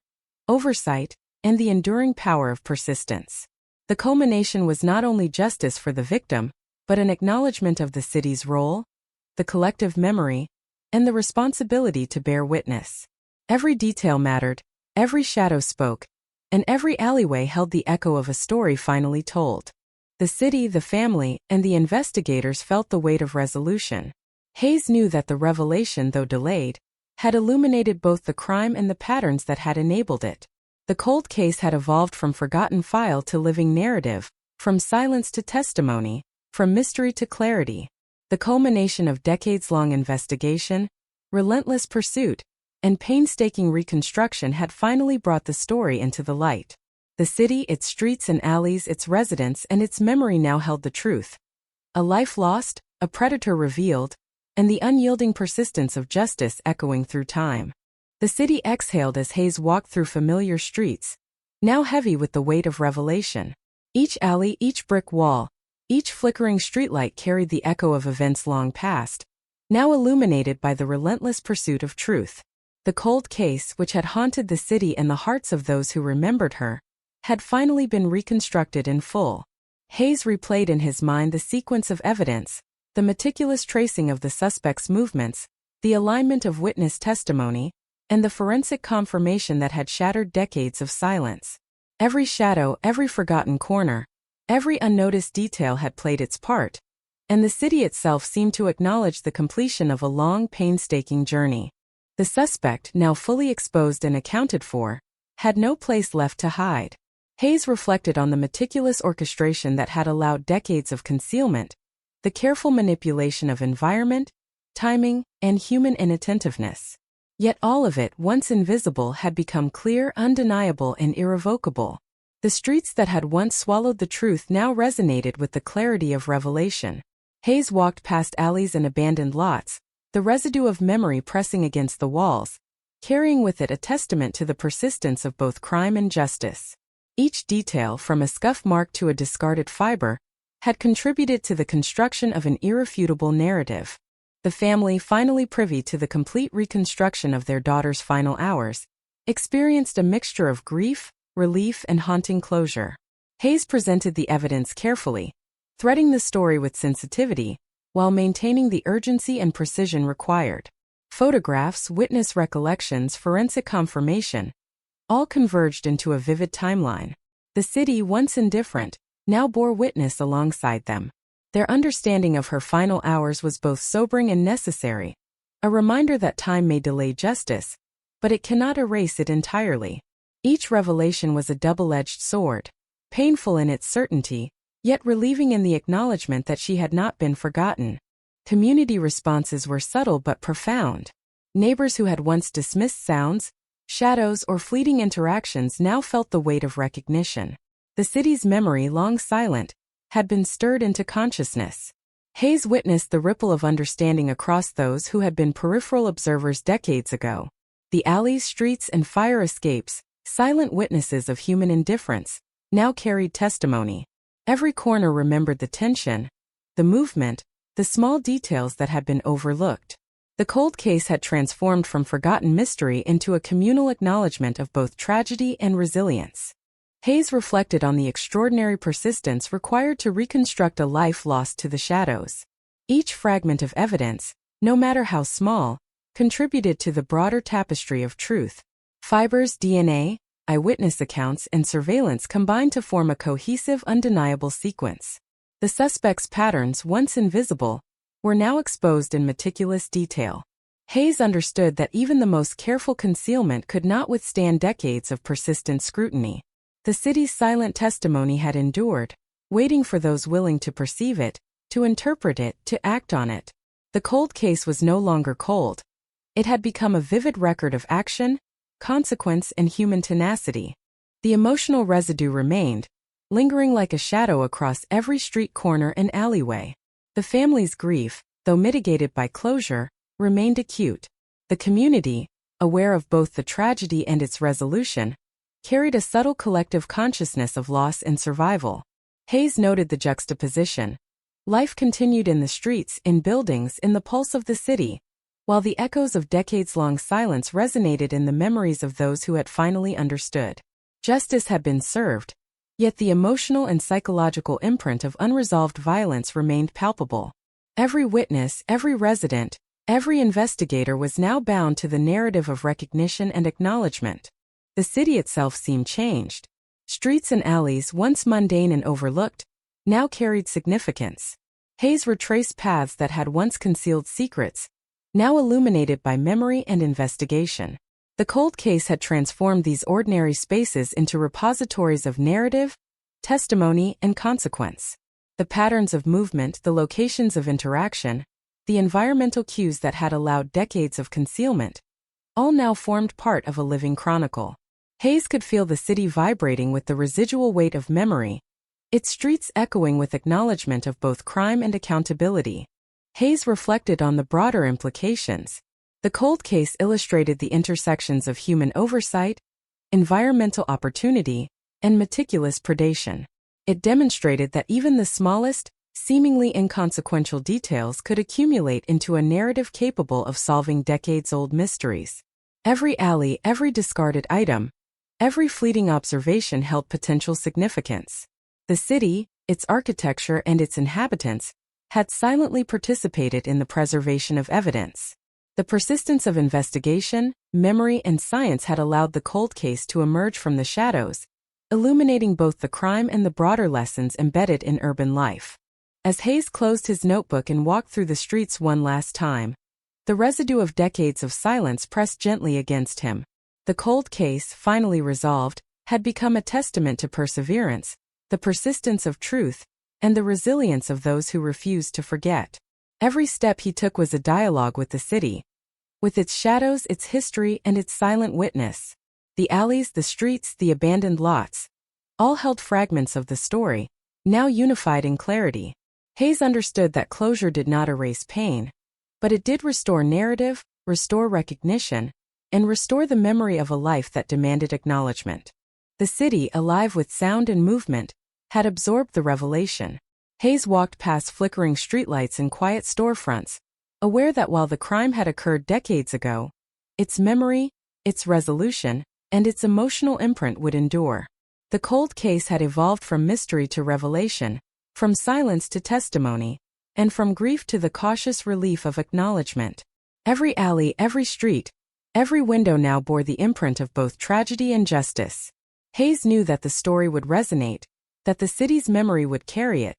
oversight, and the enduring power of persistence. The culmination was not only justice for the victim, but an acknowledgement of the city's role, the collective memory, and the responsibility to bear witness. Every detail mattered, every shadow spoke, and every alleyway held the echo of a story finally told. The city, the family, and the investigators felt the weight of resolution. Hayes knew that the revelation, though delayed, had illuminated both the crime and the patterns that had enabled it. The cold case had evolved from forgotten file to living narrative, from silence to testimony, from mystery to clarity. The culmination of decades-long investigation, relentless pursuit, and painstaking reconstruction had finally brought the story into the light. The city, its streets and alleys, its residents, and its memory now held the truth. A life lost, a predator revealed, and the unyielding persistence of justice echoing through time. The city exhaled as Hayes walked through familiar streets, now heavy with the weight of revelation. Each alley, each brick wall, each flickering streetlight carried the echo of events long past, now illuminated by the relentless pursuit of truth. The cold case, which had haunted the city and the hearts of those who remembered her, had finally been reconstructed in full. Hayes replayed in his mind the sequence of evidence, the meticulous tracing of the suspect's movements, the alignment of witness testimony, and the forensic confirmation that had shattered decades of silence. Every shadow, every forgotten corner, every unnoticed detail had played its part, and the city itself seemed to acknowledge the completion of a long, painstaking journey. The suspect, now fully exposed and accounted for, had no place left to hide. Hayes reflected on the meticulous orchestration that had allowed decades of concealment, the careful manipulation of environment, timing, and human inattentiveness. Yet all of it, once invisible, had become clear, undeniable, and irrevocable. The streets that had once swallowed the truth now resonated with the clarity of revelation. Hayes walked past alleys and abandoned lots, the residue of memory pressing against the walls, carrying with it a testament to the persistence of both crime and justice. Each detail, from a scuff mark to a discarded fiber, had contributed to the construction of an irrefutable narrative. The family, finally privy to the complete reconstruction of their daughter's final hours, experienced a mixture of grief, relief, and haunting closure. Hayes presented the evidence carefully, threading the story with sensitivity, while maintaining the urgency and precision required. Photographs, witness recollections, forensic confirmation, all converged into a vivid timeline. The city, once indifferent, now bore witness alongside them. Their understanding of her final hours was both sobering and necessary, a reminder that time may delay justice, but it cannot erase it entirely. Each revelation was a double-edged sword, painful in its certainty, yet relieving in the acknowledgement that she had not been forgotten. Community responses were subtle but profound. Neighbors who had once dismissed sounds, shadows, or fleeting interactions now felt the weight of recognition. The city's memory, long silent, had been stirred into consciousness. Hayes witnessed the ripple of understanding across those who had been peripheral observers decades ago. The alleys, streets, and fire escapes, silent witnesses of human indifference, now carried testimony. Every corner remembered the tension, the movement, the small details that had been overlooked. The cold case had transformed from forgotten mystery into a communal acknowledgement of both tragedy and resilience. Hayes reflected on the extraordinary persistence required to reconstruct a life lost to the shadows. Each fragment of evidence, no matter how small, contributed to the broader tapestry of truth. Fibers, DNA, eyewitness accounts, and surveillance combined to form a cohesive, undeniable sequence. The suspect's patterns, once invisible, were now exposed in meticulous detail. Hayes understood that even the most careful concealment could not withstand decades of persistent scrutiny. The city's silent testimony had endured, waiting for those willing to perceive it, to interpret it, to act on it. The cold case was no longer cold. It had become a vivid record of action, consequence, and human tenacity. The emotional residue remained, lingering like a shadow across every street corner and alleyway. The family's grief, though mitigated by closure, remained acute. The community, aware of both the tragedy and its resolution, carried a subtle collective consciousness of loss and survival. Hayes noted the juxtaposition. Life continued in the streets, in buildings, in the pulse of the city, while the echoes of decades-long silence resonated in the memories of those who had finally understood. Justice had been served, yet the emotional and psychological imprint of unresolved violence remained palpable. Every witness, every resident, every investigator was now bound to the narrative of recognition and acknowledgement. The city itself seemed changed. Streets and alleys, once mundane and overlooked, now carried significance. Hayes retraced paths that had once concealed secrets, now illuminated by memory and investigation. The cold case had transformed these ordinary spaces into repositories of narrative, testimony, and consequence. The patterns of movement, the locations of interaction, the environmental cues that had allowed decades of concealment, all now formed part of a living chronicle. Hayes could feel the city vibrating with the residual weight of memory, its streets echoing with acknowledgement of both crime and accountability. Hayes reflected on the broader implications. The cold case illustrated the intersections of human oversight, environmental opportunity, and meticulous predation. It demonstrated that even the smallest, seemingly inconsequential details could accumulate into a narrative capable of solving decades-old mysteries. Every alley, every discarded item, every fleeting observation held potential significance. The city, its architecture, and its inhabitants had silently participated in the preservation of evidence. The persistence of investigation, memory, and science had allowed the cold case to emerge from the shadows, illuminating both the crime and the broader lessons embedded in urban life. As Hayes closed his notebook and walked through the streets one last time, the residue of decades of silence pressed gently against him. The cold case, finally resolved, had become a testament to perseverance, the persistence of truth, and the resilience of those who refused to forget. Every step he took was a dialogue with the city, with its shadows, its history, and its silent witness. The alleys, the streets, the abandoned lots, all held fragments of the story, now unified in clarity. Hayes understood that closure did not erase pain, but it did restore narrative, restore recognition, and restore the memory of a life that demanded acknowledgement. The city, alive with sound and movement, had absorbed the revelation. Hayes walked past flickering streetlights and quiet storefronts, aware that while the crime had occurred decades ago, its memory, its resolution, and its emotional imprint would endure. The cold case had evolved from mystery to revelation, from silence to testimony, and from grief to the cautious relief of acknowledgement. Every alley, every street, every window now bore the imprint of both tragedy and justice. Hayes knew that the story would resonate, that the city's memory would carry it,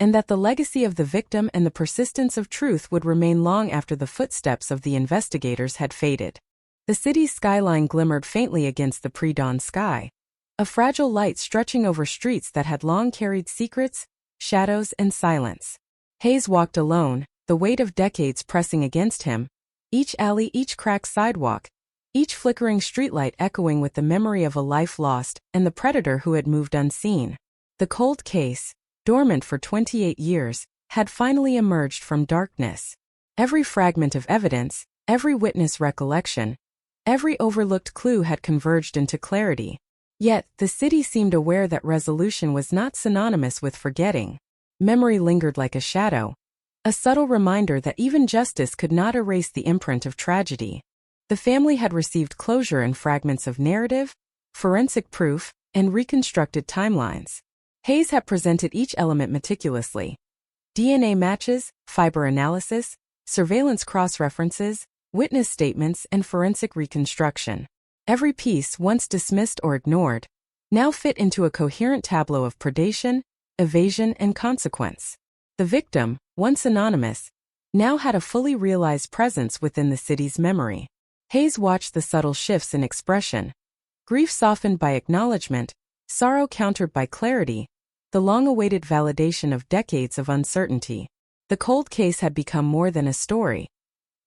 and that the legacy of the victim and the persistence of truth would remain long after the footsteps of the investigators had faded. The city's skyline glimmered faintly against the pre-dawn sky, a fragile light stretching over streets that had long carried secrets, shadows, and silence. Hayes walked alone, the weight of decades pressing against him, each alley, each cracked sidewalk, each flickering streetlight echoing with the memory of a life lost and the predator who had moved unseen. The cold case, dormant for 28 years, had finally emerged from darkness. Every fragment of evidence, every witness recollection, every overlooked clue had converged into clarity. Yet, the city seemed aware that resolution was not synonymous with forgetting. Memory lingered like a shadow, a subtle reminder that even justice could not erase the imprint of tragedy. The family had received closure in fragments of narrative, forensic proof, and reconstructed timelines. Hayes had presented each element meticulously. DNA matches, fiber analysis, surveillance cross-references, witness statements, and forensic reconstruction. Every piece, once dismissed or ignored, now fit into a coherent tableau of predation, evasion, and consequence. The victim, once anonymous, now had a fully realized presence within the city's memory. Hayes watched the subtle shifts in expression. Grief softened by acknowledgement, sorrow countered by clarity, the long-awaited validation of decades of uncertainty. The cold case had become more than a story.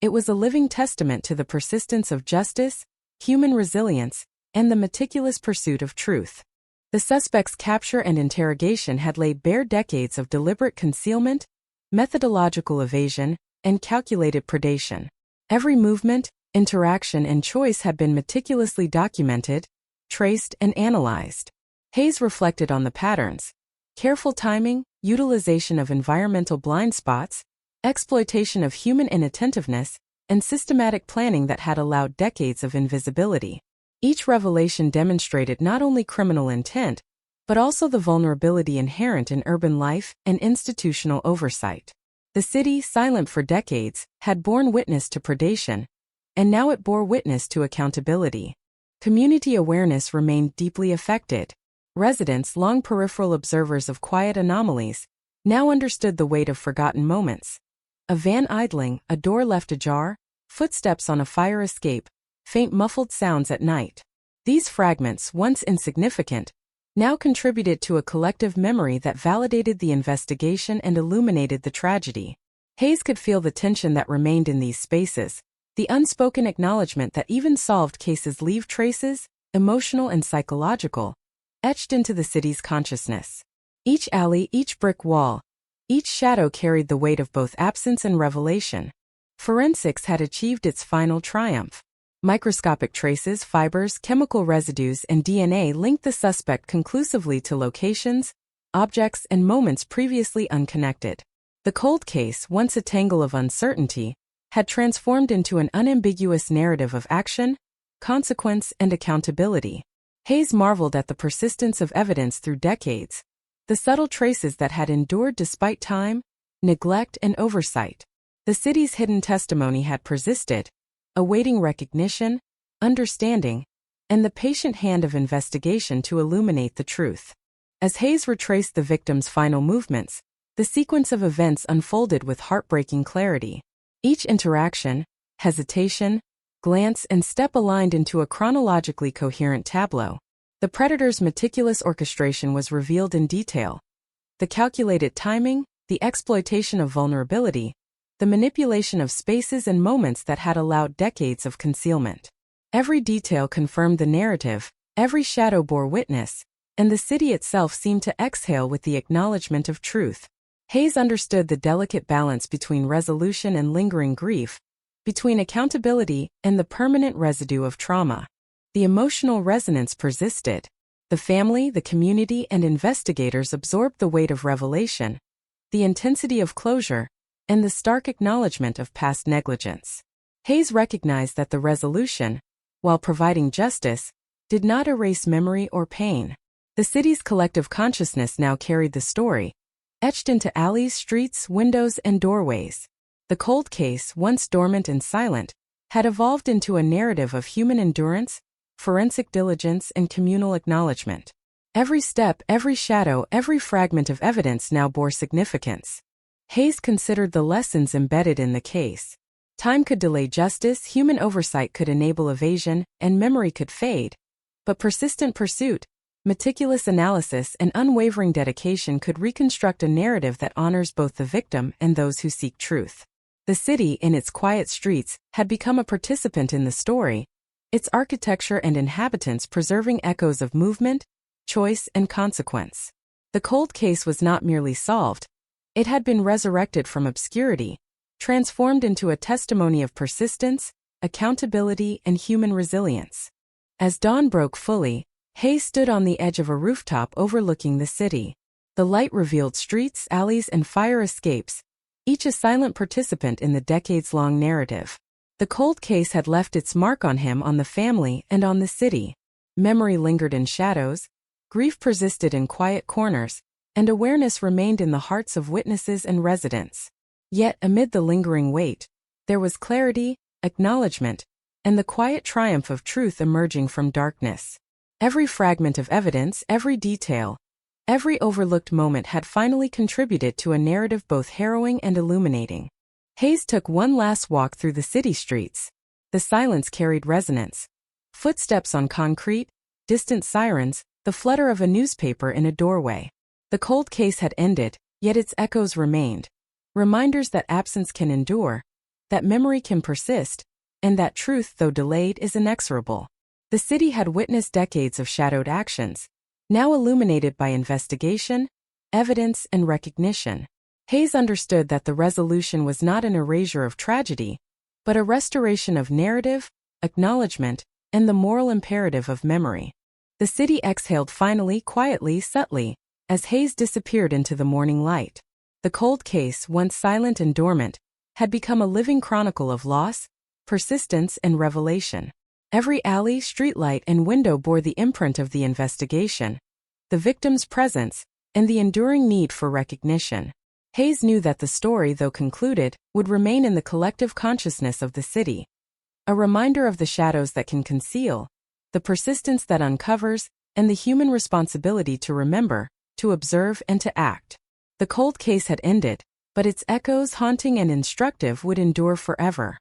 It was a living testament to the persistence of justice, human resilience, and the meticulous pursuit of truth. The suspect's capture and interrogation had laid bare decades of deliberate concealment, methodological evasion, and calculated predation. Every movement, interaction, and choice had been meticulously documented, traced, and analyzed. Hayes reflected on the patterns: careful timing, utilization of environmental blind spots, exploitation of human inattentiveness, and systematic planning that had allowed decades of invisibility. Each revelation demonstrated not only criminal intent, but also the vulnerability inherent in urban life and institutional oversight. The city, silent for decades, had borne witness to predation, and now it bore witness to accountability. Community awareness remained deeply affected. Residents, long peripheral observers of quiet anomalies, now understood the weight of forgotten moments. A van idling, a door left ajar, footsteps on a fire escape, faint muffled sounds at night. These fragments, once insignificant, now contributed to a collective memory that validated the investigation and illuminated the tragedy. Hayes could feel the tension that remained in these spaces, the unspoken acknowledgement that even solved cases leave traces, emotional and psychological, etched into the city's consciousness. Each alley, each brick wall, each shadow carried the weight of both absence and revelation. Forensics had achieved its final triumph. Microscopic traces, fibers, chemical residues, and DNA linked the suspect conclusively to locations, objects, and moments previously unconnected. The cold case, once a tangle of uncertainty, had transformed into an unambiguous narrative of action, consequence, and accountability. Hayes marveled at the persistence of evidence through decades, the subtle traces that had endured despite time, neglect, and oversight. The city's hidden testimony had persisted, awaiting recognition, understanding, and the patient hand of investigation to illuminate the truth. As Hayes retraced the victim's final movements, the sequence of events unfolded with heartbreaking clarity. Each interaction, hesitation, glance, and step aligned into a chronologically coherent tableau. The predator's meticulous orchestration was revealed in detail. The calculated timing, the exploitation of vulnerability, the manipulation of spaces and moments that had allowed decades of concealment. Every detail confirmed the narrative, every shadow bore witness, and the city itself seemed to exhale with the acknowledgement of truth. Hayes understood the delicate balance between resolution and lingering grief, between accountability and the permanent residue of trauma. The emotional resonance persisted. The family, the community, and investigators absorbed the weight of revelation, the intensity of closure, and the stark acknowledgement of past negligence. Hayes recognized that the resolution, while providing justice, did not erase memory or pain. The city's collective consciousness now carried the story, etched into alleys, streets, windows, and doorways. The cold case, once dormant and silent, had evolved into a narrative of human endurance, forensic diligence, and communal acknowledgement. Every step, every shadow, every fragment of evidence now bore significance. Hayes considered the lessons embedded in the case. Time could delay justice, human oversight could enable evasion, and memory could fade. But persistent pursuit, meticulous analysis, and unwavering dedication could reconstruct a narrative that honors both the victim and those who seek truth. The city, in its quiet streets, had become a participant in the story, its architecture and inhabitants preserving echoes of movement, choice, and consequence. The cold case was not merely solved. It had been resurrected from obscurity, transformed into a testimony of persistence, accountability, and human resilience. As dawn broke fully, Hayes stood on the edge of a rooftop overlooking the city. The light revealed streets, alleys, and fire escapes, each a silent participant in the decades-long narrative. The cold case had left its mark on him, on the family, and on the city. Memory lingered in shadows, grief persisted in quiet corners, and awareness remained in the hearts of witnesses and residents. Yet, amid the lingering weight, there was clarity, acknowledgement, and the quiet triumph of truth emerging from darkness. Every fragment of evidence, every detail, every overlooked moment had finally contributed to a narrative both harrowing and illuminating. Hayes took one last walk through the city streets. The silence carried resonance. Footsteps on concrete, distant sirens, the flutter of a newspaper in a doorway. The cold case had ended, yet its echoes remained. Reminders that absence can endure, that memory can persist, and that truth, though delayed, is inexorable. The city had witnessed decades of shadowed actions, now illuminated by investigation, evidence, and recognition. Hayes understood that the resolution was not an erasure of tragedy, but a restoration of narrative, acknowledgement, and the moral imperative of memory. The city exhaled finally, quietly, subtly, as Hayes disappeared into the morning light. The cold case, once silent and dormant, had become a living chronicle of loss, persistence, and revelation. Every alley, streetlight, and window bore the imprint of the investigation, the victim's presence, and the enduring need for recognition. Hayes knew that the story, though concluded, would remain in the collective consciousness of the city. A reminder of the shadows that can conceal, the persistence that uncovers, and the human responsibility to remember, to observe, and to act. The cold case had ended, but its echoes, haunting and instructive, would endure forever.